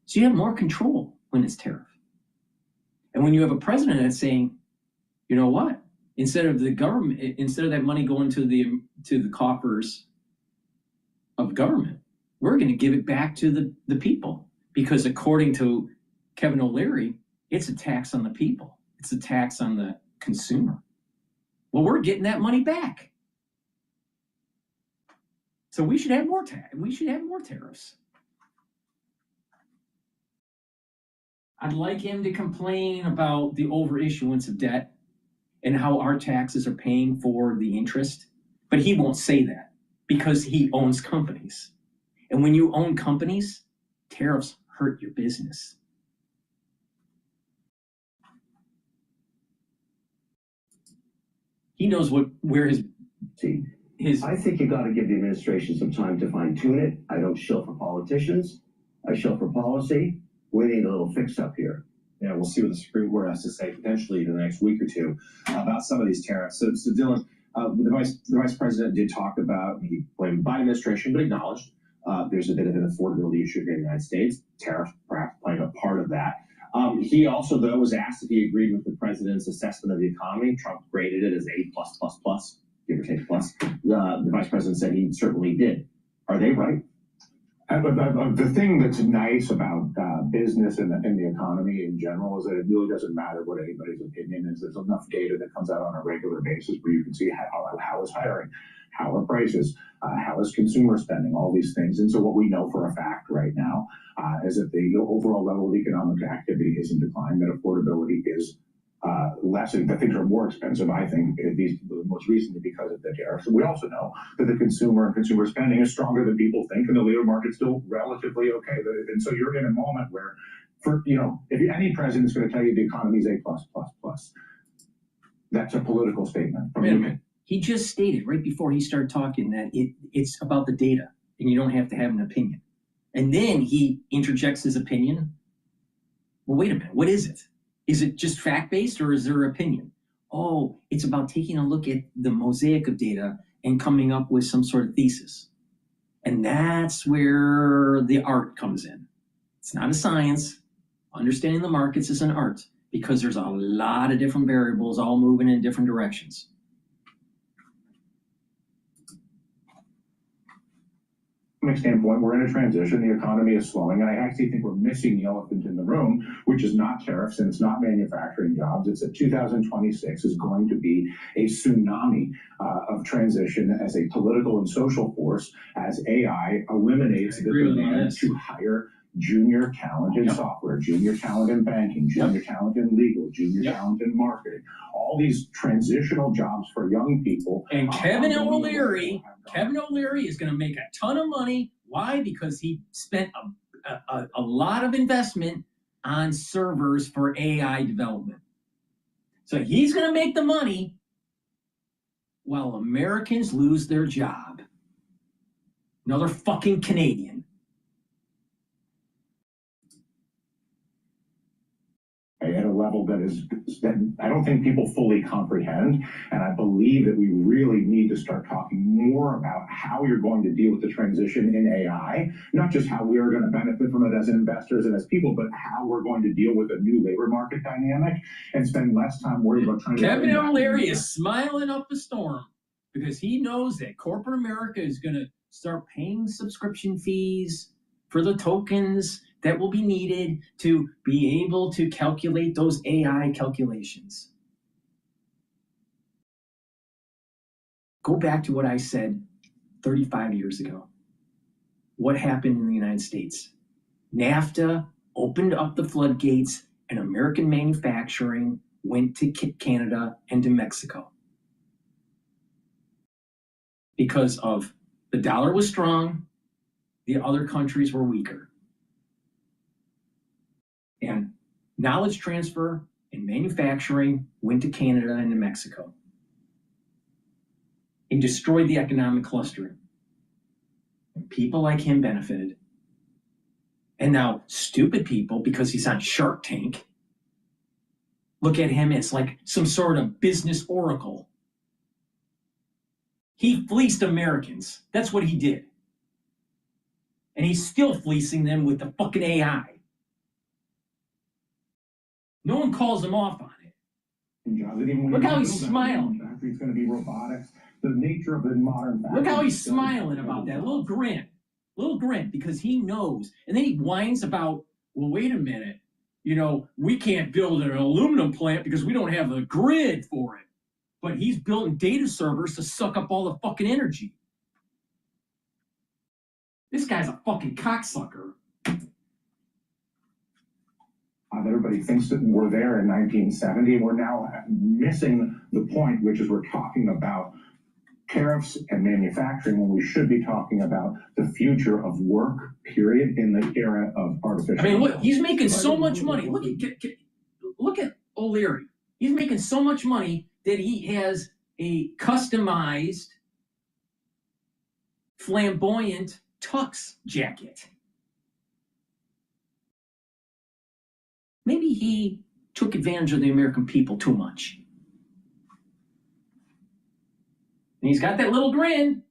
So you have more control when it's tariff. And when you have a president that's saying, you know what? Instead of that money going to the coffers of government, we're going to give it back to the people, because according to Kevin O'Leary, it's a tax on the people. It's a tax on the consumer. Well, we're getting that money back. So we should have more tariffs. I'd like him to complain about the overissuance of debt and how our taxes are paying for the interest, but he won't say that because he owns companies. And when you own companies, tariffs hurt your business. He knows where his. I think you got to give the administration some time to fine tune it. I don't shill for politicians. I shill for policy. We need a little fix up here. Yeah, we'll see what the Supreme Court has to say potentially in the next week or two about some of these tariffs. So Dylan, the vice president did talk about, he blamed the Biden administration, but acknowledged there's a bit of an affordability issue here in the United States. Tariffs perhaps playing a part of that. He also, though, was asked if he agreed with the president's assessment of the economy. Trump graded it as A+++, give or take plus. The vice president said he certainly did. Are they right? The thing that's nice about business and the economy in general is that it really doesn't matter what anybody's opinion is. There's enough data that comes out on a regular basis where you can see how is hiring, how are prices, how is consumer spending, all these things. And so what we know for a fact right now is that the overall level of economic activity is in decline, that affordability is less, and that things are more expensive, I think, most recently because of the tariffs. And we also know that the consumer and consumer spending is stronger than people think, and the labor market's still relatively okay. And so you're in a moment where, if any president is going to tell you the economy is A+++, that's a political statement. Wait a minute. He just stated right before he started talking that it's about the data, and you don't have to have an opinion. And then he interjects his opinion. Well, wait a minute. What is it? Is it just fact-based or is there opinion? Oh, it's about taking a look at the mosaic of data and coming up with some sort of thesis. And that's where the art comes in. It's not a science. Understanding the markets is an art because there's a lot of different variables all moving in different directions. Standpoint, we're in a transition. The economy is slowing, and I actually think we're missing the elephant in the room, which is not tariffs and it's not manufacturing jobs. It's that 2026 is going to be a tsunami of transition as a political and social force as AI eliminates the demand to hire junior talent in software, junior talent in banking, junior talent in legal, junior talent in marketing, all these transitional jobs for young people. And Kevin O'Leary is going to make a ton of money. Why? Because he spent a lot of investment on servers for AI development. So he's going to make the money while Americans lose their job. Another fucking Canadian. At a level that I don't think people fully comprehend. And I believe that we really need to start talking more about how you're going to deal with the transition in AI, not just how we are going to benefit from it as investors and as people, but how we're going to deal with a new labor market dynamic and spend less time worried about trying to... Kevin O'Leary is smiling up a storm because he knows that corporate America is going to start paying subscription fees for the tokens that will be needed to be able to calculate those AI calculations. Go back to what I said 35 years ago. What happened in the United States? NAFTA opened up the floodgates and American manufacturing went to Canada and to Mexico. Because of the dollar was strong, the other countries were weaker. And knowledge transfer and manufacturing went to Canada and to Mexico. It destroyed the economic clustering. And people like him benefited. And now stupid people, because he's on Shark Tank, look at him as like some sort of business oracle. He fleeced Americans. That's what he did. And he's still fleecing them with the fucking AI. No one calls him off on it. Look how he's smiling. It's going to be robotics. The nature of the modern factory. Look how he's smiling about that. Little grin, because he knows. And then he whines about, well, wait a minute. you know, we can't build an aluminum plant because we don't have a grid for it. But he's building data servers to suck up all the fucking energy. This guy's a fucking cocksucker. Everybody thinks that we're there in 1970. We're now missing the point, which is we're talking about tariffs and manufacturing when we should be talking about the future of work, period, in the era of artificial. I mean, look, he's making so much money. Look at O'Leary. He's making so much money that he has a customized, flamboyant tux jacket. Maybe he took advantage of the American people too much. And he's got that little grin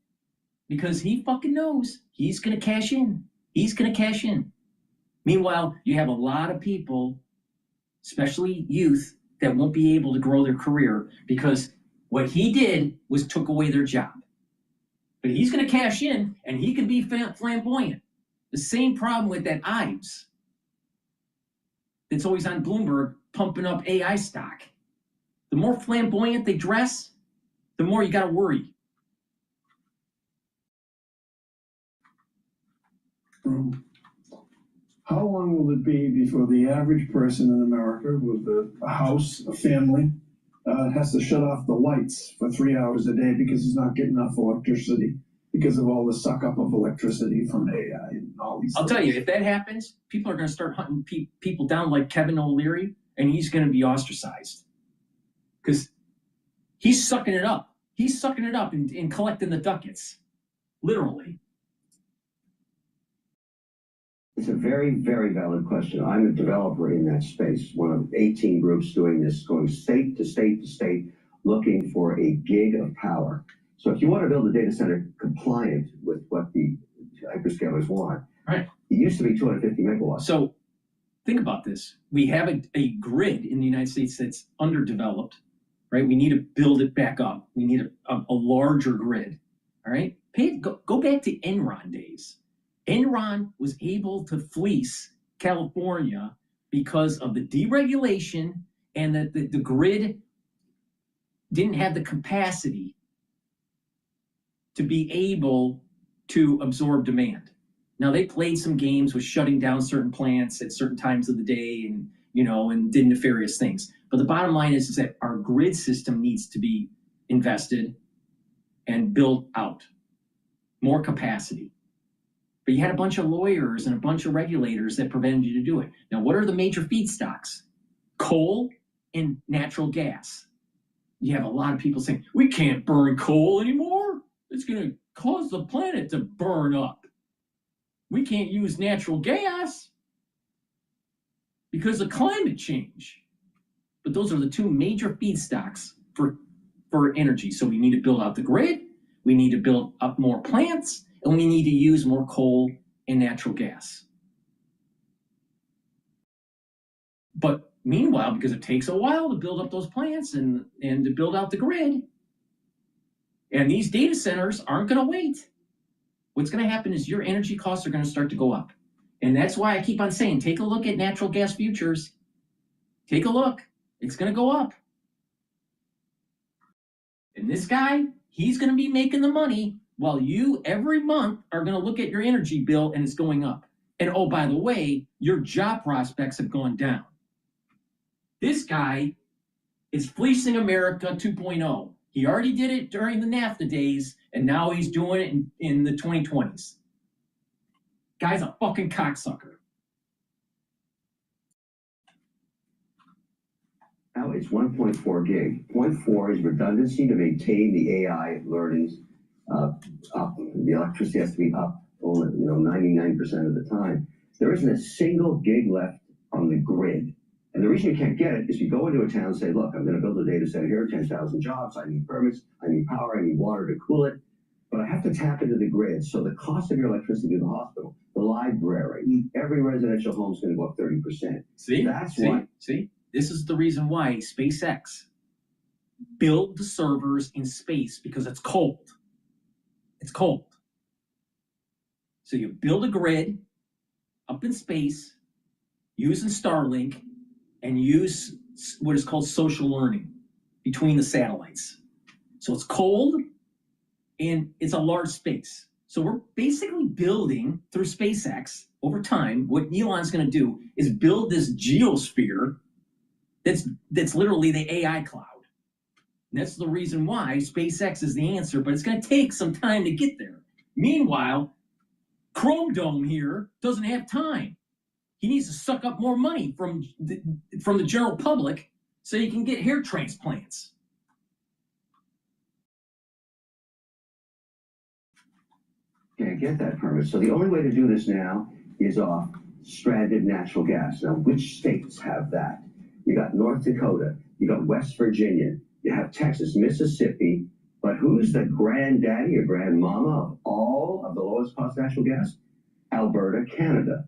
because he fucking knows he's going to cash in. He's going to cash in. Meanwhile, you have a lot of people, especially youth, that won't be able to grow their career because what he did was took away their job. But he's going to cash in and he can be flamboyant. The same problem with that Ives that's always on Bloomberg pumping up AI stock. The more flamboyant they dress, the more you got to worry. How long will it be before the average person in America with a house, a family, has to shut off the lights for 3 hours a day because he's not getting enough electricity because of all the suck up of electricity from AI and all these I'll tell you, if that happens, people are going to start hunting people down like Kevin O'Leary, and he's going to be ostracized. Because he's sucking it up. He's sucking it up and collecting the ducats. Literally. It's a very, very valid question. I'm a developer in that space, one of 18 groups doing this, going state to state to state, looking for a gig of power. So if you want to build a data center compliant with what the hyperscalers want, right? It used to be 250 megawatts. So think about this. We have a grid in the United States that's underdeveloped, right? We need to build it back up. We need a larger grid, all right? Go back to Enron days. Enron was able to fleece California because of the deregulation and that the grid didn't have the capacity to be able to absorb demand. Now, they played some games with shutting down certain plants at certain times of the day and, and did nefarious things. But the bottom line is that our grid system needs to be invested and built out. More capacity. But you had a bunch of lawyers and a bunch of regulators that prevented you to do it. Now, what are the major feedstocks? Coal and natural gas. You have a lot of people saying, we can't burn coal anymore. It's going to cause the planet to burn up. We can't use natural gas because of climate change. But those are the two major feedstocks for energy. So we need to build out the grid. We need to build up more plants. And we need to use more coal and natural gas. But meanwhile, because it takes a while to build up those plants and to build out the grid, and these data centers aren't going to wait. What's going to happen is your energy costs are going to start to go up. And that's why I keep on saying, take a look at natural gas futures. Take a look. It's going to go up. And this guy, he's going to be making the money while you every month are going to look at your energy bill and it's going up. And oh, by the way, your job prospects have gone down. This guy is fleecing America 2.0. He already did it during the NAFTA days, and now he's doing it in the 2020s. Guy's a fucking cocksucker. Now it's 1.4 gig. 0.4 is redundancy to maintain the AI learnings up. The electricity has to be up, 99% of the time. There isn't a single gig left on the grid. And the reason you can't get it is you go into a town and say, look, I'm going to build a data center here, 10,000 jobs, I need permits, I need power, I need water to cool it, but I have to tap into the grid. So the cost of your electricity to the hospital, the library, every residential home is going to go up 30%. See? This is the reason why SpaceX build the servers in space, because it's cold. It's cold. So you build a grid up in space, using Starlink and use what is called social learning between the satellites. So it's cold and it's a large space. So we're basically building through SpaceX over time. What Elon's going to do is build this geosphere that's literally the AI cloud. And that's the reason why SpaceX is the answer, but it's going to take some time to get there. Meanwhile, Chrome Dome here doesn't have time. He needs to suck up more money from the general public so he can get hair transplants. Can't get that permit. So the only way to do this now is off stranded natural gas. Now, which states have that? You got North Dakota, you got West Virginia, you have Texas, Mississippi, but who's the granddaddy or grandmama of all of the lowest cost natural gas? Alberta, Canada.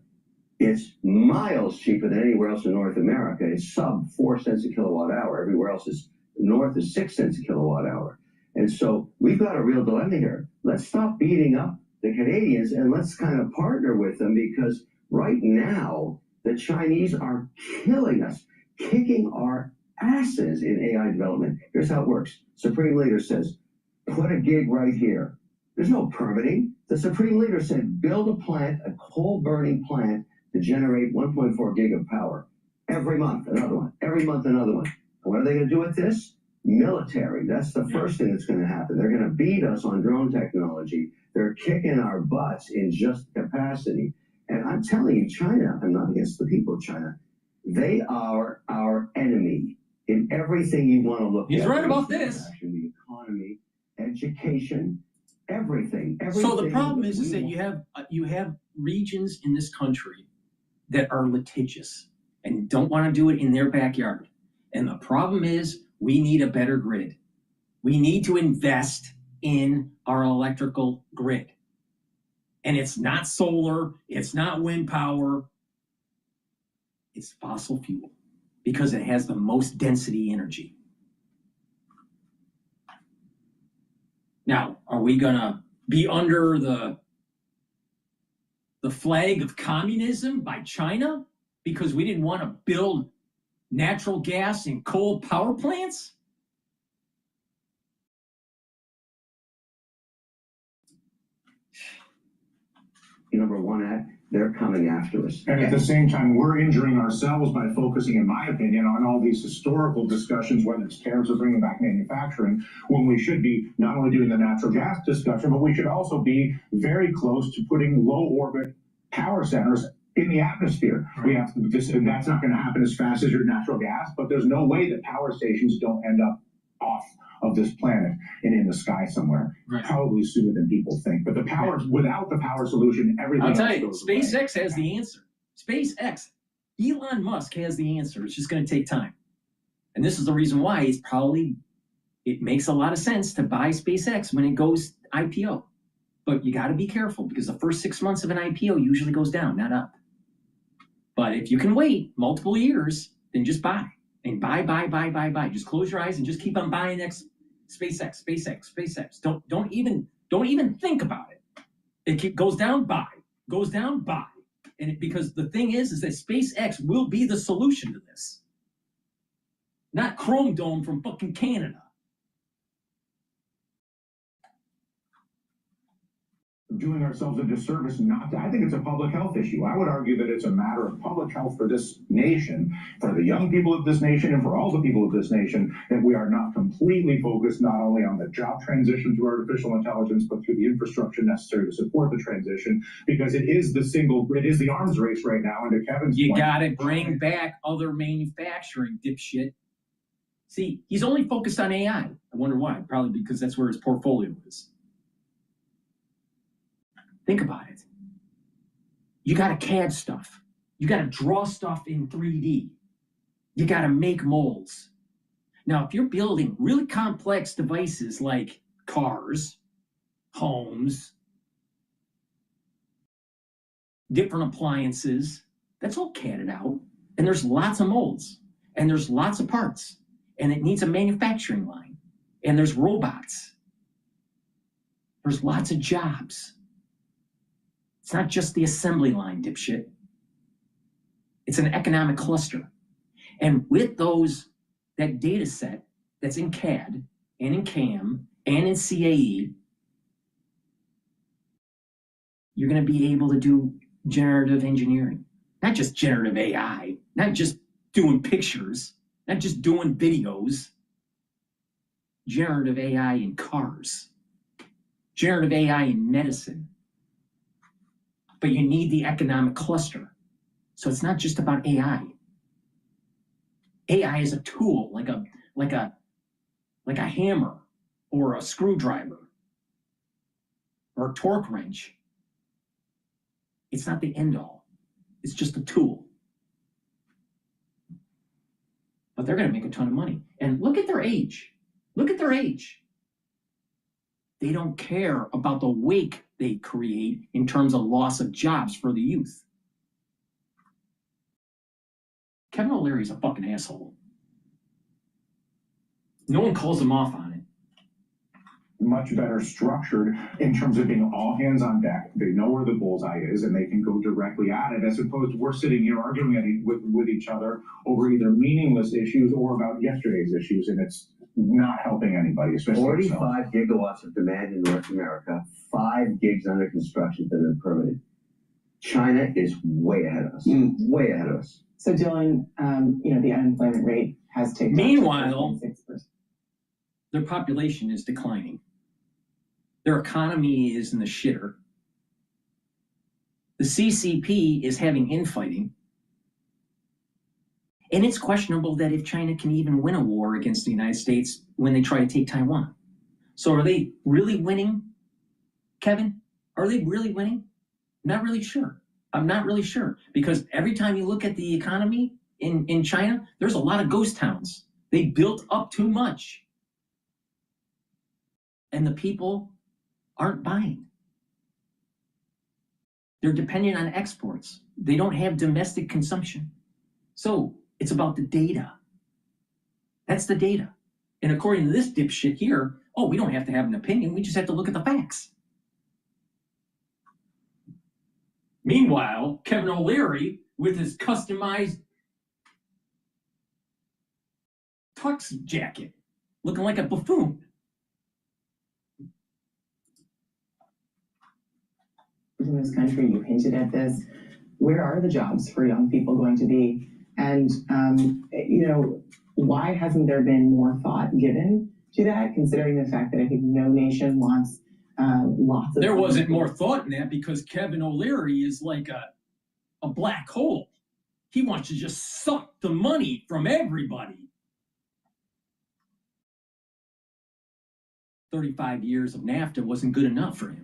It's miles cheaper than anywhere else in North America. It's sub 4 cents a kilowatt hour. Everywhere else is north of 6 cents a kilowatt hour. And so we've got a real dilemma here. Let's stop beating up the Canadians and let's kind of partner with them, because right now the Chinese are killing us, kicking our asses in AI development. Here's how it works. Supreme Leader says, put a gig right here. There's no permitting. The Supreme Leader said, build a plant, a coal-burning plant, to generate 1.4 gig of power. Every month, another one. Every month, another one. And what are they going to do with this? Military. That's the first thing that's going to happen. They're going to beat us on drone technology. They're kicking our butts in just capacity. And I'm telling you, China, I'm not against the people of China, they are our enemy in everything you want to look at. He's right about this. The economy, education, everything. So the problem is that you have regions in this country that are litigious and don't want to do it in their backyard. And the problem is we need a better grid. We need to invest in our electrical grid. And it's not solar, it's not wind power, it's fossil fuel, because it has the most density energy. Now, are we gonna be under the flag of communism by China because we didn't want to build natural gas and coal power plants? Number one act, they're coming after us. And at the same time, we're injuring ourselves by focusing, in my opinion, on all these historical discussions, whether it's tariffs or bringing back manufacturing, when we should be not only doing the natural gas discussion, but we should also be very close to putting low orbit power centers in the atmosphere. We have this, and that's not going to happen as fast as your natural gas, but there's no way that power stations don't end up off of this planet and in the sky somewhere. Right. Probably sooner than people think. But the power, without the power solution, everything. I'll tell you, SpaceX has the answer. SpaceX, Elon Musk has the answer. It's just going to take time. And this is the reason why it makes a lot of sense to buy SpaceX when it goes IPO. But you got to be careful, because the first 6 months of an IPO usually goes down, not up. But if you can wait multiple years, then just buy. And buy. Just close your eyes and just keep on buying SpaceX. Don't even think about it. It goes down, buy. Goes down, buy. And because the thing is that SpaceX will be the solution to this. Not Chrome Dome from fucking Canada. Doing ourselves a disservice not to. I think it's a public health issue. I would argue that it's a matter of public health for this nation, for the young people of this nation, and for all the people of this nation, that we are not completely focused not only on the job transition through artificial intelligence, but through the infrastructure necessary to support the transition, because it is the arms race right now. And to Kevin's point, you gotta bring back other manufacturing, dipshit. See, he's only focused on AI. I wonder why. Probably because that's where his portfolio is. Think about it. You got to CAD stuff. You got to draw stuff in 3D. You got to make molds. Now, if you're building really complex devices like cars, homes, different appliances, that's all CAD'd out. And there's lots of molds. And there's lots of parts. And it needs a manufacturing line. And there's robots. There's lots of jobs. It's not just the assembly line, dipshit. It's an economic cluster. And with that data set that's in CAD and in CAM and in CAE, you're going to be able to do generative engineering. Not just generative AI, not just doing pictures, not just doing videos. Generative AI in cars, generative AI in medicine. But you need the economic cluster. So it's not just about AI. AI is a tool, like a hammer or a screwdriver or a torque wrench. It's not the end all. It's just a tool. But they're going to make a ton of money. And look at their age. Look at their age. They don't care about the wake they create in terms of loss of jobs for the youth. Kevin O'Leary's a fucking asshole. No one calls him off on it. Much better structured in terms of being all hands on deck. They know where the bullseye is and they can go directly at it, as opposed to we're sitting here arguing with each other over either meaningless issues or about yesterday's issues, and it's not helping anybody, especially 45 gigawatts of demand in North America, 5 gigs under construction that have been permitted. China is way ahead of us, way ahead of us. So Dylan, the unemployment rate has ticked up. Meanwhile, their population is declining. Their economy is in the shitter. The CCP is having infighting. And it's questionable that if China can even win a war against the United States when they try to take Taiwan. So are they really winning, Kevin? Are they really winning? Not really sure. I'm not really sure. Because every time you look at the economy in China, there's a lot of ghost towns. They built up too much. And the people aren't buying. They're dependent on exports. They don't have domestic consumption. So it's about the data. That's the data. And according to this dipshit here, we don't have to have an opinion. We just have to look at the facts. Meanwhile, Kevin O'Leary, with his customized tux jacket, looking like a buffoon. In this country, you hinted at this. Where are the jobs for young people going to be? And, why hasn't there been more thought given to that, considering the fact that I think no nation wants lots of... There wasn't more thought in that because Kevin O'Leary is like a black hole. He wants to just suck the money from everybody. 35 years of NAFTA wasn't good enough for him.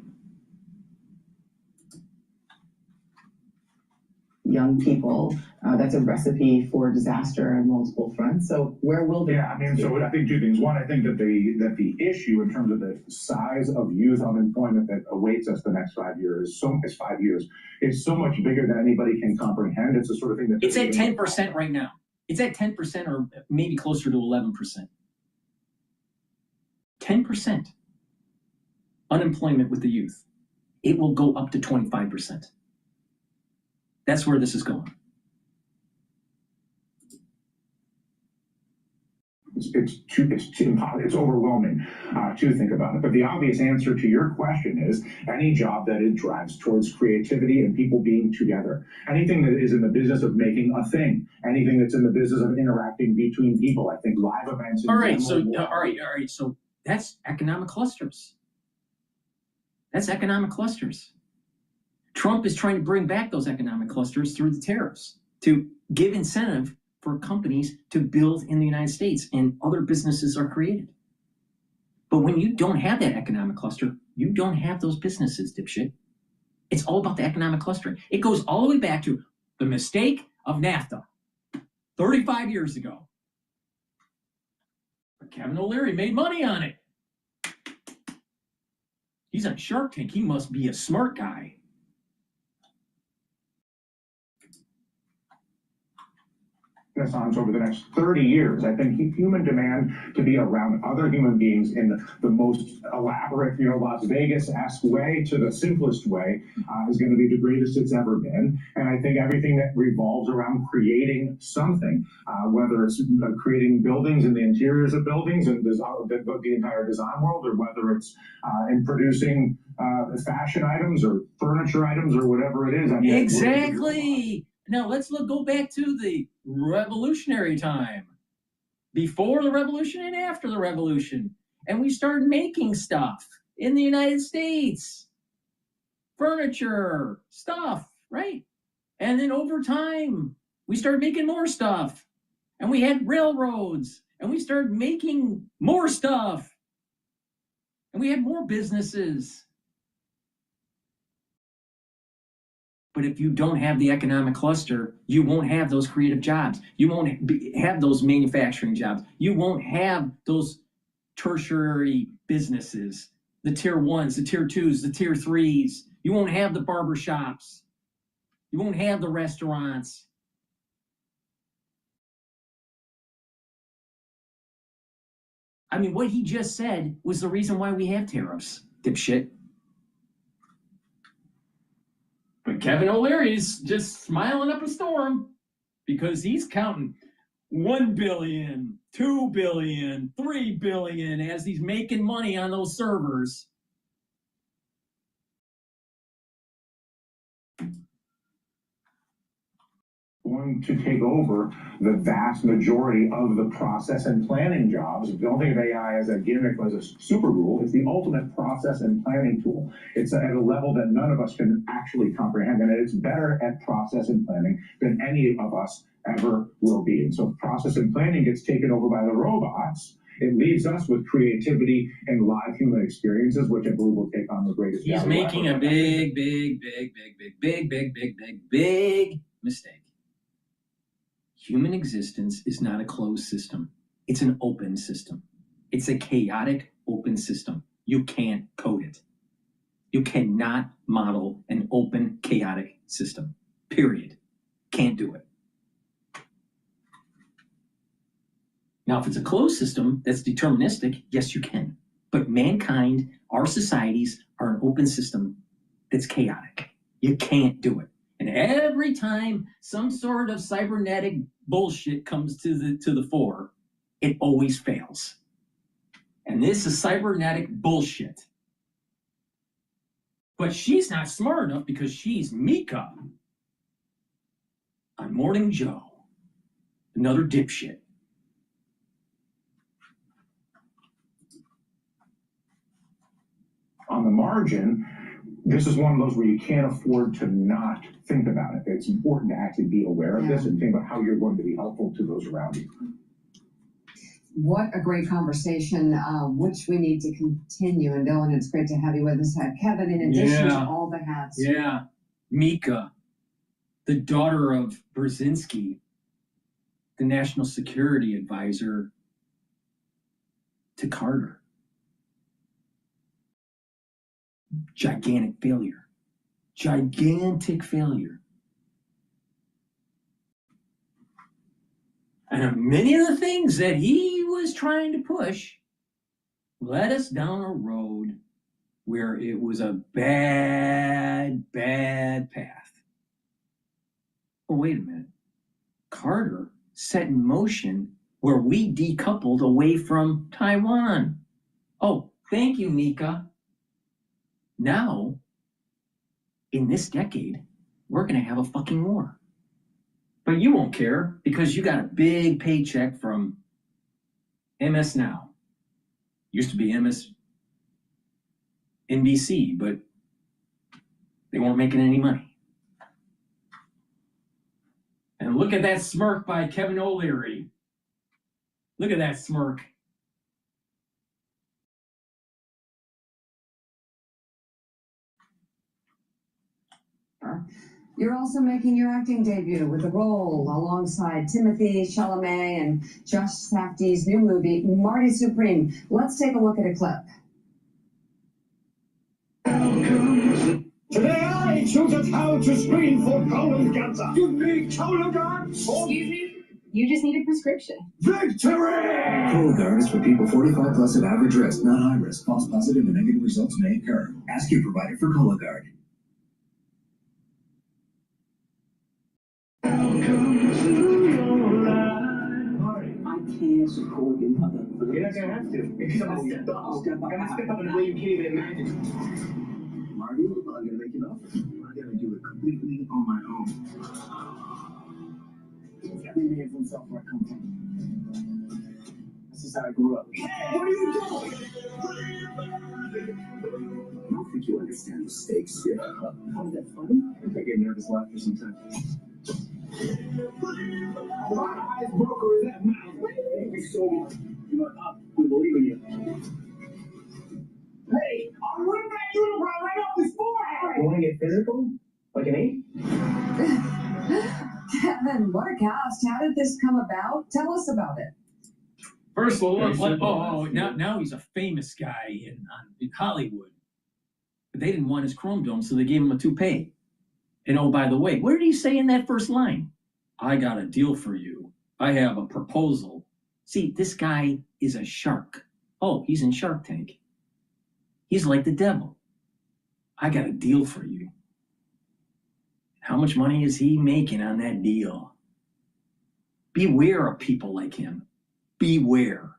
Young people, that's a recipe for disaster on multiple fronts. So where will they? So I think two things. One, I think that the issue in terms of the size of youth unemployment that awaits us the next 5 years is so much bigger than anybody can comprehend. It's the sort of thing that it's at 10% right now. It's at 10% or maybe closer to 11%. 10% unemployment with the youth. It will go up to 25%. That's where this is going. It's overwhelming to think about it. But the obvious answer to your question is any job that it drives towards creativity and people being together. Anything that is in the business of making a thing. Anything that's in the business of interacting between people. I think live events. All right. So that's economic clusters. That's economic clusters. Trump is trying to bring back those economic clusters through the tariffs to give incentive for companies to build in the United States and other businesses are created. But when you don't have that economic cluster, you don't have those businesses, dipshit. It's all about the economic clustering. It goes all the way back to the mistake of NAFTA 35 years ago. But Kevin O'Leary made money on it. He's on Shark Tank. He must be a smart guy. renaissance over the next 30 years. I think human demand to be around other human beings in the most elaborate, Las Vegas-esque way to the simplest way is going to be the greatest it's ever been. And I think everything that revolves around creating something, whether it's creating buildings and the interiors of buildings and the entire design world, or whether it's in producing fashion items or furniture items or whatever it is. I mean, exactly. Now let's go back to the revolutionary time, before the revolution and after the revolution, and we started making stuff in the United States, furniture, stuff, right? And then over time, we started making more stuff, and we had railroads, and we started making more stuff, and we had more businesses. But if you don't have the economic cluster, you won't have those creative jobs. You won't have those manufacturing jobs. You won't have those tertiary businesses, the tier 1s, the tier 2s, the tier 3s. You won't have the barber shops. You won't have the restaurants. I mean, what he just said was the reason why we have tariffs, dipshit. But Kevin O'Leary's just smiling up a storm because he's counting 1 billion, 2 billion, 3 billion as he's making money on those servers. Going to take over the vast majority of the process and planning jobs. Don't think of AI as a gimmick, as a super rule. It's the ultimate process and planning tool. It's at a level that none of us can actually comprehend, and it's better at process and planning than any of us ever will be. And so if process and planning gets taken over by the robots, it leaves us with creativity and live human experiences, which I believe will take on the greatest value. He's making a big mistake. Human existence is not a closed system. It's an open system. It's a chaotic open system. You can't code it. You cannot model an open, chaotic system. Period. Can't do it. Now, if it's a closed system that's deterministic, yes, you can. But mankind, our societies, are an open system that's chaotic. You can't do it. And every time some sort of cybernetic bullshit comes to the fore, it always fails. And this is cybernetic bullshit. But she's not smart enough because she's Mika on Morning Joe. Another dipshit. On the margin, this is one of those where you can't afford to not think about it. It's important to actually be aware of this and think about how you're going to be helpful to those around you. What a great conversation, which we need to continue. And Dylan, it's great to have you with us. Kevin, in addition to all the hats. Yeah. Mika, the daughter of Brzezinski, the national security advisor to Carter. Gigantic failure. Gigantic failure. And many of the things that he was trying to push led us down a road where it was a bad path. Oh, wait a minute. Carter set in motion where we decoupled away from Taiwan. Oh, thank you, Mika. Now, in this decade, we're going to have a fucking war. But you won't care because you got a big paycheck from MS Now. Used to be NBC, but they weren't making any money. And look at that smirk by Kevin O'Leary. Look at that smirk. You're also making your acting debut with a role alongside Timothy Chalamet and Josh Safdie's new movie, Marty Supreme. Let's take a look at a clip. Today I choose a town to screen for colon cancer. You need colon cancer? Excuse me? You just need a prescription. Victory! Cologuard is for people 45 plus at average risk, not high risk. False positive and negative results may occur. Ask your provider for Cologuard. I can't support your mother. You're not gonna have to. If you're gonna step up. I'm gonna step up in a way you can't even imagine. Marty, I'm gonna make an offer. I gotta do it completely on my own. Every man for himself where I come from. This is how I grew up. What are you doing? I don't think you understand the stakes here. How is that funny? I get nervous laughter sometimes. My eyes broker is that mouth. Thank you so much. You know, we believe in you. Hey, I'm wearing that unibrow right off his forehead. You want to get physical? Like an 8? Kevin, what a cast. How did this come about? Tell us about it. First of all, now he's a famous guy in Hollywood. But they didn't want his chrome dome, so they gave him a toupee. And oh, by the way, what did he say in that first line? I got a deal for you. I have a proposal. See, this guy is a shark. Oh, he's in Shark Tank. He's like the devil. I got a deal for you. How much money is he making on that deal? Beware of people like him. Beware.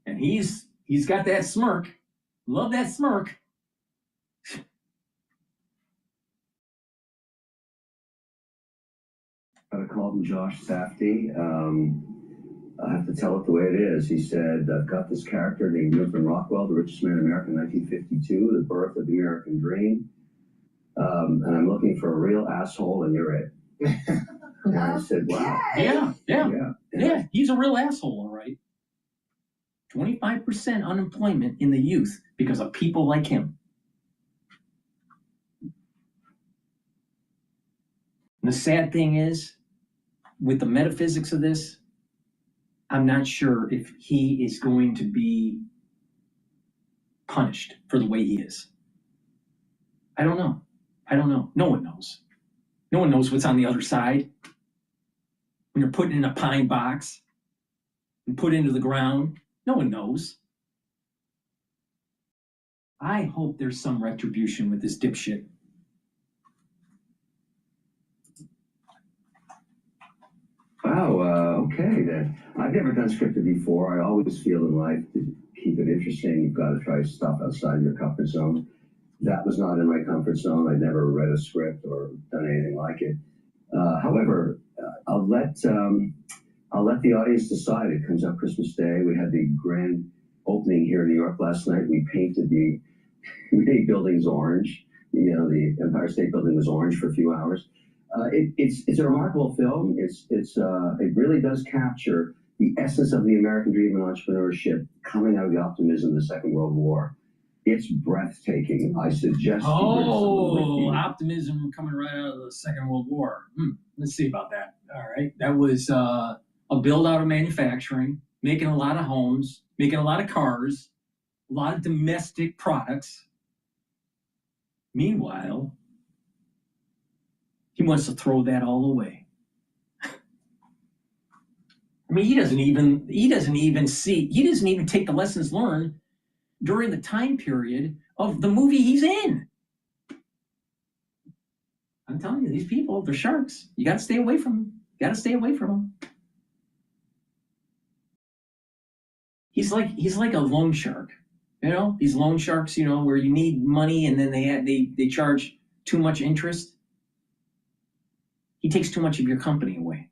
And he's got that smirk. Love that smirk. Got a call from Josh Safdie. I have to tell it the way it is. He said, I've got this character named Milton Rockwell, the richest man in America in 1952, the birth of the American dream. And I'm looking for a real asshole, and you're it. And I said, wow. Yeah, he's a real asshole, all right. 25% unemployment in the youth because of people like him. And the sad thing is, with the metaphysics of this, I'm not sure if he is going to be punished for the way he is. I don't know. No one knows. No one knows what's on the other side. When you're put in a pine box and put into the ground, no one knows. I hope there's some retribution with this dipshit. Wow, okay then. I've never done scripted before. I always feel in life to keep it interesting, you've got to try stuff outside your comfort zone. That was not in my comfort zone. I'd never read a script or done anything like it. However, I'll let the audience decide. It comes up Christmas Day. We had the grand opening here in New York last night. We painted the many buildings orange. You know, the Empire State Building was orange for a few hours. It's a remarkable film. It really does capture the essence of the American dream and entrepreneurship coming out of the optimism of the Second World War. It's breathtaking. I suggest. Optimism coming right out of the Second World War. Let's see about that. All right, that was a build out of manufacturing, making a lot of homes, making a lot of cars, a lot of domestic products. Meanwhile, he wants to throw that all away. I mean, he doesn't even take the lessons learned during the time period of the movie he's in. I'm telling you, these people, they're sharks. You got to stay away from them. He's like a loan shark. You know, these loan sharks, you know, where you need money and then they charge too much interest. He takes too much of your company away.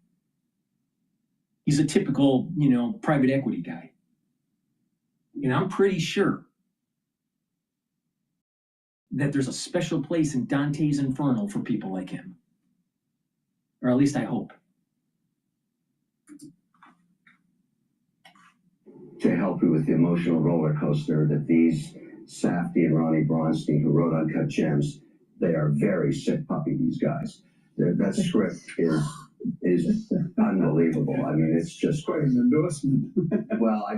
He's a typical, you know, private equity guy. And I'm pretty sure that there's a special place in Dante's Inferno for people like him. Or at least I hope. To help you with the emotional roller coaster that these Safdie and Ronnie Bronstein, who wrote Uncut Gems, they are very sick puppy, these guys. That script is unbelievable. I mean, it's just quite an endorsement. Well, I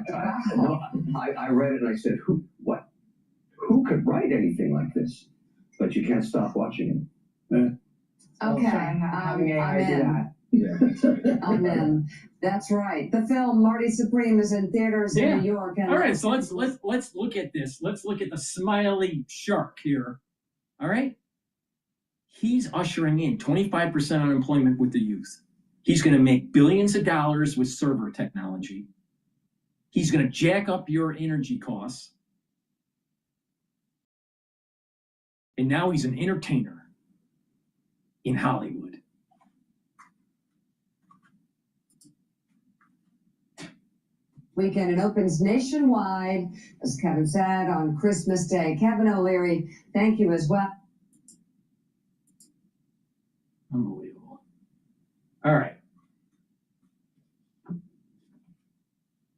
read it and I said, who could write anything like this? But you can't stop watching it. Okay, I'm in. Yeah. Amen. That's right. The film Marty Supreme is in theaters in New York. And All right, so let's look at this. Let's look at the smiley shark here. All right. He's ushering in 25% unemployment with the youth. He's going to make billions of dollars with server technology. He's going to jack up your energy costs. And now he's an entertainer in Hollywood. Weekend, it opens nationwide, as Kevin said, on Christmas Day. Kevin O'Leary, thank you as well. Unbelievable. All right.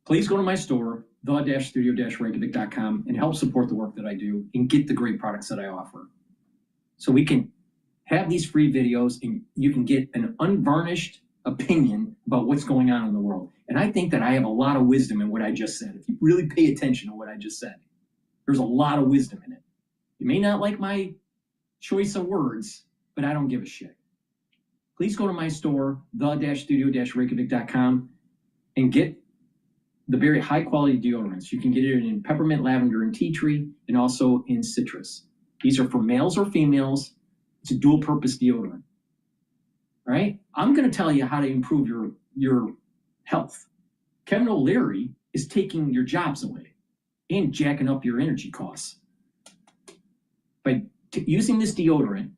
Please go to my store, the-studio-reykjavik.com, and help support the work that I do and get the great products that I offer. So we can have these free videos and you can get an unvarnished opinion about what's going on in the world. And I think that I have a lot of wisdom in what I just said. If you really pay attention to what I just said, there's a lot of wisdom in it. You may not like my choice of words, but I don't give a shit. Please go to my store, the-studio-reykjavik.com, and get the very high quality deodorants. You can get it in peppermint, lavender, and tea tree, and also in citrus. These are for males or females. It's a dual purpose deodorant. All right? I'm going to tell you how to improve your health. Kevin O'Leary is taking your jobs away and jacking up your energy costs. By using this deodorant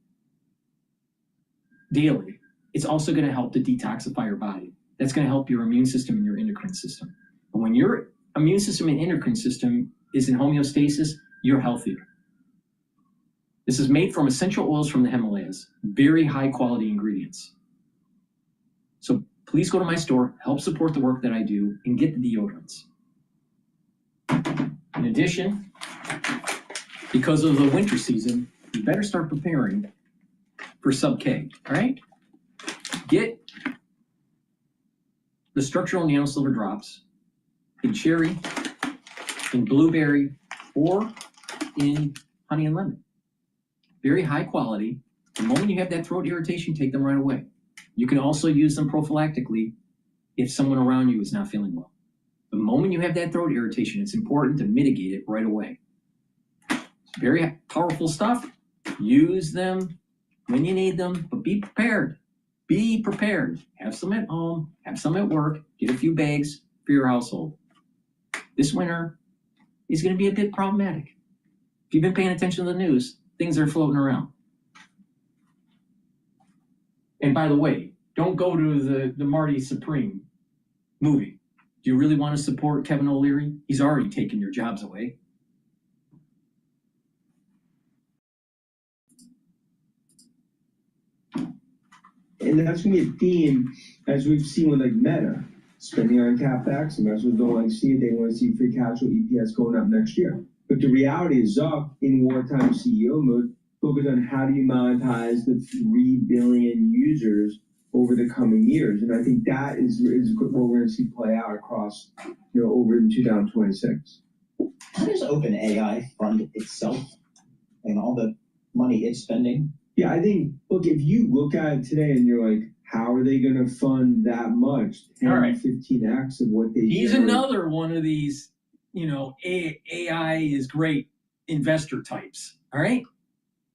daily, it's also going to help to detoxify your body. That's going to help your immune system and your endocrine system. And when your immune system and endocrine system is in homeostasis, you're healthier. This is made from essential oils from the Himalayas, very high quality ingredients. So please go to my store, help support the work that I do, and get the deodorants. In addition, because of the winter season, you better start preparing for Sub K, all right? Get the structural nano silver drops in cherry, in blueberry, or in honey and lemon. Very high quality. The moment you have that throat irritation, take them right away. You can also use them prophylactically if someone around you is not feeling well. The moment you have that throat irritation, it's important to mitigate it right away. It's very powerful stuff. Use them when you need them, but be prepared. Be prepared. Have some at home, have some at work, get a few bags for your household. This winter is going to be a bit problematic. If you've been paying attention to the news, things are floating around. And by the way, don't go to the Marty Supreme movie. Do you really want to support Kevin O'Leary? He's already taken your jobs away. And that's going to be a theme, as we've seen with like Meta, spending on CapEx. Investors don't like to see it. They want to see free cash flow EPS going up next year. But the reality is Zuck, in wartime CEO mode, focused on how do you monetize the 3 billion users over the coming years. And I think that is what we're going to see play out across, over in 2026. How does OpenAI fund itself and all the money it's spending? Yeah, I think, look, if you look at it today and you're like, how are they going to fund that much? 10, All right. 15x of what they He's generate? another one of these, AI is great investor types. All right.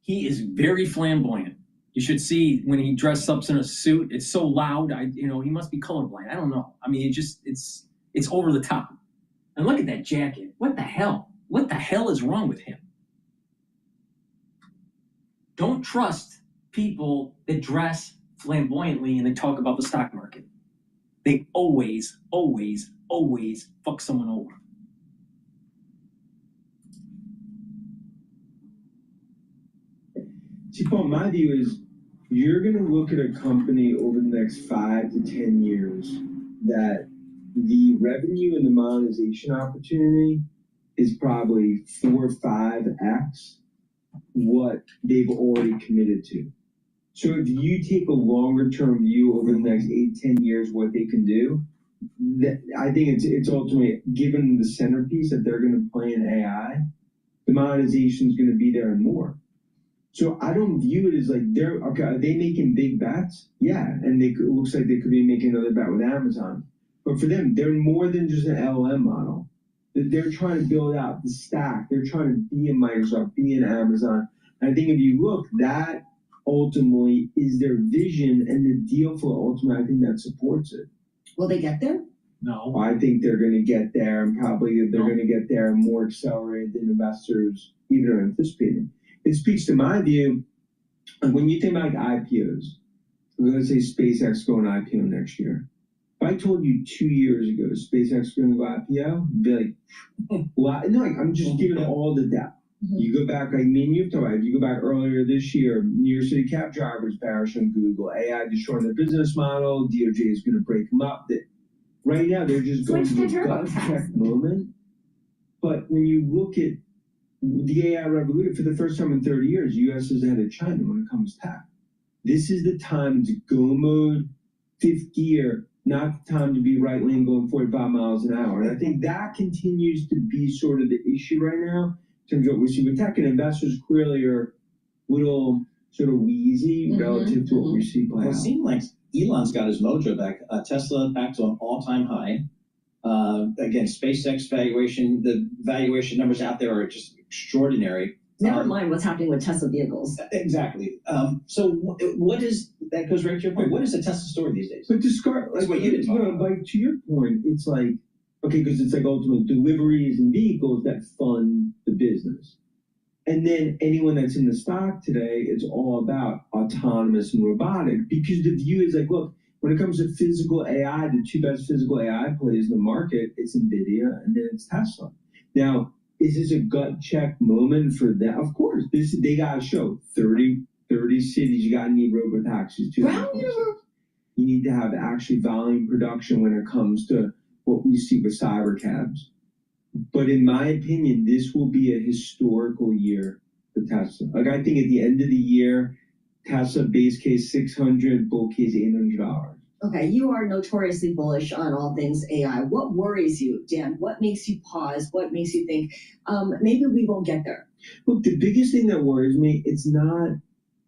He is very flamboyant. You should see when he dressed up in a suit. It's so loud. He must be colorblind. I don't know. I mean, it's over the top. And look at that jacket. What the hell? What the hell is wrong with him? Don't trust people that dress flamboyantly and they talk about the stock market. They always, always, always fuck someone over. See, Paul, my view is you're going to look at a company over the next 5 to 10 years that the revenue and the monetization opportunity is probably 4 or 5x what they've already committed to. So if you take a longer term view over the next 8-10 years what they can do, I think it's ultimately, given the centerpiece that they're going to play in AI, the monetization is going to be there and more. So I don't view it as like are they making big bets? Yeah, and it looks like they could be making another bet with Amazon. But for them, they're more than just an LLM model. They're trying to build out the stack. They're trying to be in Microsoft, be in Amazon. And I think if you look, that ultimately is their vision, and the deal flow ultimately, I think that supports it. Will they get there? No. I think they're going to get there, and probably they're going to get there more accelerated than investors even are anticipating. It speaks to my view. When you think about IPOs, let's say SpaceX going IPO next year. If I told you 2 years ago SpaceX is going to go IPO, you'd be like, well, no, I'm just giving all the depth. You go back, like me and you've talked about, if you go back earlier this year, New York City cab drivers bearish on Google, AI destroying their business model, DOJ is going to break them up. Right now, they're just going through a gut check moment. But when you look at the AI revolution, for the first time in 30 years, U.S. is ahead of China when it comes to tech. This is the time to go mode, fifth gear, not the time to be right lane going 45 miles an hour. And I think that continues to be sort of the issue right now in terms of what we see with tech. And investors clearly are a little sort of wheezy relative to what we see play out. It seems like Elon's got his mojo back. Tesla back to an all-time high. Again, SpaceX valuation, the valuation numbers out there are just extraordinary. Never mind what's happening with Tesla vehicles. Exactly. So what is, that goes right to your point, what is the Tesla story these days? But discard, that's what you did talk about. Like to your point, it's like, okay, because it's like ultimately deliveries and vehicles that fund the business. And then anyone that's in the stock today, it's all about autonomous and robotic, because the view is like, look, when it comes to physical AI, the two best physical AI plays in the market, it's NVIDIA and then it's Tesla. Now, is this a gut check moment for them? Of course, they got to show 30 cities, you got to need robotaxis too. You need to have actually volume production when it comes to what we see with cyber cabs. But in my opinion, this will be a historical year for Tesla. Like I think at the end of the year, Tesla base case 600, bull case $800. Okay, you are notoriously bullish on all things AI. What worries you, Dan? What makes you pause? What makes you think maybe we won't get there? Look, the biggest thing that worries me, it's not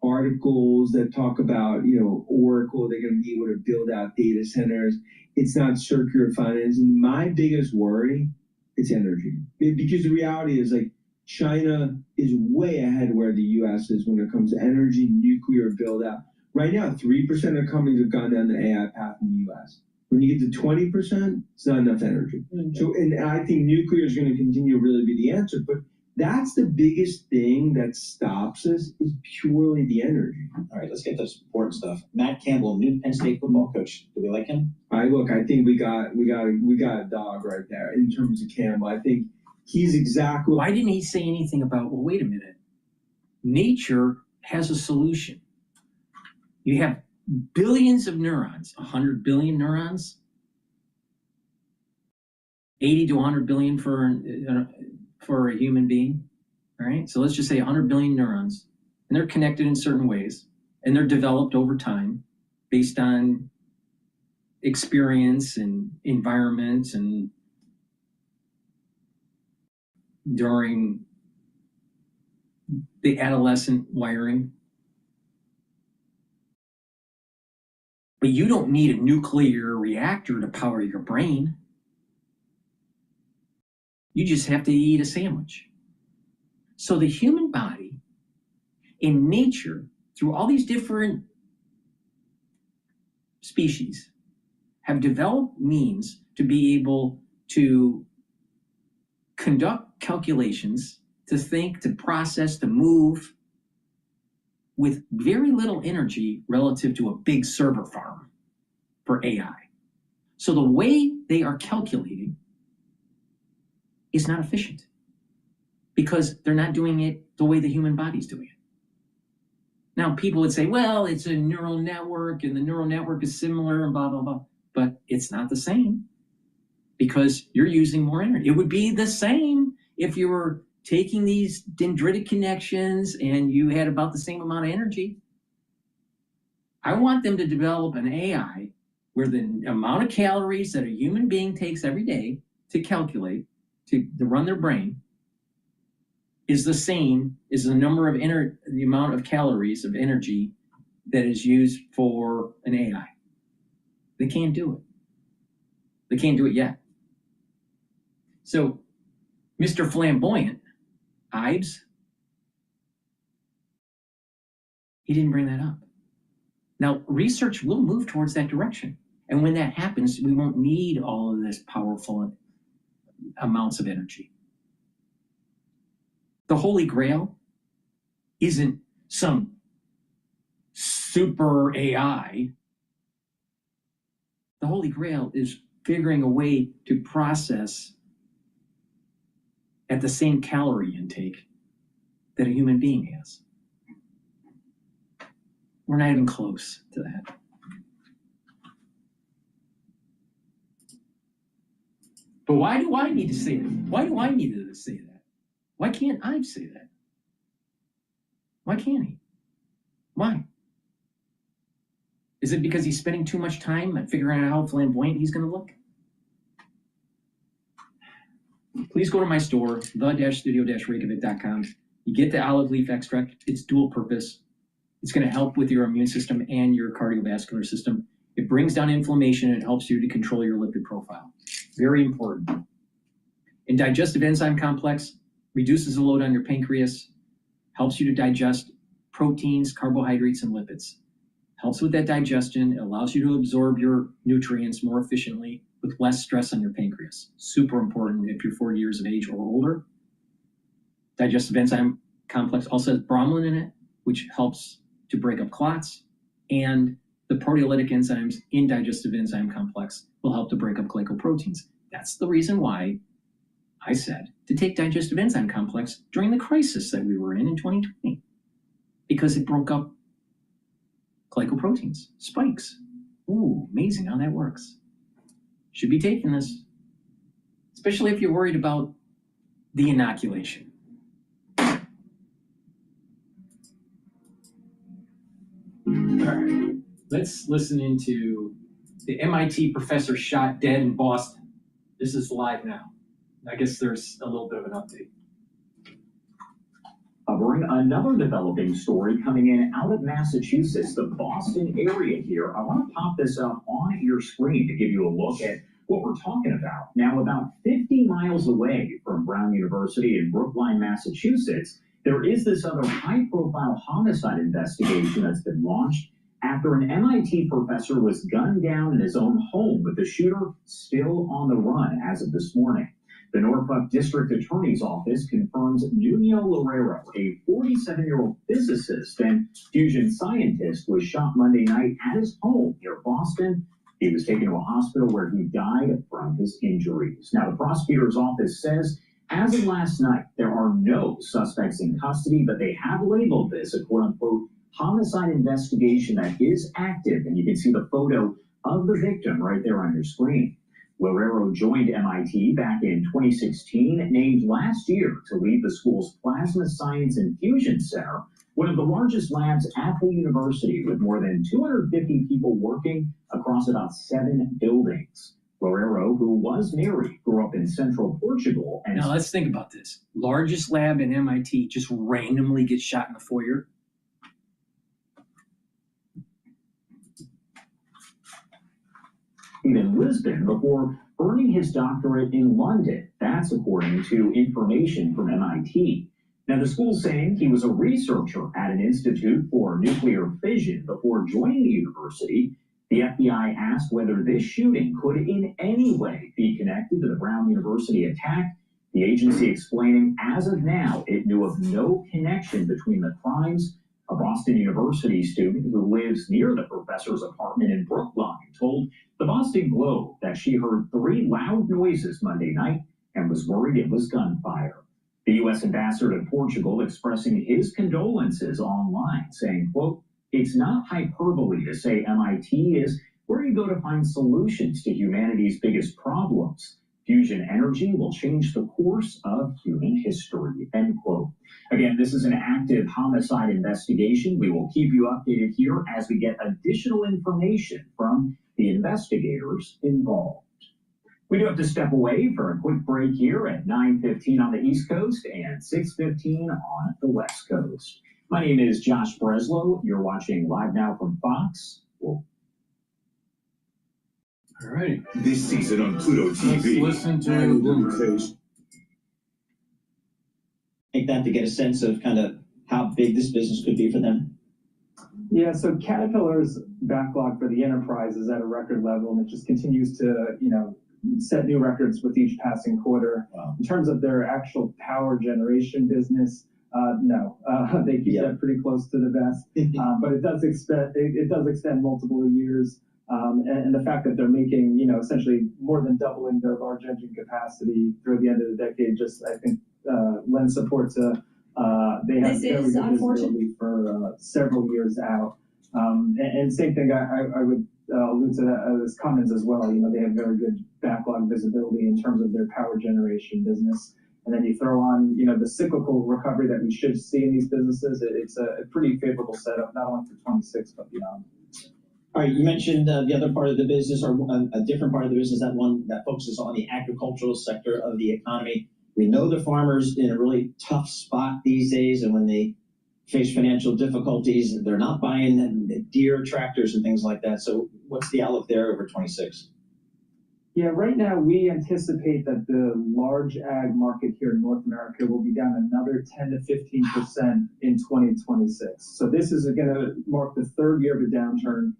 articles that talk about, Oracle, they're going to be able to build out data centers. It's not circular financing. My biggest worry, it's energy. Because the reality is like China is way ahead where the U.S. is when it comes to energy, nuclear build out. Right now, 3% of companies have gone down the AI path in the U.S. When you get to 20%, it's not enough energy. So, and I think nuclear is going to continue to really be the answer. But that's the biggest thing that stops us is purely the energy. All right, let's get to some important stuff. Matt Campbell, new Penn State football coach. Do we like him? I think we got a dog right there in terms of Campbell. I think he's exactly. Why didn't he say anything about, well, wait a minute. Nature has a solution. You have billions of neurons, 100 billion neurons, 80 to 100 billion for a human being, all right? So let's just say 100 billion neurons, and they're connected in certain ways, and they're developed over time based on experience and environment and during the adolescent wiring. But you don't need a nuclear reactor to power your brain. You just have to eat a sandwich. So the human body in nature, through all these different species, have developed means to be able to conduct calculations, to think, to process, to move with very little energy relative to a big server farm for AI. So the way they are calculating is not efficient because they're not doing it the way the human body's doing it. Now, people would say, well, it's a neural network and the neural network is similar and blah, blah, blah. But it's not the same because you're using more energy. It would be the same if you were taking these dendritic connections and you had about the same amount of energy. I want them to develop an AI where the amount of calories that a human being takes every day to calculate, to run their brain, is the same as the number of the amount of calories of energy that is used for an AI. They can't do it. They can't do it yet. So, Mr. Flamboyant, Ives, he didn't bring that up. Now, research will move towards that direction. And when that happens, we won't need all of this powerful amounts of energy. The Holy Grail isn't some super AI. The Holy Grail is figuring a way to process at the same calorie intake that a human being has. We're not even close to that. But why do I need to say that? Why do I need to say that? Why can't I say that? Why can't he? Why? Is it because he's spending too much time at figuring out how flamboyant he's going to look? Please go to my store, the-studio-reykjavik.com. You get the olive leaf extract. It's dual purpose. It's going to help with your immune system and your cardiovascular system. It brings down inflammation and it helps you to control your lipid profile. Very important. And digestive enzyme complex reduces the load on your pancreas, helps you to digest proteins, carbohydrates, and lipids. Helps with that digestion. It allows you to absorb your nutrients more efficiently with less stress on your pancreas. Super important if you're 40 years of age or older. Digestive enzyme complex also has bromelain in it, which helps to break up clots, and the proteolytic enzymes in digestive enzyme complex will help to break up glycoproteins. That's the reason why I said to take digestive enzyme complex during the crisis that we were in 2020, because it broke up glycoproteins, spikes. Ooh, amazing how that works. Should be taking this, especially if you're worried about the inoculation. All right, let's listen into the MIT professor shot dead in Boston. This is live now. I guess there's a little bit of an update. Covering another developing story coming in out of Massachusetts, the Boston area here. I want to pop this up on your screen to give you a look at what we're talking about. Now, about 50 miles away from Brown University in Brookline, Massachusetts, there is this other high-profile homicide investigation that's been launched after an MIT professor was gunned down in his own home, with the shooter still on the run as of this morning. The Norfolk District Attorney's Office confirms Nuno Loureiro, a 47-year-old physicist and fusion scientist, was shot Monday night at his home near Boston. He was taken to a hospital where he died from his injuries. Now, the prosecutor's office says, as of last night, there are no suspects in custody, but they have labeled this a quote-unquote homicide investigation that is active. And you can see the photo of the victim right there on your screen. Loureiro joined MIT back in 2016, named last year to lead the school's Plasma Science and Fusion Center, one of the largest labs at the university, with more than 250 people working across about 7 buildings. Loureiro, who was married, grew up in central Portugal. And now let's think about this. Largest lab in MIT just randomly gets shot in the foyer. In Lisbon before earning his doctorate in London. That's according to information from MIT. Now, the school's saying he was a researcher at an institute for nuclear fission before joining the university. The FBI asked whether this shooting could in any way be connected to the Brown University attack. The agency explaining, as of now, it knew of no connection between the crimes. A Boston University student who lives near the professor's apartment in Brookline told the Boston Globe that she heard 3 loud noises Monday night and was worried it was gunfire. The U.S. ambassador to Portugal expressing his condolences online, saying, quote, "It's not hyperbole to say MIT is where you go to find solutions to humanity's biggest problems. Fusion energy will change the course of human history," end quote. Again, this is an active homicide investigation. We will keep you updated here as we get additional information from the investigators involved. We do have to step away for a quick break here at 9:15 on the East Coast and 6:15 on the West Coast. My name is Josh Breslow. You're watching Live Now from Fox. All right. This season on Pluto TV. Let's listen to Bloomberg. Take that to get a sense of kind of how big this business could be for them. Yeah, so Caterpillar's backlog for the enterprise is at a record level, and it just continues to, set new records with each passing quarter. Wow. In terms of their actual power generation business, no, they keep that pretty close to the vest, but it does extend multiple years. And the fact that they're making, essentially more than doubling their large engine capacity through the end of the decade, just I think lends support to they have very good visibility for several years out. And same thing, I would allude to as Cummins as well. They have very good backlog visibility in terms of their power generation business. And then you throw on, the cyclical recovery that we should see in these businesses. It's a pretty favorable setup, not only for 26, but beyond. All right, you mentioned the other part of the business, or a different part of the business, that one that focuses on the agricultural sector of the economy. We know the farmers in a really tough spot these days, and when they face financial difficulties, they're not buying Deere tractors and things like that. So what's the outlook there over 26? Yeah, right now we anticipate that the large ag market here in North America will be down another 10 to 15% in 2026. So this is going to mark the third year of a downturn.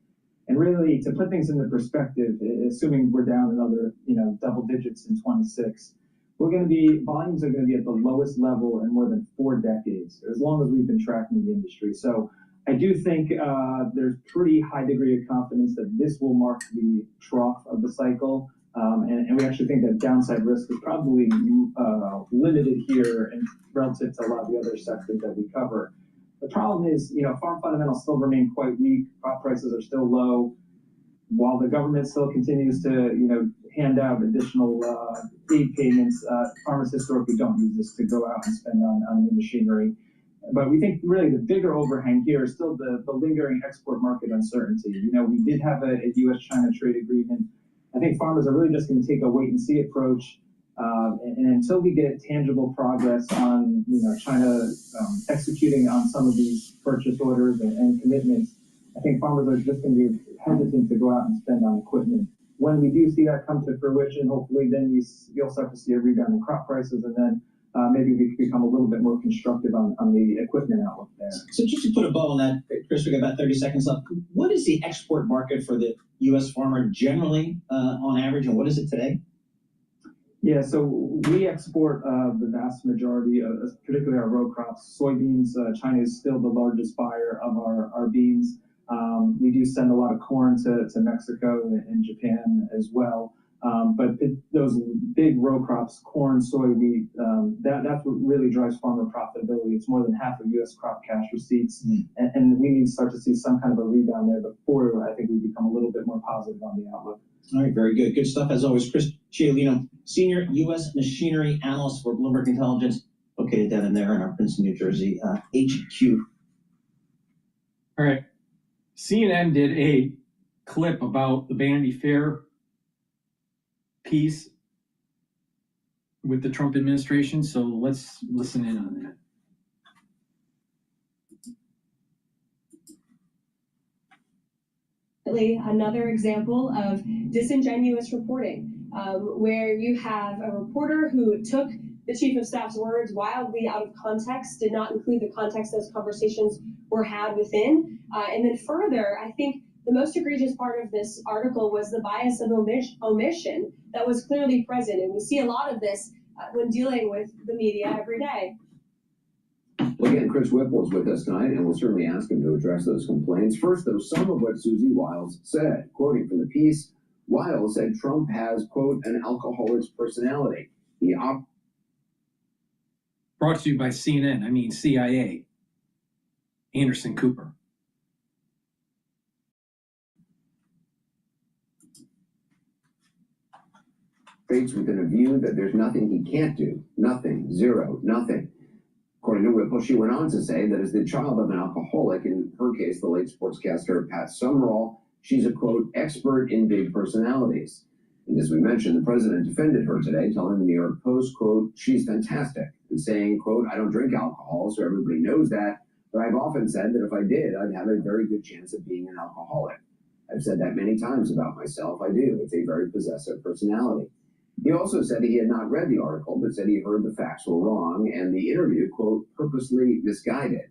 And really, to put things into perspective, assuming we're down another, double digits in 26, volumes are going to be at the lowest level in more than 4 decades, as long as we've been tracking the industry. So I do think there's pretty high degree of confidence that this will mark the trough of the cycle. And we actually think that downside risk is probably limited here and relative to a lot of the other sectors that we cover. The problem is, farm fundamentals still remain quite weak. Crop prices are still low. While the government still continues to, hand out additional aid payments, farmers historically don't use this to go out and spend on new machinery. But we think really the bigger overhang here is still the lingering export market uncertainty. We did have a U.S.-China trade agreement. I think farmers are really just going to take a wait-and-see approach. And until we get tangible progress on, China executing on some of these purchase orders and commitments, I think farmers are just going to be hesitant to go out and spend on equipment. When we do see that come to fruition, hopefully then you'll start to see a rebound in crop prices, and then maybe we can become a little bit more constructive on the equipment outlook there. So just to put a bow on that, Chris, we got about 30 seconds left. What is the export market for the U.S. farmer generally on average, and what is it today? Yeah, so we export the vast majority of, particularly our row crops, soybeans. China is still the largest buyer of our beans. We do send a lot of corn to Mexico and Japan as well. But those big row crops, corn, soy, wheat, that's what really drives farmer profitability. It's more than half of U.S. crop cash receipts. And we need to start to see some kind of a rebound there before I think we become a little bit more positive on the outlook. All right, very good. Good stuff as always. Chris Cialino, Senior U.S. Machinery Analyst for Bloomberg Intelligence, located down there in our Princeton, New Jersey, HQ. All right. CNN did a clip about the Vanity Fair piece with the Trump administration, so let's listen in on that. Another example of disingenuous reporting, where you have a reporter who took the chief of staff's words wildly out of context, did not include the context those conversations were had within. And then further, I think the most egregious part of this article was the bias of omission that was clearly present. And we see a lot of this when dealing with the media every day. Well, again, Chris Whipple is with us tonight, and we'll certainly ask him to address those complaints. First, though, some of what Susie Wiles said. Quoting from the piece, Wiles said Trump has, quote, an alcoholic's personality. Brought to you by CNN, I mean CIA. Anderson Cooper. Within a view that there's nothing he can't do. Nothing. Zero. Nothing. According to Whipple, she went on to say that as the child of an alcoholic, in her case, the late sportscaster Pat Summerall, she's a, quote, expert in big personalities. And as we mentioned, the president defended her today, telling the New York Post, quote, she's fantastic, and saying, quote, I don't drink alcohol, so everybody knows that, but I've often said that if I did, I'd have a very good chance of being an alcoholic. I've said that many times about myself. I do. It's a very possessive personality. He also said he had not read the article, but said he heard the facts were wrong, and the interview, quote, purposely misguided.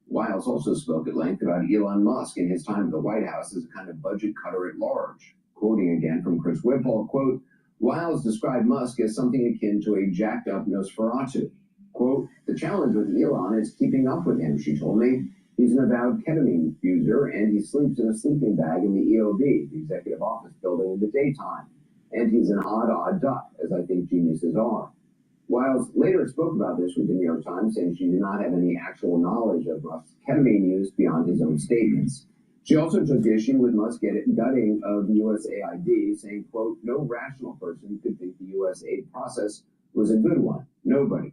Wiles also spoke at length about Elon Musk and his time at the White House as a kind of budget cutter at large. Quoting again from Chris Whipple, quote, Wiles described Musk as something akin to a jacked-up Nosferatu. Quote, the challenge with Elon is keeping up with him, she told me. He's an avowed ketamine user, and he sleeps in a sleeping bag in the EOB, the Executive Office Building, in the daytime. And he's an odd duck, as I think geniuses are. Wiles later spoke about this with the New York Times, saying she did not have any actual knowledge of Musk's ketamine use beyond his own statements. She also took issue with Musk gutting of USAID, saying, quote, no rational person could think the USAID process was a good one. Nobody.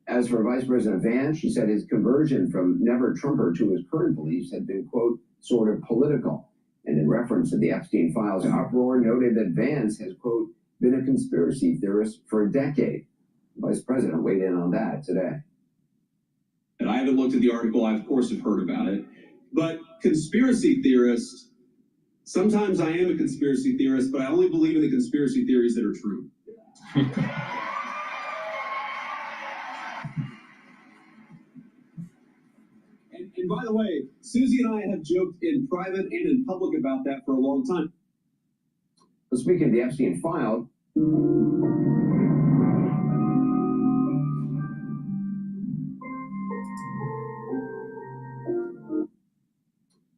As for Vice President Vance, she said his conversion from never-Trumper to his current beliefs had been, quote, sort of political. And in reference to the Epstein files uproar, noted that Vance has, quote, been a conspiracy theorist for a decade. The Vice President weighed in on that today. And I haven't looked at the article. I, of course, have heard about it. But conspiracy theorists, sometimes I am a conspiracy theorist, but I only believe in the conspiracy theories that are true. And by the way, Susie and I have joked in private and in public about that for a long time. Well, speaking of the Epstein file,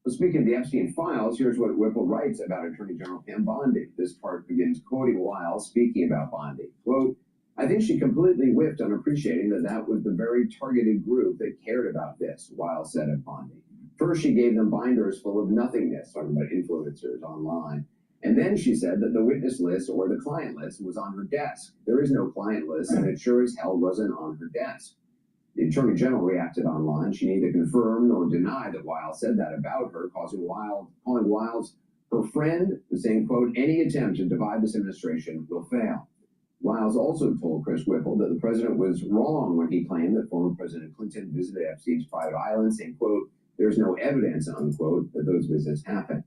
speaking of the Epstein files, here's what Whipple writes about Attorney General Pam Bondi. This part begins quoting Wiles speaking about Bondi. Quote, I think she completely whiffed on appreciating that that was the very targeted group that cared about this, Wiles said of Bondi. First, she gave them binders full of nothingness, talking about influencers online. And then she said that the witness list or the client list was on her desk. There is no client list, and it sure as hell wasn't on her desk. The Attorney General reacted online. She neither confirmed nor denied that Wiles said that about her, calling Wiles her friend and saying, quote, any attempt to divide this administration will fail. Wiles also told Chris Whipple that the president was wrong when he claimed that former President Clinton visited Epstein's private island, saying, quote, there's no evidence, unquote, that those visits happened.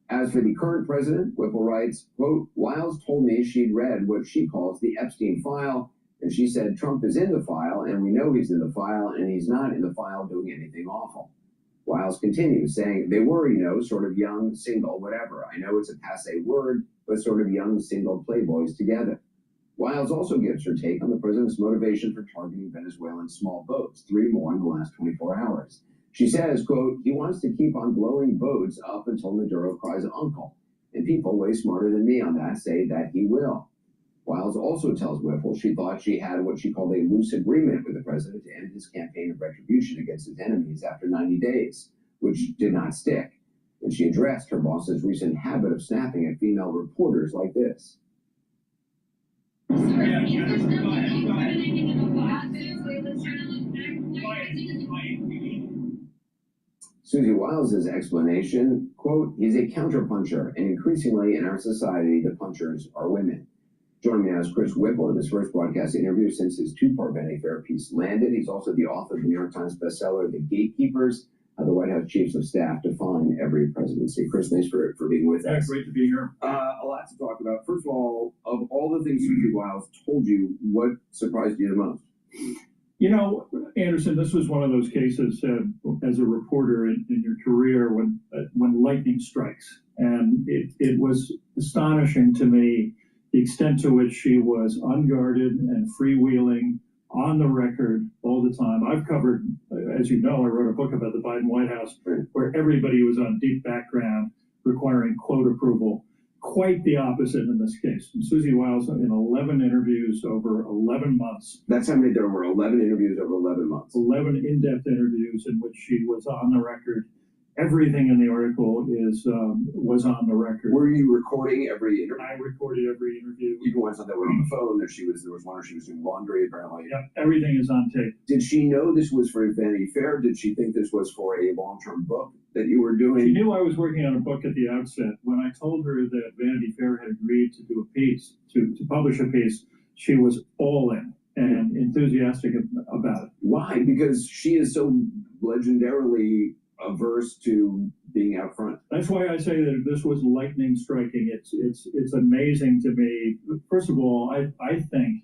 As for the current president, Whipple writes, quote, Wiles told me she'd read what she calls the Epstein file, and she said Trump is in the file, and we know he's in the file, and he's not in the file doing anything awful. Wiles continues, saying, they were, sort of young, single, whatever. I know it's a passé word, but sort of young, single playboys together. Wiles also gives her take on the president's motivation for targeting Venezuelan small boats, 3 more in the last 24 hours. She says, quote, he wants to keep on blowing boats up until Maduro cries uncle. And people way smarter than me on that say that he will. Wiles also tells Whipple she thought she had what she called a loose agreement with the president to end his campaign of retribution against his enemies after 90 days, which did not stick. And she addressed her boss's recent habit of snapping at female reporters like this. Susie Wiles' explanation, quote, he's a counterpuncher, and increasingly in our society, the punchers are women. Joining me now is Chris Whipple in his first broadcast interview since his 2-part Vanity Fair piece landed. He's also the author of the New York Times bestseller, The Gatekeepers, How the White House Chiefs of Staff Define Every Presidency. Chris, thanks for being with us. Great to be here. A lot to talk about. First of all the things Susie Wiles told you, what surprised you the most? Anderson, this was one of those cases as a reporter in your career when lightning strikes. And it was astonishing to me the extent to which she was unguarded and freewheeling on the record all the time. I've covered, as you know, I wrote a book about the Biden White House where everybody was on deep background requiring quote approval. Quite the opposite in this case. And Susie Wiles in 11 interviews over 11 months. That's how many there were, 11 interviews over 11 months. 11 in-depth interviews in which she was on the record Everything in the article was on the record. Were you recording every interview? I recorded every interview. Even ones that were on the phone, there was one where she was doing laundry, apparently. Yep, everything is on tape. Did she know this was for Vanity Fair? Did she think this was for a long-term book that you were doing? She knew I was working on a book at the outset. When I told her that Vanity Fair had agreed to do a piece, to publish a piece, she was all in and enthusiastic about it. Why? Because she is so legendarily averse to being out front. That's why I say that this was lightning striking. It's amazing to me. First of all, I think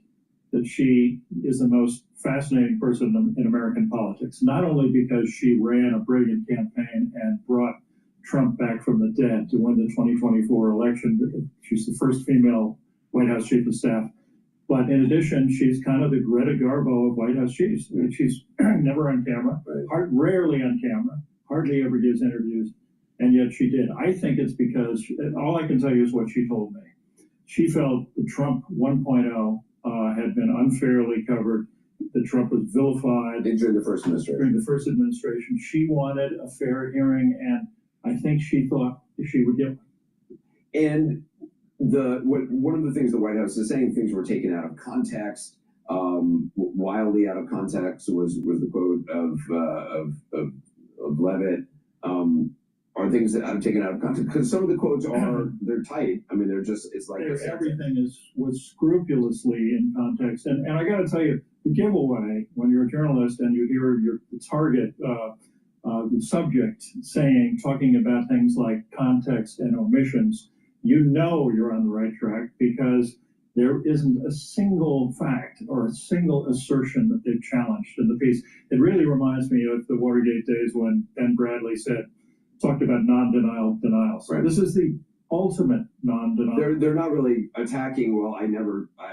that she is the most fascinating person in American politics, not only because she ran a brilliant campaign and brought Trump back from the dead to win the 2024 election. She's the first female White House chief of staff. But in addition, she's kind of the Greta Garbo of White House chiefs. She's never on camera, rarely on camera, hardly ever gives interviews, and yet she did. I think it's because, all I can tell you is what she told me. She felt the Trump 1.0 had been unfairly covered, that Trump was vilified. During the first administration. During the first administration. She wanted a fair hearing, and I think she thought she would get one. And one of the things the White House is saying, things were taken out of context, wildly out of context was the quote of Levitt. Are things that I'm taken out of context? Because some of the quotes they're tight. I mean, they're just, it's like everything was scrupulously in context. And I got to tell you, the giveaway when you're a journalist and you hear the target, the subject talking about things like context and omissions, you know you're on the right track because there isn't a single fact or a single assertion that they've challenged in the piece. It really reminds me of the Watergate days when Ben Bradley talked about non-denial denials. Right. This is the ultimate non-denial. They're not really attacking. Well, I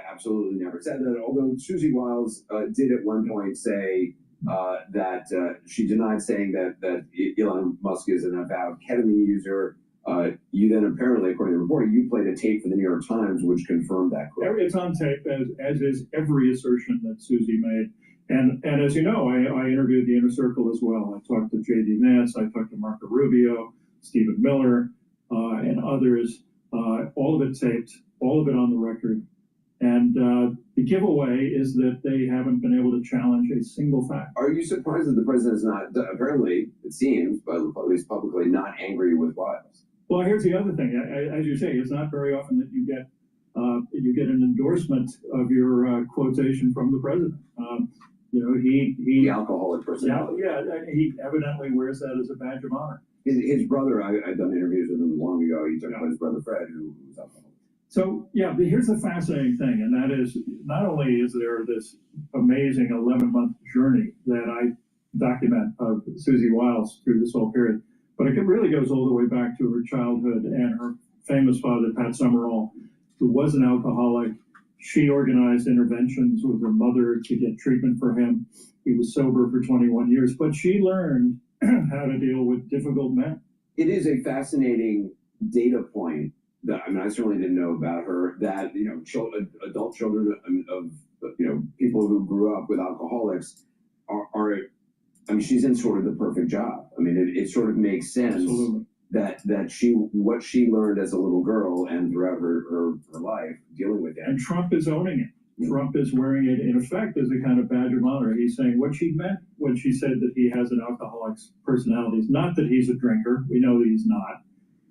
absolutely never said that. Although Susie Wiles did at one point say that she denied saying that Elon Musk is an avowed ketamine user. You then apparently, according to the reporting, you played a tape for the New York Times, which confirmed that quote. It's on tape, as is every assertion that Susie made. And as you know, I interviewed the Inner Circle as well. I talked to J.D. Vance, I talked to Marco Rubio, Stephen Miller, and others. All of it taped, all of it on the record. And the giveaway is that they haven't been able to challenge a single fact. Are you surprised that the president is not, apparently, it seems, but at least publicly, not angry with Wiles? Well, here's the other thing. As you say, it's not very often that you get an endorsement of your quotation from the president. The alcoholic personality. Yeah, he evidently wears that as a badge of honor. His brother, I've done interviews with him long ago. He talked about his brother Fred, who was alcoholic. So yeah, but here's the fascinating thing, and that is not only is there this amazing 11-month journey that I document of Susie Wiles through this whole period, but it really goes all the way back to her childhood and her famous father, Pat Summerall, who was an alcoholic. She organized interventions with her mother to get treatment for him. He was sober for 21 years, but she learned how to deal with difficult men. It is a fascinating data point that, I mean, I certainly didn't know about her, that, adult children of people who grew up with alcoholics are I mean, she's in sort of the perfect job. I mean, it sort of makes sense. Absolutely. that what she learned as a little girl and throughout her life dealing with that. And Trump is owning it. Trump is wearing it, in effect, as a kind of badge of honor. He's saying what she meant when she said that he has an alcoholic's personality. It's not that he's a drinker. We know that he's not.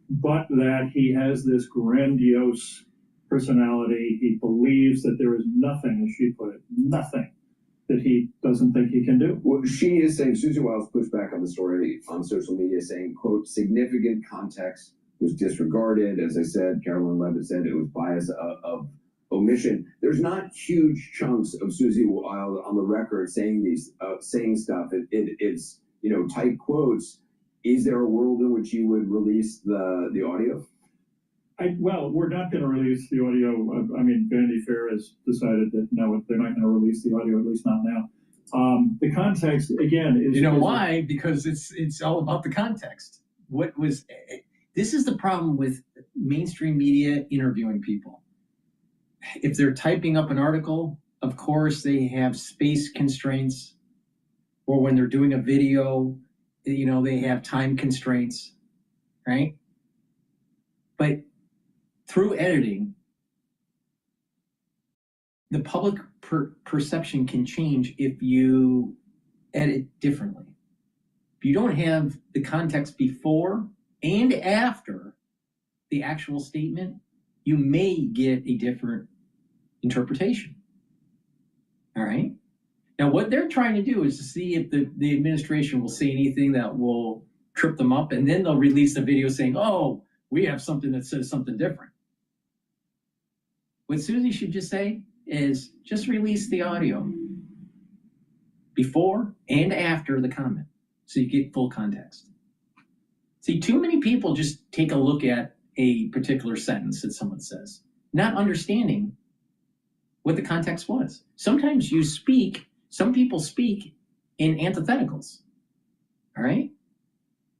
But that he has this grandiose personality. He believes that there is nothing, as she put it, nothing that he doesn't think he can do. Well, she is saying, Susie Wiles pushed back on the story on social media, saying, quote, significant context was disregarded. As I said, Carolyn Levitt said it was bias of omission. There's not huge chunks of Susie Wiles on the record saying stuff. It's tight quotes. Is there a world in which you would release the audio? Well, we're not going to release the audio. I mean, Vanity Fair has decided that no, they're not going to release the audio, at least not now. The context, again, is... why? Because it's all about the context. This is the problem with mainstream media interviewing people. If they're typing up an article, of course, they have space constraints. Or when they're doing a video, you know, they have time constraints, right? But through editing, the public perception can change if you edit differently. If you don't have the context before and after the actual statement, you may get a different interpretation. All right? Now, what they're trying to do is to see if the administration will say anything that will trip them up, and then they'll release a video saying, oh, we have something that says something different. What Susie should just say is just release the audio before and after the comment so you get full context. See, too many people just take a look at a particular sentence that someone says, not understanding what the context was. Sometimes some people speak in antitheticals, all right?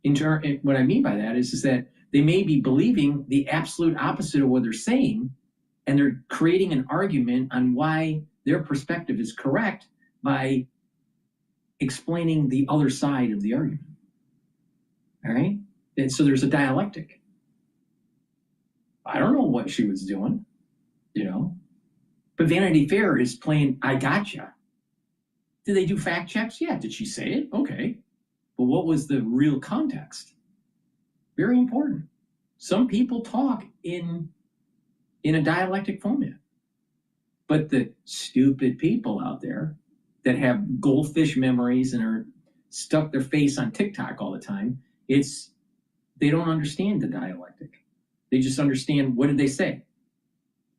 What I mean by that is that they may be believing the absolute opposite of what they're saying, and they're creating an argument on why their perspective is correct by explaining the other side of the argument, all right? And so there's a dialectic. I don't know what she was doing, you know? But Vanity Fair is playing, I gotcha. Did they do fact checks? Yeah. Did she say it? Okay. But what was the real context? Very important. Some people talk in a dialectic format. But the stupid people out there that have goldfish memories and are stuck their face on TikTok all the time, they don't understand the dialectic. They just understand, what did they say?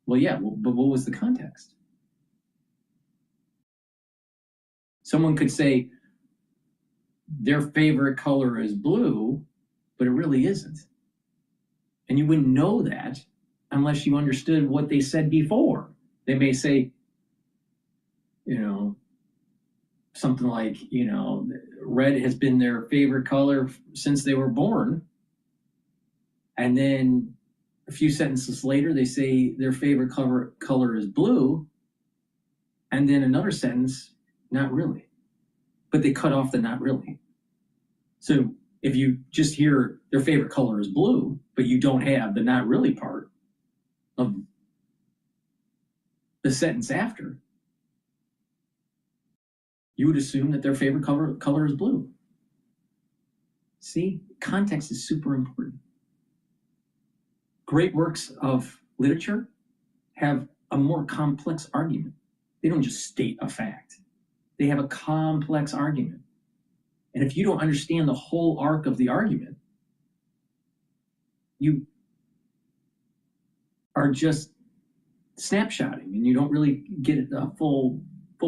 Well, yeah, but what was the context? Someone could say their favorite color is blue, but it really isn't. And you wouldn't know that unless you understood what they said before. They may say, you know, something like, you know, red has been their favorite color since they were born. And then a few sentences later, they say their favorite color is blue. And then another sentence, not really. But they cut off the not really. So if you just hear their favorite color is blue, but you don't have the not really part of the sentence after, you would assume that their favorite color is blue. See, context is super important. Great works of literature have a more complex argument. They don't just state a fact. They have a complex argument. And if you don't understand the whole arc of the argument, you are just snapshotting and you don't really get a full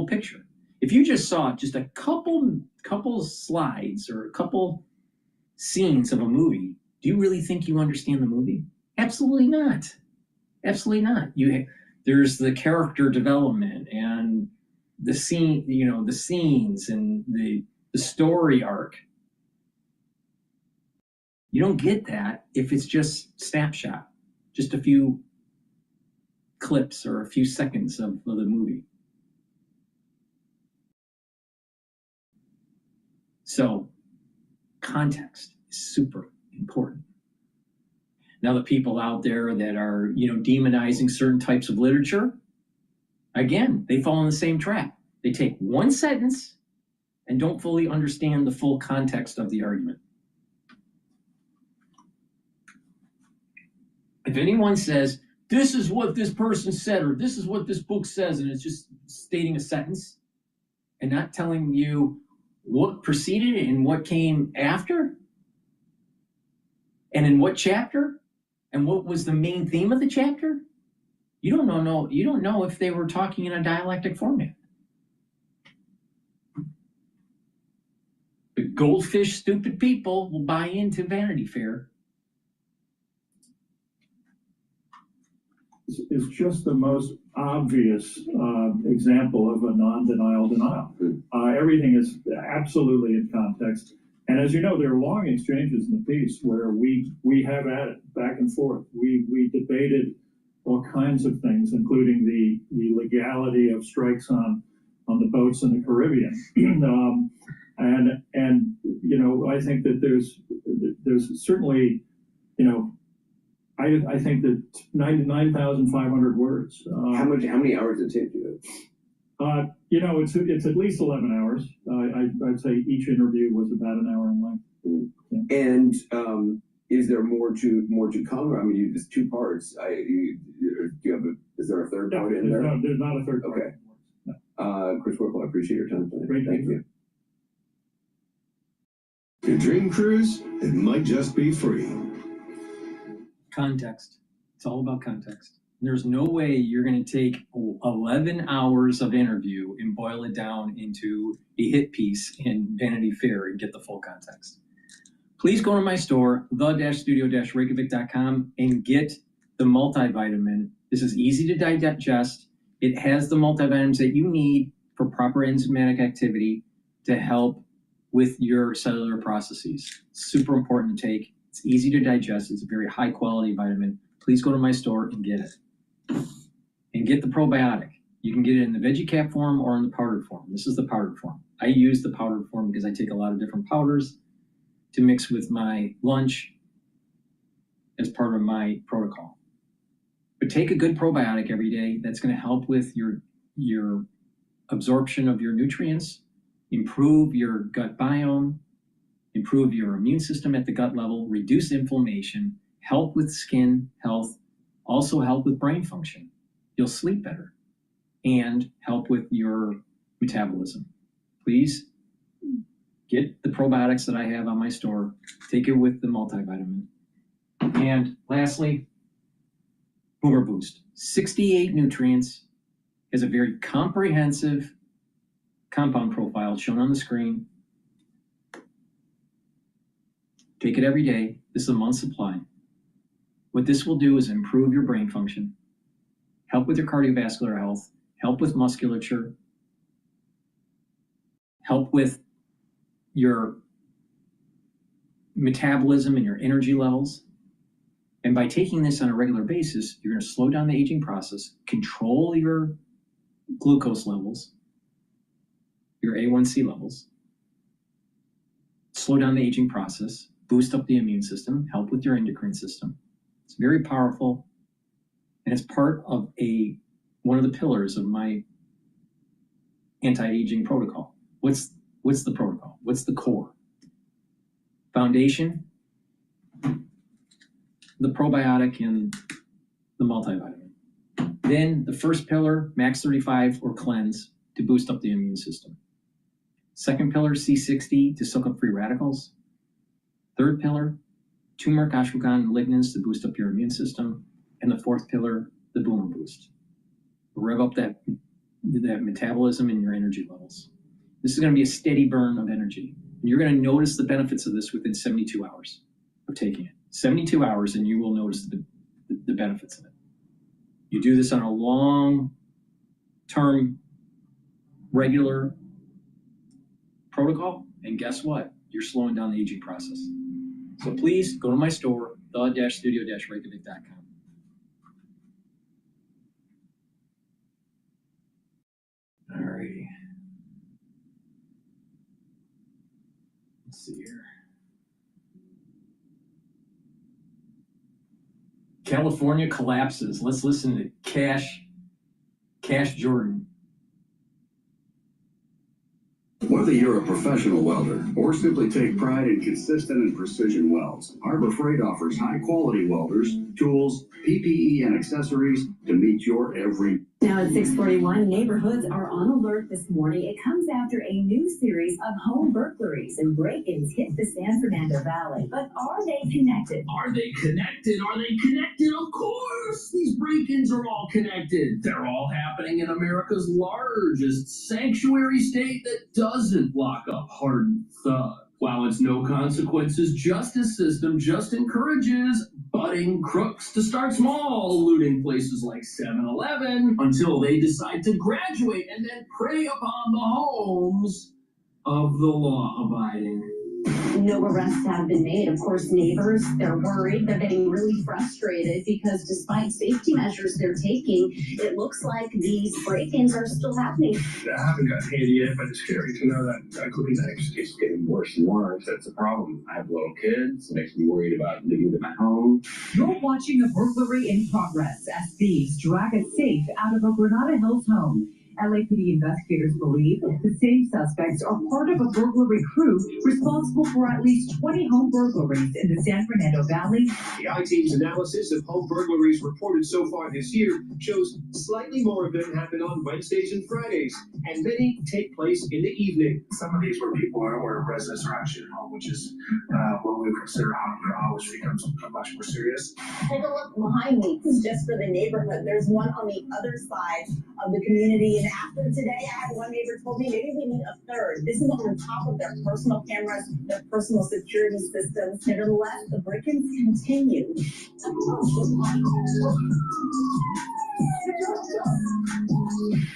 picture. If you just saw just a couple slides or a couple scenes of a movie, do you really think you understand the movie? Absolutely not. Absolutely not. There's the character development and the scene, you know, the scenes and the story arc. You don't get that if it's just snapshot, just a few clips or a few seconds of the movie. So context is super important. Now, the people out there that are, you know, demonizing certain types of literature, again, they fall in the same trap. They take one sentence and don't fully understand the full context of the argument. If anyone says, this is what this person said, or this is what this book says, and it's just stating a sentence and not telling you what preceded and what came after, and in what chapter, and what was the main theme of the chapter, you don't know if they were talking in a dialectic format. The goldfish stupid people will buy into Vanity Fair. Is just the most obvious example of a non-denial denial. Everything is absolutely in context. And as you know, there are long exchanges in the piece where we have at it back and forth. We debated all kinds of things, including the legality of strikes on the boats in the Caribbean. And you know, I think that there's certainly, you know, I think that 9,500 words. How many hours does it take you? You know, it's at least 11 hours. I'd say each interview was about an hour in length. Yeah. And is there more to come? I mean, there's two parts. Is there a third part in there? No, there's not a third part. Okay. Chris Whipple, I appreciate your time today. Great. Thank you. Your dream cruise, it might just be free. Context. It's all about context. There's no way you're going to take 11 hours of interview and boil it down into a hit piece in Vanity Fair and get the full context. Please go to my store, the-studio-reykjavik.com, and get the multivitamin. This is easy to digest. It has the multivitamins that you need for proper enzymatic activity to help with your cellular processes. Super important to take. It's easy to digest. It's a very high quality vitamin. Please go to my store and get it. And get the probiotic. You can get it in the veggie cap form or in the powdered form. This is the powdered form. I use the powdered form because I take a lot of different powders to mix with my lunch as part of my protocol. But take a good probiotic every day. That's going to help with your absorption of your nutrients, improve your gut biome, improve your immune system at the gut level, reduce inflammation, help with skin health, also help with brain function. You'll sleep better and help with your metabolism. Please get the probiotics that I have on my store. Take it with the multivitamin. And lastly, Boomer Boost. 68 nutrients, has a very comprehensive compound profile shown on the screen. Take it every day. This is a month's supply. What this will do is improve your brain function, help with your cardiovascular health, help with musculature, help with your metabolism and your energy levels. And by taking this on a regular basis, you're going to slow down the aging process, control your glucose levels, your A1C levels, slow down the aging process, boost up the immune system, help with your endocrine system. It's very powerful, and it's part of one of the pillars of my anti-aging protocol. What's the protocol? What's the core? Foundation, the probiotic, and the multivitamin. Then the first pillar, Max 35 or cleanse to boost up the immune system. Second pillar, C60 to soak up free radicals. Third pillar, turmeric, ashwagandha, and lignans to boost up your immune system. And the fourth pillar, the Boomer Boost. Rev up that metabolism and your energy levels. This is going to be a steady burn of energy. And you're going to notice the benefits of this within 72 hours of taking it. 72 hours and you will notice the benefits of it. You do this on a long-term, regular protocol, and guess what? You're slowing down the aging process. So please go to my store, the-studio-reykjavik.com. Alrighty. Let's see here. California collapses. Let's listen to Cash Jordan. Whether you're a professional welder or simply take pride in consistent and precision welds, Harbor Freight offers high-quality welders, tools, PPE, and accessories to meet your every. Now at 6:41, neighborhoods are on alert this morning. It comes after a new series of home burglaries and break-ins hit the San Fernando Valley. But are they connected? Are they connected? Are they connected? Of course! These break-ins are all connected. They're all happening in America's largest sanctuary state that doesn't lock up hardened thugs. While its no consequences justice system just encourages budding crooks to start small, looting places like 7-Eleven until they decide to graduate and then prey upon the homes of the law-abiding. No arrests have been made. Of course, neighbors, they're worried. They're getting really frustrated because despite safety measures they're taking, it looks like these break-ins are still happening. I haven't got hit yet, but it's scary to know that could be next. It's getting worse and worse. That's a problem. I have little kids. It makes me worried about leaving them at home. You're watching a burglary in progress as thieves drag a safe out of a Granada Hills home. LAPD investigators believe the same suspects are part of a burglary crew responsible for at least 20 home burglaries in the San Fernando Valley. The I-Team's analysis of home burglaries reported so far this year shows slightly more of them happen on Wednesdays and Fridays, and many take place in the evening. Some of these where people are, where residents are actually at home, which is what we would consider home, which becomes much more serious. Take a look behind me. This is just for the neighborhood. There's one on the other side of the community. And after today, I had one neighbor told me maybe we need a third. This is on top of their personal cameras, their personal security systems. Nevertheless, the break-ins continue.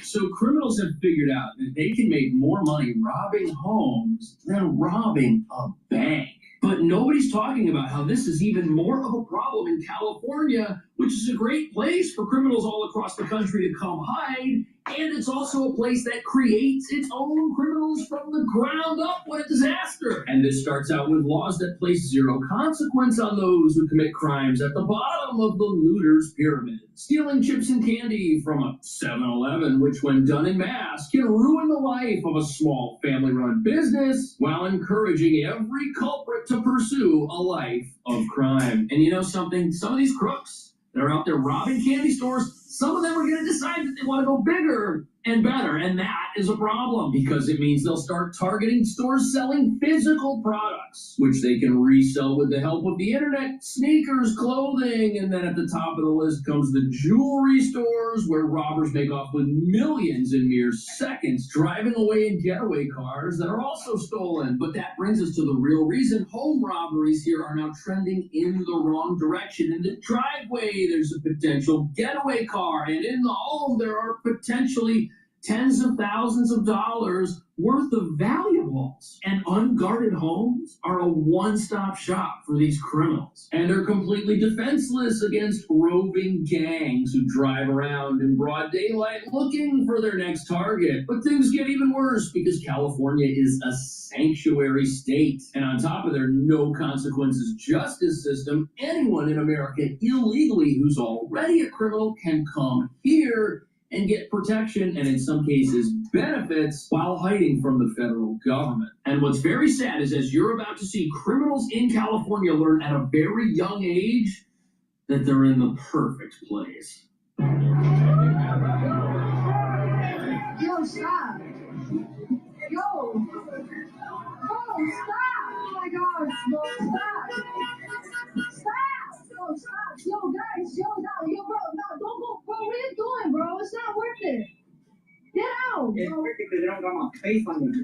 So criminals have figured out that they can make more money robbing homes than robbing a bank. But nobody's talking about how this is even more of a problem in California, which is a great place for criminals all across the country to come hide. And it's also a place that creates its own criminals from the ground up when a disaster. And this starts out with laws that place zero consequence on those who commit crimes at the bottom of the looter's pyramid. Stealing chips and candy from a 7-Eleven, which when done in mass, can ruin the life of a small family-run business while encouraging every culprit to pursue a life of crime. And you know something? Some of these crooks that are out there robbing candy stores, some of them are going to decide that they want to go bigger and better, and that is a problem because it means they'll start targeting stores selling physical products, which they can resell with the help of the internet, sneakers, clothing, and then at the top of the list comes the jewelry stores where robbers make off with millions in mere seconds, driving away in getaway cars that are also stolen. But that brings us to the real reason home robberies here are now trending in the wrong direction. In the driveway, there's a potential getaway car, and in the home, there are potentially tens of thousands of dollars worth of valuables. And unguarded homes are a one-stop shop for these criminals. And they're completely defenseless against roving gangs who drive around in broad daylight looking for their next target. But things get even worse because California is a sanctuary state. And on top of their no consequences justice system, anyone in America illegally who's already a criminal can come here and get protection and in some cases benefits while hiding from the federal government. And what's very sad is as you're about to see, criminals in California learn at a very young age that they're in the perfect place. Yo, stop. Yo. Oh, stop. Oh my gosh. No, stop. Stop. Yo, stop. Yo, guys. Yo, no. Yo, bro. No, don't go. Bro, what are you doing, bro? It's not worth it. Get out. It's worth it because they don't got my face on me.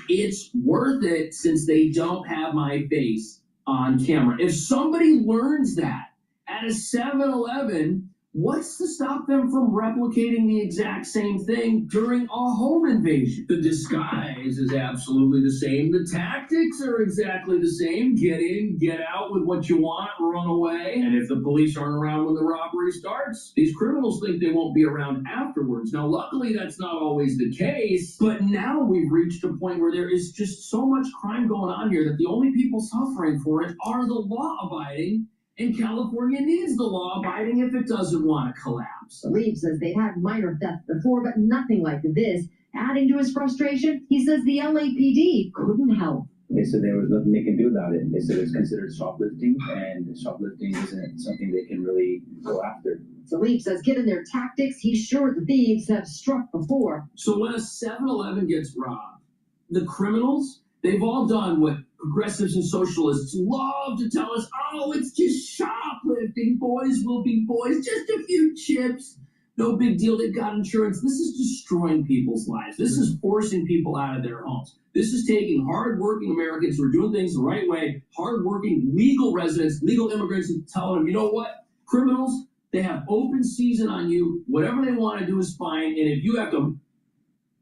It's worth it since they don't have my face on camera. If somebody learns that at a 7-Eleven, what's to stop them from replicating the exact same thing during a home invasion? The disguise is absolutely the same. The tactics are exactly the same. Get in, get out with what you want, run away. And if the police aren't around when the robbery starts, these criminals think they won't be around afterwards. Now, luckily, that's not always the case. But now we've reached a point where there is just so much crime going on here that the only people suffering for it are the law-abiding. And California needs the law-abiding if it doesn't want to collapse. Lee says they've had minor theft before, but nothing like this. Adding to his frustration, he says the LAPD couldn't help. They said there was nothing they can do about it. They said it's considered shoplifting, and shoplifting isn't something they can really go after. Salif says given their tactics, he's sure the thieves have struck before. So when a 7-Eleven gets robbed, the criminals, they've all done what progressives and socialists love to tell us, oh, it's just shoplifting, boys will be boys, just a few chips, no big deal, they've got insurance. This is destroying people's lives. This is forcing people out of their homes. This is taking hardworking Americans who are doing things the right way, hardworking legal residents, legal immigrants, and telling them, you know what, criminals, they have open season on you, whatever they want to do is fine, and if you have to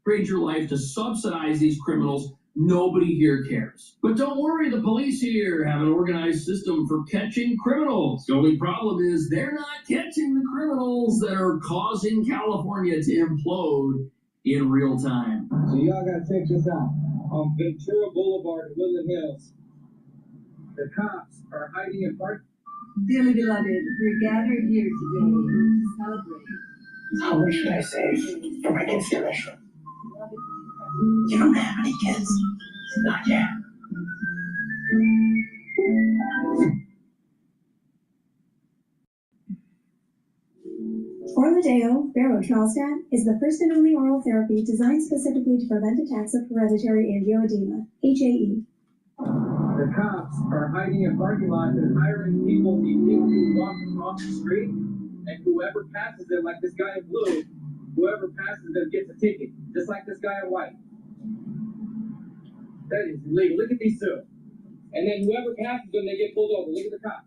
upgrade your life to subsidize these criminals. Nobody here cares. But don't worry, the police here have an organized system for catching criminals. The only problem is they're not catching the criminals that are causing California to implode in real time. So y'all gotta check this out. On Ventura Boulevard in Woodland Hills, the cops are hiding in park. Dearly beloved, we're gathered here today to celebrate. How much should I save for my kids' tuition? You don't have any kids. Not yet. Orladeyo Berotralstat is the first and only oral therapy designed specifically to prevent attacks of hereditary angioedema, HAE. The cops are hiding in parking lots and hiring people to walk across the street, and whoever passes them, like this guy in blue, whoever passes them gets a ticket, just like this guy in white. That is illegal. Look at these two. And then whoever passes them, they get pulled over. Look at the cop.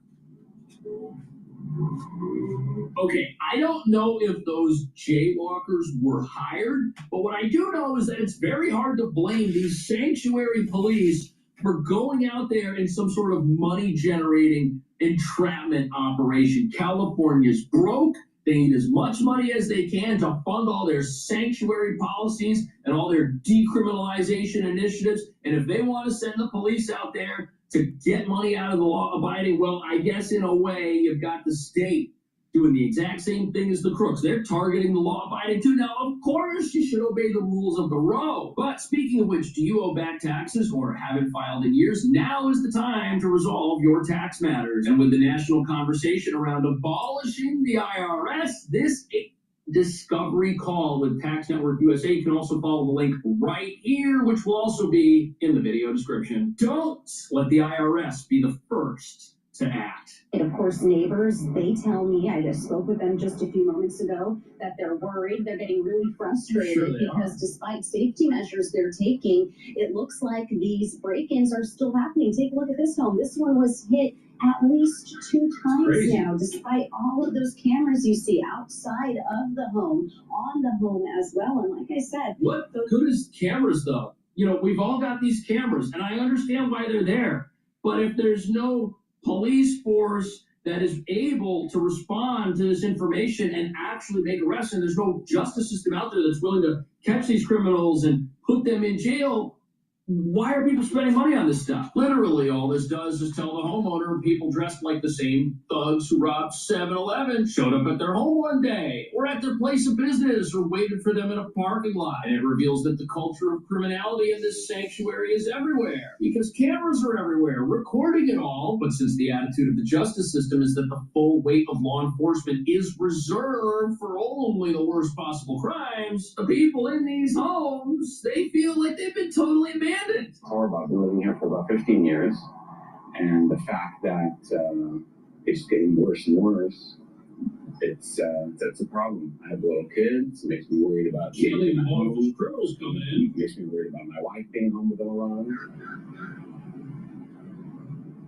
Okay, I don't know if those jaywalkers were hired, but what I do know is that it's very hard to blame these sanctuary police for going out there in some sort of money-generating entrapment operation. California's broke. They need as much money as they can to fund all their sanctuary policies and all their decriminalization initiatives. And if they want to send the police out there to get money out of the law-abiding, well, I guess in a way you've got the state doing the exact same thing as the crooks. They're targeting the law-abiding too. Now, of course, you should obey the rules of the road. But speaking of which, do you owe back taxes or haven't filed in years? Now is the time to resolve your tax matters. And with the national conversation around abolishing the IRS, this discovery call with Tax Network USA. You can also follow the link right here, which will also be in the video description. Don't let the IRS be the first to act. And of course, neighbors, they tell me, I just spoke with them just a few moments ago, that they're worried, they're getting really frustrated Sure they because despite safety measures they're taking, it looks like these break-ins are still happening. Take a look at this home. This one was hit at least 2 times Crazy. now, despite all of those cameras you see outside of the home, on the home as well. And like I said, What good is cameras, though? You know, we've all got these cameras, and I understand why they're there. But if there's no police force that is able to respond to this information and actually make arrests, and there's no justice system out there that's willing to catch these criminals and put them in jail, why are people spending money on this stuff? Literally, all this does is tell the homeowner people dressed like the same thugs who robbed 7-Eleven showed up at their home one day, or at their place of business, or waited for them in a parking lot. And it reveals that the culture of criminality in this sanctuary is everywhere, because cameras are everywhere, recording it all. But since the attitude of the justice system is that the full weight of law enforcement is reserved for only the worst possible crimes, the people in these homes, they feel like they've been totally abandoned. I've been living here for about 15 years, and the fact that it's getting worse and worse, that's a problem. I have little kids. It makes me worried about criminals coming in. It makes me worried about my wife being home with them alone.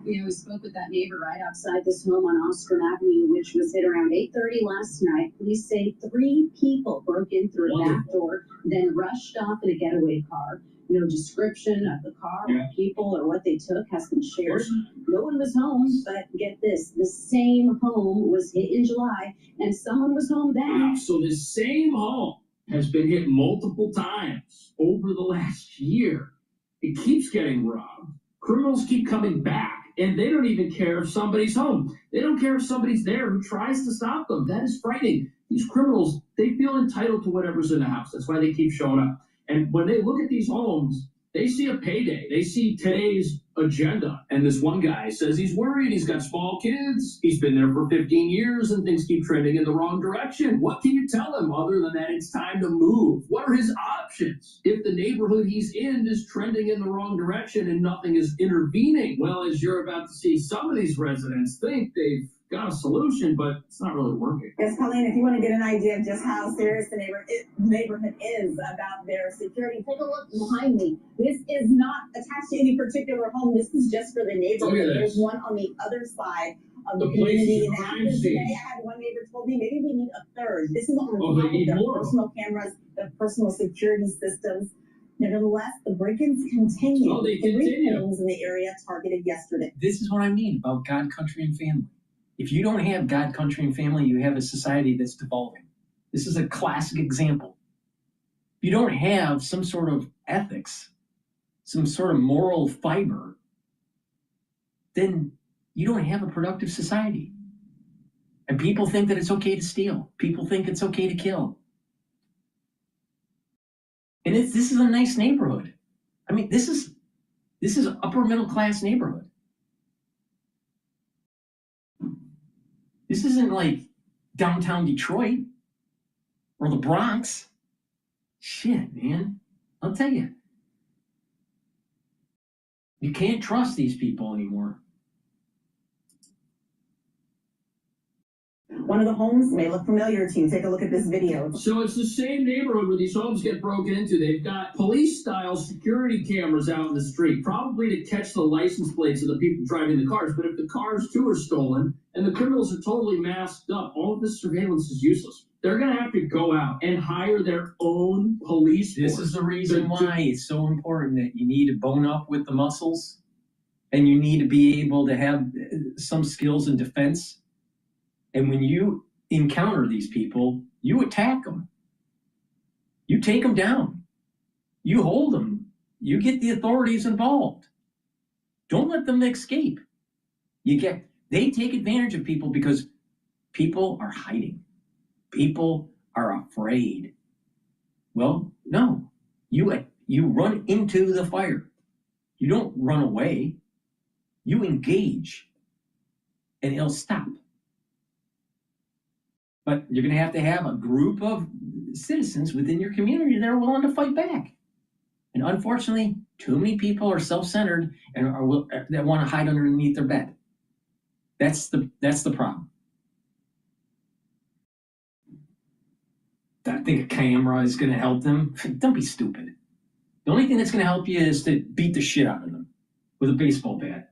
You know, we spoke with that neighbor right outside this home on Ostrom Avenue, which was hit around 8:30 last night. Police say 3 people broke in through a back door, then rushed off in a getaway car. No description of the car or people or what they took has been shared. No one was home, but get this, the same home was hit in July, and someone was home then. So this same home has been hit multiple times over the last year. It keeps getting robbed. Criminals keep coming back, and they don't even care if somebody's home. They don't care if somebody's there who tries to stop them. That is frightening. These criminals, they feel entitled to whatever's in the house. That's why they keep showing up. And when they look at these homes, they see a payday. They see today's agenda. And this one guy says he's worried. He's got small kids. He's been there for 15 years and things keep trending in the wrong direction. What can you tell him other than that it's time to move? What are his options if the neighborhood he's in is trending in the wrong direction and nothing is intervening? Well, as you're about to see, some of these residents think they've got a solution, but it's not really working. Yes, Colleen, if you want to get an idea of just how serious the neighborhood is about their security, take a look behind me. This is not attached to any particular home. This is just for the neighborhood. There's one on the other side of the The place is community. a And crime after scene. today, I had one neighbor told me maybe we need a third. This is on Oh, they top of need their more. personal cameras, their personal security systems. Nevertheless, the break-ins continue. Oh, they 3 continue. homes in the area targeted yesterday. This is what I mean about God, country, and family. If you don't have God, country, and family, you have a society that's devolving. This is a classic example. If you don't have some sort of ethics, some sort of moral fiber, then you don't have a productive society. And people think that it's okay to steal. People think it's okay to kill. And this is a nice neighborhood. I mean, this is upper middle class neighborhood. This isn't like downtown Detroit or the Bronx. Shit, man. I'll tell you. You can't trust these people anymore. One of the homes may look familiar to you. Take a look at this video. So it's the same neighborhood where these homes get broken into. They've got police-style security cameras out in the street, probably to catch the license plates of the people driving the cars. But if the cars, too, are stolen and the criminals are totally masked up, all of this surveillance is useless. They're going to have to go out and hire their own police force. This is the reason why it's so important that you need to bone up with the muscles and you need to be able to have some skills in defense. And when you encounter these people, you attack them. You take them down. You hold them. You get the authorities involved. Don't let them escape. They take advantage of people because people are hiding. People are afraid. Well, no. You run into the fire. You don't run away. You engage. And it'll stop. But you're going to have a group of citizens within your community that are willing to fight back. And unfortunately, too many people are self-centered and that want to hide underneath their bed. That's the problem. I think a camera is going to help them. Don't be stupid. The only thing that's going to help you is to beat the shit out of them with a baseball bat.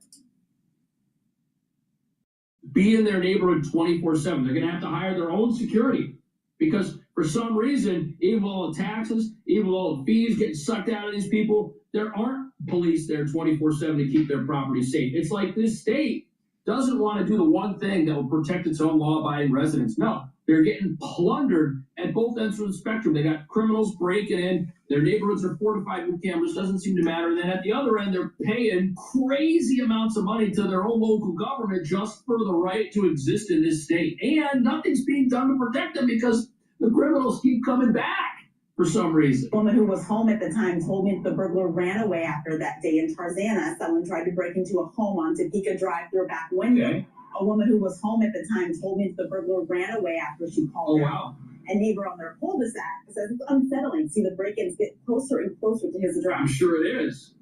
Be in their neighborhood 24/7. They're going to have to hire their own security because for some reason, even with all the taxes, even with all the fees getting sucked out of these people, there aren't police there 24/7 to keep their property safe. It's like this state doesn't want to do the one thing that will protect its own law-abiding residents. No, they're getting plundered at both ends of the spectrum. They got criminals breaking in. Their neighborhoods are fortified with cameras. Doesn't seem to matter. And then at the other end, they're paying crazy amounts of money to their own local government just for the right to exist in this state. And nothing's being done to protect them because the criminals keep coming back for some reason. A woman who was home at the time told me the burglar ran away after that day in Tarzana. Someone tried to break into a home on Topeka Drive through a back window. Okay. A woman who was home at the time told me the burglar ran away after she called Oh, out. wow. A neighbor on their cul-de-sac says it's unsettling to see the break-ins get closer and closer to his address. I'm sure it is.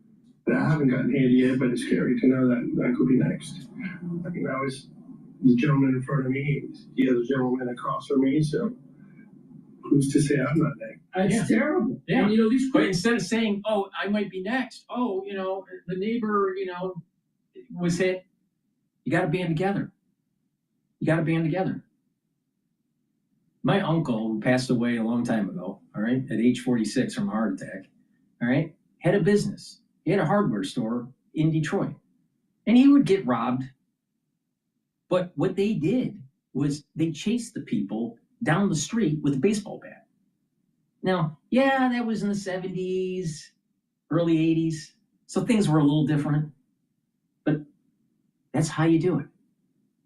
I haven't gotten hit yet, but it's scary to know that could be next. I mean, that was the gentleman in front of me. He has a gentleman across from me, so who's to say I'm not next? It's terrible. Yeah. And, these But instead of saying, oh, I might be next. Oh, the neighbor, was hit. You got to band together. My uncle, who passed away a long time ago, all right, at age 46 from a heart attack, all right, had a business. He had a hardware store in Detroit. And he would get robbed. But what they did was they chased the people down the street with a baseball bat. Now, yeah, that was in the 70s, early 80s. So things were a little different. But that's how you do it.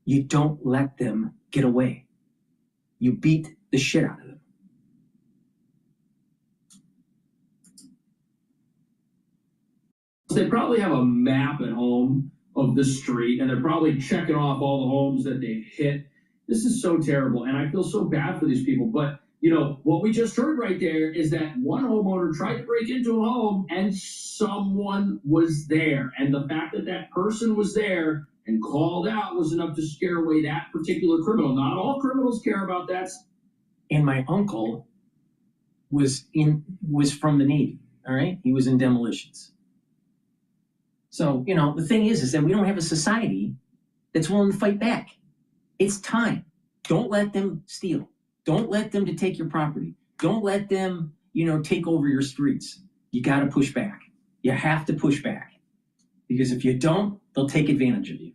You don't let them get away. You beat the shit out of them. They probably have a map at home of the street, and they're probably checking off all the homes that they've hit. This is so terrible, and I feel so bad for these people. But, what we just heard right there is that one homeowner tried to break into a home, and someone was there. And the fact that that person was there and called out was enough to scare away that particular criminal. Not all criminals care about that. And my uncle was from the Navy, all right? He was in demolitions. So, the thing is that we don't have a society that's willing to fight back. It's time. Don't let them steal. Don't let them to take your property. Don't let them, take over your streets. You got to push back. You have to push back. Because if you don't, they'll take advantage of you.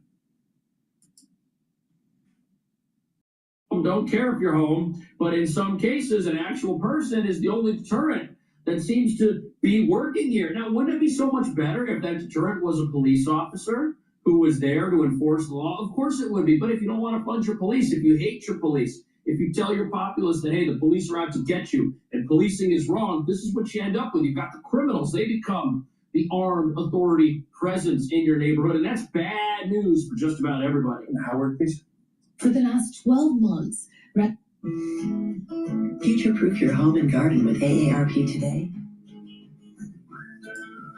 Don't care if you're home, but in some cases, an actual person is the only deterrent that seems to be working here. Now, wouldn't it be so much better if that deterrent was a police officer who was there to enforce the law? Of course it would be. But if you don't want to fund your police, if you hate your police, if you tell your populace that, hey, the police are out to get you and policing is wrong, this is what you end up with. You've got the criminals. They become the armed authority presence in your neighborhood. And that's bad news for just about everybody. Howard, please. For the last 12 months, future-proof your home and garden with AARP today.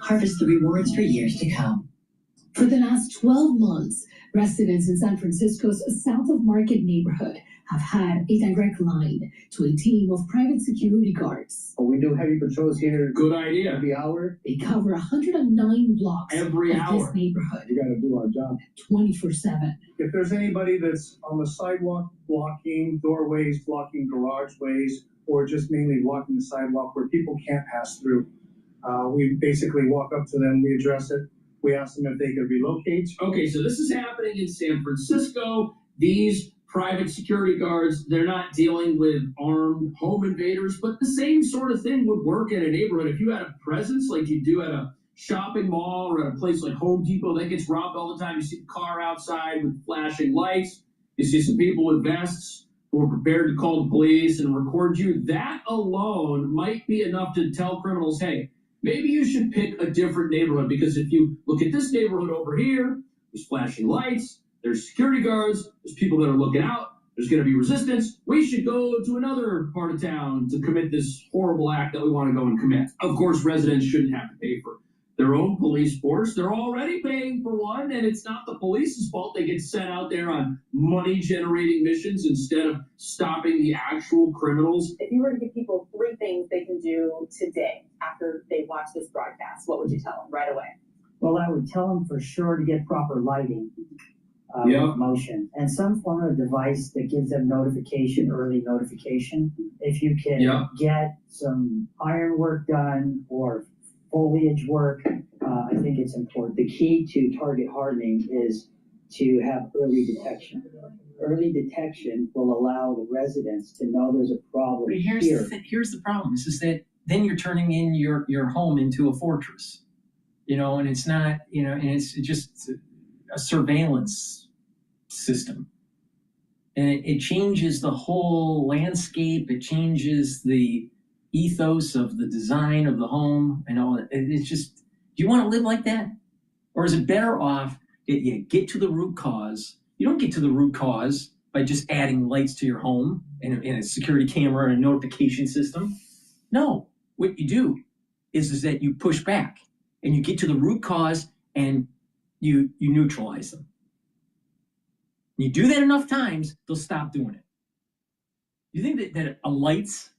Harvest the rewards for years to come. For the last 12 months, residents in San Francisco's South of Market neighborhood have had a direct line to a team of private security guards. Oh, we do heavy patrols here. Good idea. Every hour. They cover 109 blocks every of hour. this neighborhood. We got to do our job. 24/7. If there's anybody that's on the sidewalk blocking doorways, blocking garageways, or just mainly blocking the sidewalk where people can't pass through, we basically walk up to them, we address it, we ask them if they could relocate. Okay, so this is happening in San Francisco. These private security guards, they're not dealing with armed home invaders, but the same sort of thing would work in a neighborhood. If you had a presence like you do at a shopping mall or at a place like Home Depot that gets robbed all the time, you see the car outside with flashing lights, you see some people with vests who are prepared to call the police and record you. That alone might be enough to tell criminals, hey, maybe you should pick a different neighborhood, because if you look at this neighborhood over here, there's flashing lights, there's security guards, there's people that are looking out, there's going to be resistance. We should go to another part of town to commit this horrible act that we want to go and commit. Of course, residents shouldn't have to pay for their own police force. They're already paying for one, and it's not the police's fault. They get sent out there on money-generating missions instead of stopping the actual criminals. If you were to give people 3 things they can do today after they watch this broadcast, what would you tell them right away? Well, I would tell them for sure to get proper lighting. Yeah. With motion and some form of device that gives them notification, early notification. If you can get some iron work done or foliage work, I think it's important. The key to target hardening is to have early detection. Early detection will allow the residents to know there's a problem. But here's the problem. Is that then you're turning in your home into a fortress, and it's not, and it's just a surveillance system, and it changes the whole landscape. It changes the ethos of the design of the home and all that. It's just, do you want to live like that, or is it better off that you get to the root cause? You don't get to the root cause by just adding lights to your home and a security camera and a notification system. No, what you do is that you push back and you get to the root cause and you neutralize them. You do that enough times, they'll stop doing it. You think that a lights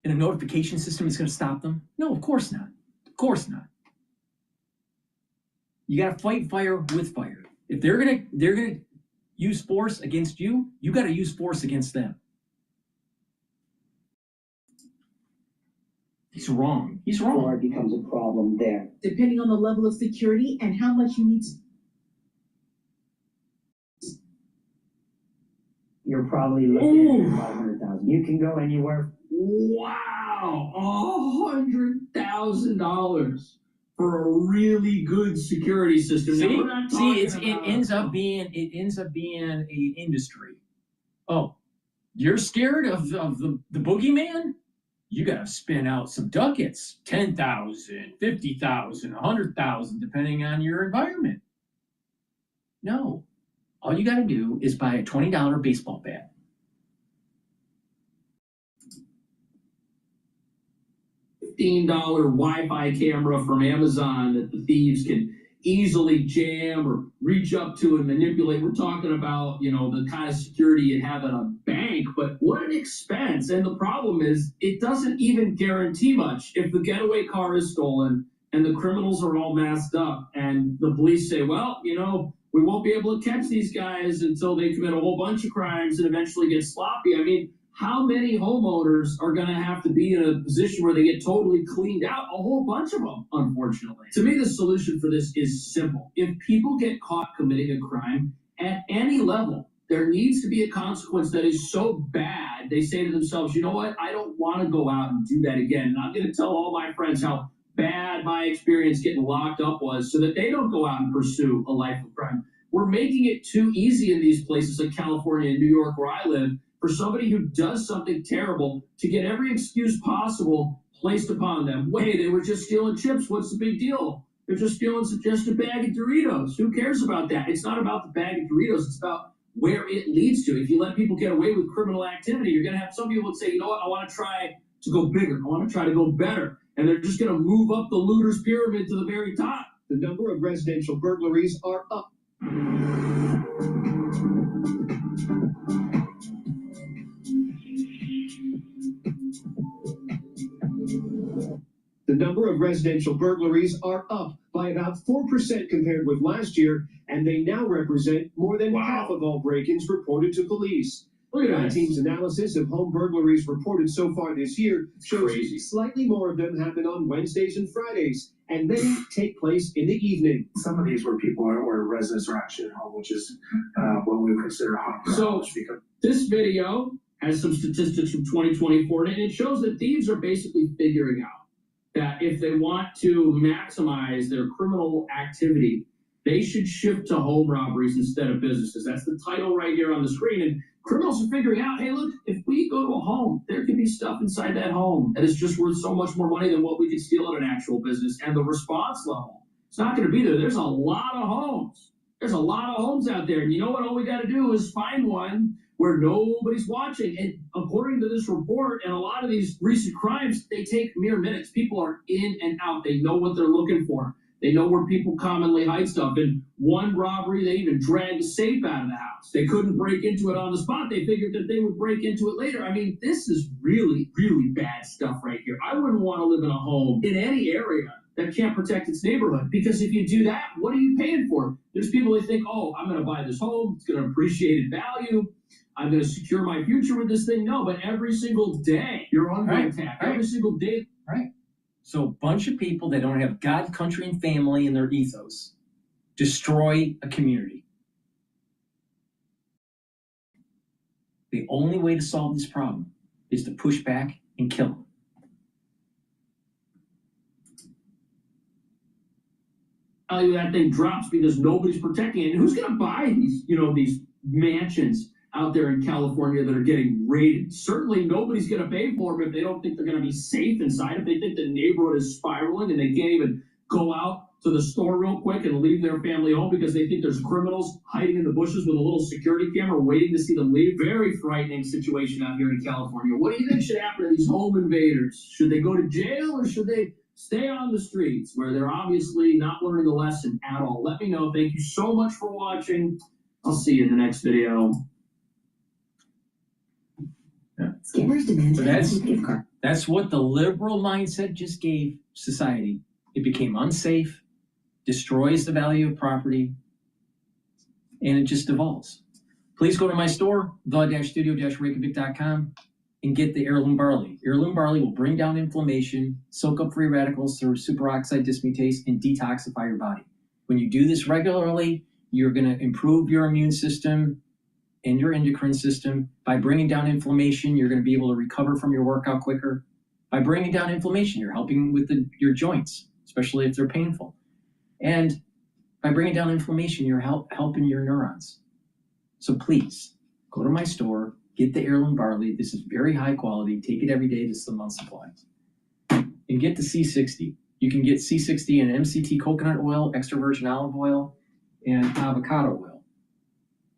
and a notification system is going to stop them? No, of course not. Of course not. You got to fight fire with fire. If they're gonna use force against you, you got to use force against them. He's wrong. He's wrong. Or it becomes a problem there. Depending on the level of security and how much you need to. You're probably looking at 500,000. You can go anywhere. Wow, $100,000 for a really good security system. It ends up being an industry. Oh, you're scared of the boogeyman? You got to spin out some ducats, 10,000, 50,000, 100,000, depending on your environment. No, all you got to do is buy a $20 baseball bat. $15 Wi-Fi camera from Amazon that the thieves can easily jam or reach up to and manipulate. We're talking about, the kind of security you have at a bank, but what an expense. And the problem is it doesn't even guarantee much. If the getaway car is stolen and the criminals are all masked up. And the police say, well, you know, we won't be able to catch these guys until they commit a whole bunch of crimes and eventually get sloppy. I mean, how many homeowners are going to have to be in a position where they get totally cleaned out? A whole bunch of them, unfortunately. To me, the solution for this is simple. If people get caught committing a crime at any level, there needs to be a consequence that is so bad, they say to themselves, you know what, I don't want to go out and do that again. And I'm going to tell all my friends how bad my experience getting locked up was so that they don't go out and pursue a life of crime. We're making it too easy in these places like California and New York where I live for somebody who does something terrible to get every excuse possible placed upon them. Hey, they were just stealing chips. What's the big deal? They're just stealing just a bag of Doritos. Who cares about that? It's not about the bag of Doritos. It's about where it leads to. If you let people get away with criminal activity, you're going to have some people that say, you know what, I want to try to go bigger. I want to try to go better. And they're just going to move up the looters pyramid to the very top. The number of residential burglaries are up. The number of residential burglaries are up by about 4% compared with last year, and they now represent more than half of all break-ins reported to police. The team's analysis of home burglaries reported so far this year shows slightly more of them happen on Wednesdays and Fridays, and many take place in the evening. Some of these where people are, where residents are actually at home, which is what we would consider hot. So this video has some statistics from 2024, and it shows that thieves are basically figuring out that if they want to maximize their criminal activity, they should shift to home robberies instead of businesses. That's the title right here on the screen. And criminals are figuring out, hey, look, if we go to a home, there could be stuff inside that home that is just worth so much more money than what we could steal at an actual business. And the response level, it's not going to be there. There's a lot of homes. There's a lot of homes out there. And you know what? All we got to do is find one where nobody's watching. And according to this report and a lot of these recent crimes, they take mere minutes. People are in and out. They know what they're looking for. They know where people commonly hide stuff. In one robbery, they even dragged a safe out of the house. They couldn't break into it on the spot. They figured that they would break into it later. I mean, this is really, really bad stuff right here. I wouldn't want to live in a home in any area that can't protect its neighborhood. Because if you do that, what are you paying for? There's people that think, oh, I'm going to buy this home. It's going to appreciate in value. I'm going to secure my future with this thing. No, but every single day, you're under attack. Every single day. Right. So a bunch of people that don't have God, country, and family in their ethos destroy a community. The only way to solve this problem is to push back and kill them. That thing drops because nobody's protecting it. And who's going to buy these, these mansions out there in California that are getting raided? Certainly nobody's going to pay for them if they don't think they're going to be safe inside. If they think the neighborhood is spiraling and they can't even go out to the store real quick and leave their family home because they think there's criminals hiding in the bushes with a little security camera waiting to see them leave. Very frightening situation out here in California. What do you think should happen to these home invaders? Should they go to jail or should they stay on the streets where they're obviously not learning the lesson at all? Let me know. Thank you so much for watching. I'll see you in the next video. So that's what the liberal mindset just gave society. It became unsafe, destroys the value of property, and it just devolves. Please go to my store, the-studio-reykjavik.com, and get the heirloom barley. Heirloom barley will bring down inflammation, soak up free radicals through superoxide dismutase, and detoxify your body. When you do this regularly, you're going to improve your immune system and your endocrine system. By bringing down inflammation, you're going to be able to recover from your workout quicker. By bringing down inflammation, you're helping with your joints, especially if they're painful. And by bringing down inflammation, you're helping your neurons. So please, go to my store, get the heirloom barley. This is very high quality. Take it every day. This is a month's supply. And get the C60. You can get C60 in MCT coconut oil, extra virgin olive oil, and avocado oil.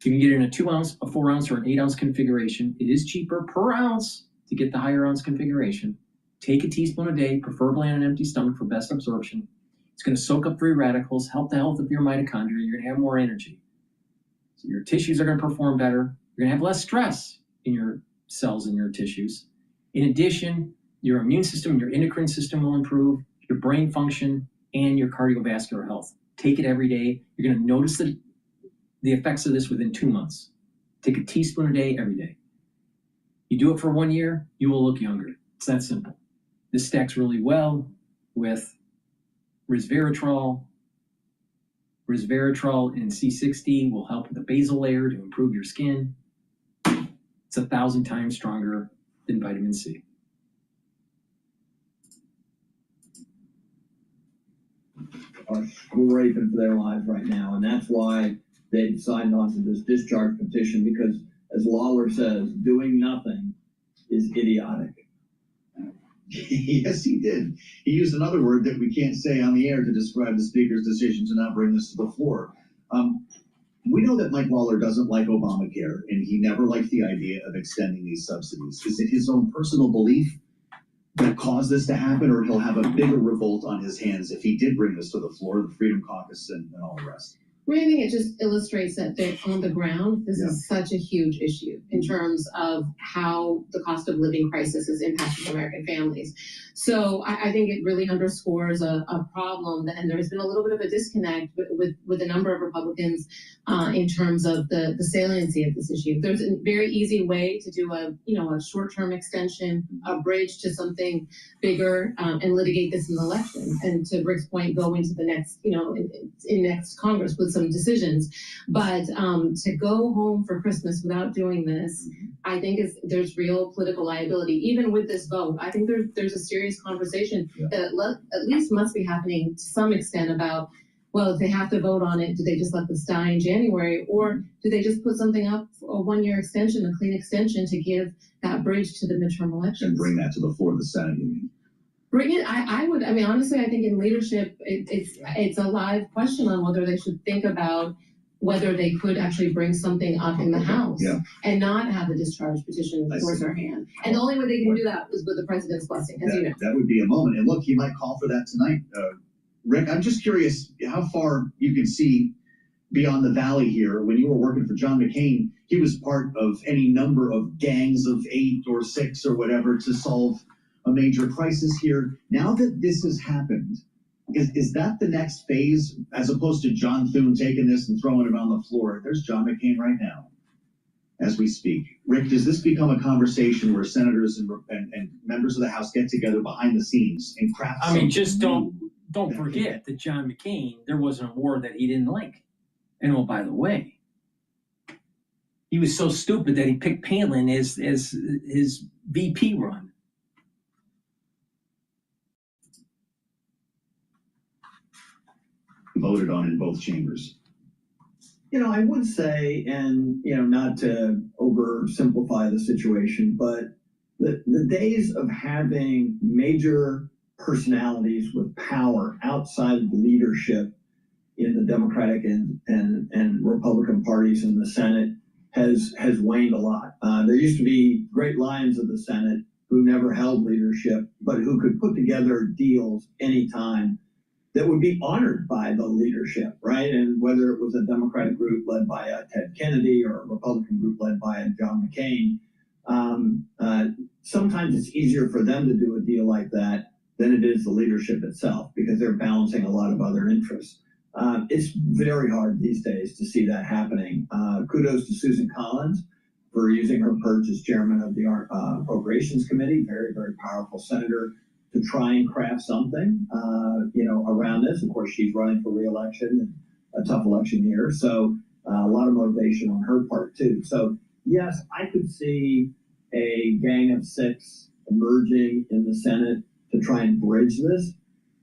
You can get it in a 2 ounce, a 4 ounce, or an 8 ounce configuration. It is cheaper per ounce to get the higher ounce configuration. Take a teaspoon a day, preferably on an empty stomach for best absorption. It's going to soak up free radicals, help the health of your mitochondria. You're going to have more energy. So your tissues are going to perform better. You're going to have less stress in your cells and your tissues. In addition, your immune system and your endocrine system will improve. Your brain function and your cardiovascular health. Take it every day. You're going to notice the effects of this within 2 months. Take a teaspoon a day, every day. You do it for 1 year, you will look younger. It's that simple. This stacks really well with resveratrol. Resveratrol in C60 will help with the basal layer to improve your skin. It's 1,000 times stronger than vitamin C. Are scraping for their lives right now, and that's why they've signed on to this discharge petition, because as Lawler says, doing nothing is idiotic. Yes, he did. He used another word that we can't say on the air to describe the Speaker's decision to not bring this to the floor. We know that Mike Lawler doesn't like Obamacare, and he never liked the idea of extending these subsidies. Is it his own personal belief that caused this to happen, or he'll have a bigger revolt on his hands if he did bring this to the floor, the Freedom Caucus and all the rest? I think it just illustrates that they're on the ground. This is such a huge issue in terms of how the cost of living crisis is impacting American families. So I think it really underscores a problem, and there's been a little bit of a disconnect with a number of Republicans in terms of the saliency of this issue. There's a very easy way to do a short-term extension, a bridge to something bigger, and litigate this in the election. And to Rick's point, go into the next, in next Congress with some decisions. But to go home for Christmas without doing this, I think there's real political liability. Even with this vote, I think there's a serious conversation that at least must be happening to some extent about, well, if they have to vote on it, do they just let this die in January, or do they just put something up for a 1-year extension, a clean extension, to give that bridge to the midterm elections? And bring that to the floor of the Senate, you mean? Bring it. Honestly, I think in leadership, it's a live question on whether they should think about whether they could actually bring something up in the House and not have the discharge petition force their hand. And the only way they can do that is with the president's blessing, as you know. That would be a moment. And look, he might call for that tonight. Rick, I'm just curious how far you can see beyond the valley here. When you were working for John McCain, he was part of any number of gangs of 8 or 6 or whatever to solve a major crisis here. Now that this has happened, is that the next phase, as opposed to John Thune taking this and throwing it on the floor? There's John McCain right now as we speak. Rick, does this become a conversation where senators and members of the House get together behind the scenes and craft just don't forget that John McCain, there was an award that he didn't like. And oh, by the way, he was so stupid that he picked Palin as his VP run. Voted on in both chambers. I would say, and not to oversimplify the situation, but the days of having major personalities with power outside of the leadership in the Democratic and Republican parties in the Senate has waned a lot. There used to be great lions of the Senate who never held leadership, but who could put together deals anytime that would be honored by the leadership, right? And whether it was a Democratic group led by Ted Kennedy or a Republican group led by John McCain, sometimes it's easier for them to do a deal like that than it is the leadership itself, because they're balancing a lot of other interests. It's very hard these days to see that happening. Kudos to Susan Collins for using her perch as chairman of the Appropriations Committee, very, very powerful senator, to try and craft something, around this. Of course, she's running for re-election, a tough election year, so a lot of motivation on her part too. So yes, I could see a gang of 6 emerging in the Senate to try and bridge this,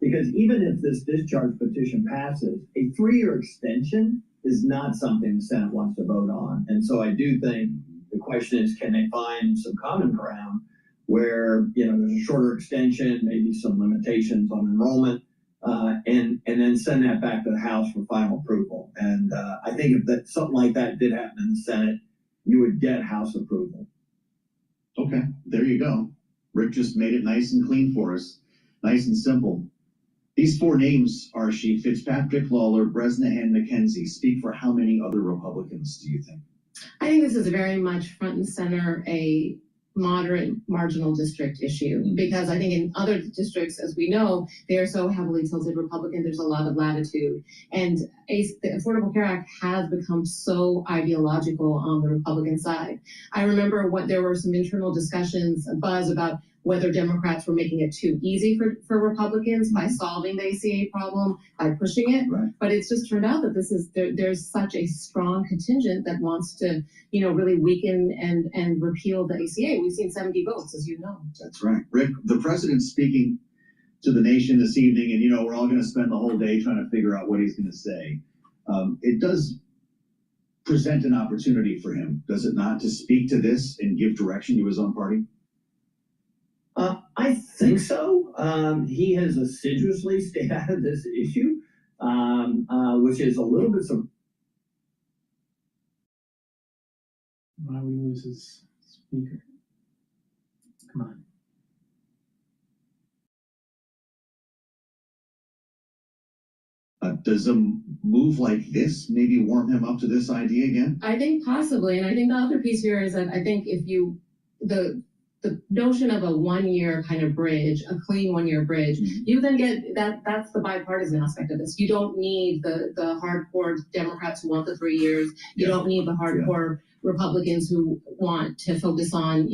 because even if this discharge petition passes, a 3-year extension is not something the Senate wants to vote on. And so I do think the question is, can they find some common ground where there's a shorter extension, maybe some limitations on enrollment, and then send that back to the House for final approval. And I think if something like that did happen in the Senate, you would get House approval. Okay, there you go. Rick just made it nice and clean for us, nice and simple. These 4 names, Archie, Fitzpatrick, Lawler, Bresnahan, McKenzie, speak for how many other Republicans do you think? I think this is very much front and center a moderate marginal district issue, because I think in other districts, as we know, they are so heavily tilted Republican, there's a lot of latitude. And the Affordable Care Act has become so ideological on the Republican side. I remember there were some internal discussions, buzz about whether Democrats were making it too easy for Republicans by solving the ACA problem, by pushing it. Right. But it's just turned out that there's such a strong contingent that wants to, really weaken and repeal the ACA. We've seen 70 votes, as you know. That's right. Rick, the president's speaking to the nation this evening, and we're all going to spend the whole day trying to figure out what he's going to say. It does present an opportunity for him, does it not, to speak to this and give direction to his own party? I think so. He has assiduously stayed out of this issue, which is a little bit Why we lose his speaker? Come on. Does a move like this maybe warm him up to this idea again? I think possibly, and I think the other piece here is that I think if the notion of a 1 year kind of bridge, a clean 1 year bridge, you then get that's the bipartisan aspect of this. You don't need the hardcore Democrats who want the 3 years. You don't need the hardcore Republicans who want to focus on,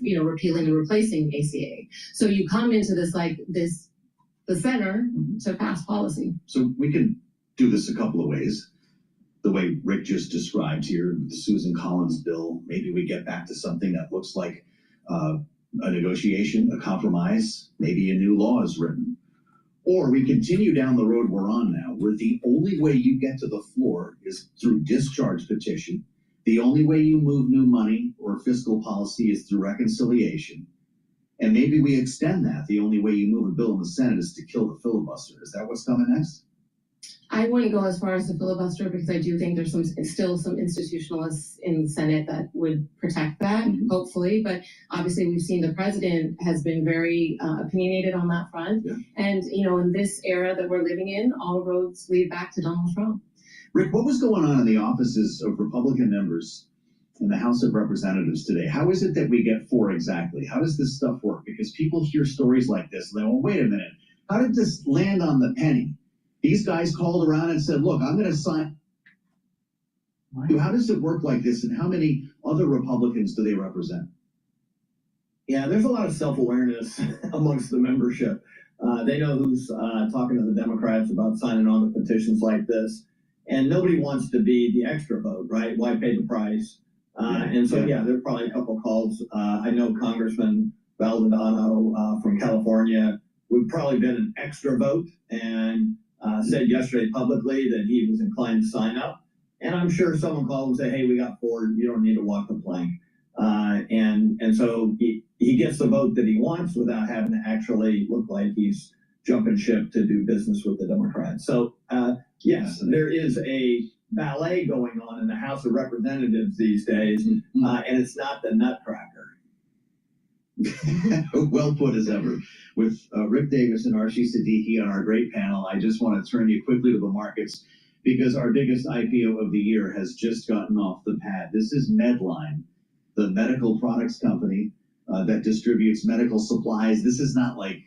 repealing and replacing ACA. So you come into this the center to pass policy. So we can do this a couple of ways. The way Rick just described here, the Susan Collins bill, maybe we get back to something that looks like a negotiation, a compromise, maybe a new law is written. Or we continue down the road we're on now, where the only way you get to the floor is through discharge petition. The only way you move new money or fiscal policy is through reconciliation. And maybe we extend that. The only way you move a bill in the Senate is to kill the filibuster. Is that what's coming next? I wouldn't go as far as the filibuster, because I do think there's still some institutionalists in the Senate that would protect that, hopefully. But obviously, we've seen the president has been very opinionated on that front. Yeah. And, in this era that we're living in, all roads lead back to Donald Trump. Rick, what was going on in the offices of Republican members in the House of Representatives today? How is it that we get 4 exactly? How does this stuff work? Because people hear stories like this and they go, wait a minute, how did this land on the penny? These guys called around and said, look, I'm going to sign. How does it work like this, and how many other Republicans do they represent? Yeah, there's a lot of self-awareness amongst the membership. They know who's talking to the Democrats about signing on the petitions like this. And nobody wants to be the extra vote, right? Why pay the price? There's probably a couple calls. I know Congressman Valdano from California would probably been an extra vote and said yesterday publicly that he was inclined to sign up. And I'm sure someone called and said, hey, we got 4, you don't need to walk the plank. And so he gets the vote that he wants without having to actually look like he's jumping ship to do business with the Democrats. So, yes, there is a ballet going on in the House of Representatives these days, and it's not the Nutcracker. Well put as ever. With Rick Davis and Archie Siddiqui on our great panel, I just want to turn you quickly to the markets, because our biggest IPO of the year has just gotten off the pad. This is Medline, the medical products company that distributes medical supplies. This is not like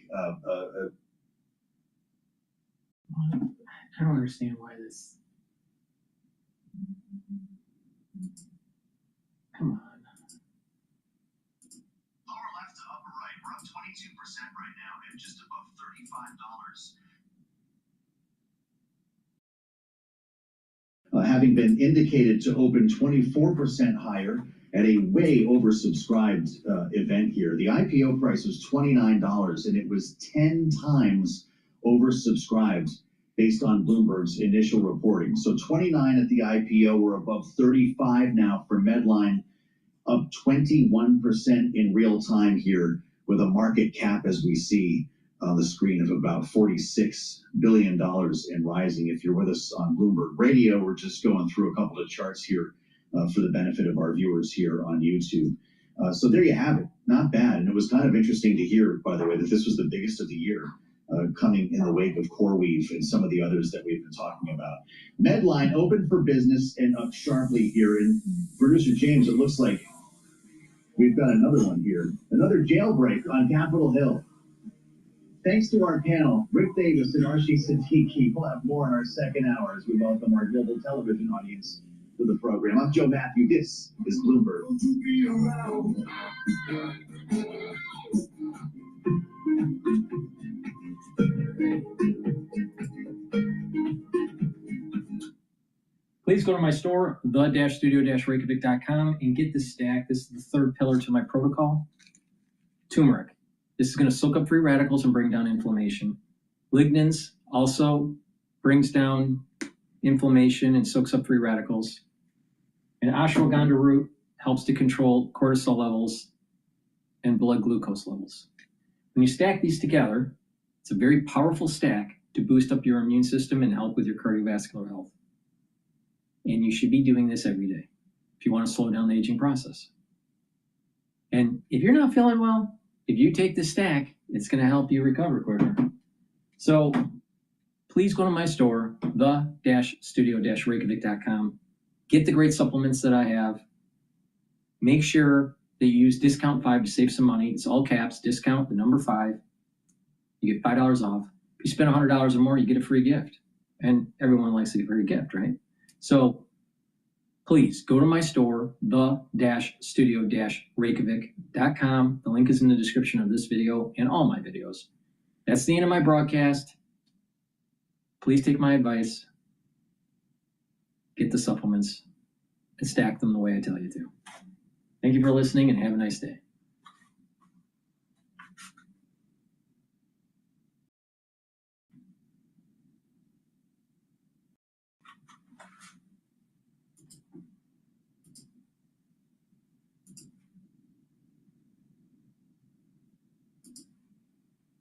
I don't understand why this. Come on. Lower left to upper right, we're up 22% right now and just above $35. Having been indicated to open 24% higher at a way oversubscribed event here. The IPO price was $29 and it was 10 times oversubscribed based on Bloomberg's initial reporting. So 29 at the IPO, we're above 35 now for Medline, up 21% in real time here, with a market cap, as we see on the screen, of about $46 billion and rising. If you're with us on Bloomberg Radio, we're just going through a couple of charts here for the benefit of our viewers here on YouTube. So there you have it. Not bad. And it was kind of interesting to hear, by the way, that this was the biggest of the year, coming in the wake of CoreWeave and some of the others that we've been talking about. Medline open for business and up sharply here. And producer James, it looks like We've got another one here. Another jailbreak on Capitol Hill. Thanks to our panel, Rick Davis and Archie Siddiqui. We'll have more in our second hour as we welcome our global television audience to the program. I'm Joe Matthew. This is Bloomberg. Please go to my store, the-studio-reykjavik.com, and get this stack. This is the third pillar to my protocol. Turmeric. This is going to soak up free radicals and bring down inflammation. Lignans also brings down inflammation and soaks up free radicals. And ashwagandha root helps to control cortisol levels and blood glucose levels. When you stack these together, it's a very powerful stack to boost up your immune system and help with your cardiovascular health. And you should be doing this every day if you want to slow down the aging process. And if you're not feeling well, if you take this stack, it's going to help you recover quicker. So please go to my store, the-studio-reykjavik.com. Get the great supplements that I have. Make sure that you use discount 5 to save some money. It's all caps, discount, the number 5. You get $5 off. If you spend $100 or more, you get a free gift. And everyone likes to get a free gift, right? So please go to my store, the-studio-reykjavik.com. The link is in the description of this video and all my videos. That's the end of my broadcast. Please take my advice. Get the supplements and stack them the way I tell you to. Thank you for listening and have a nice day.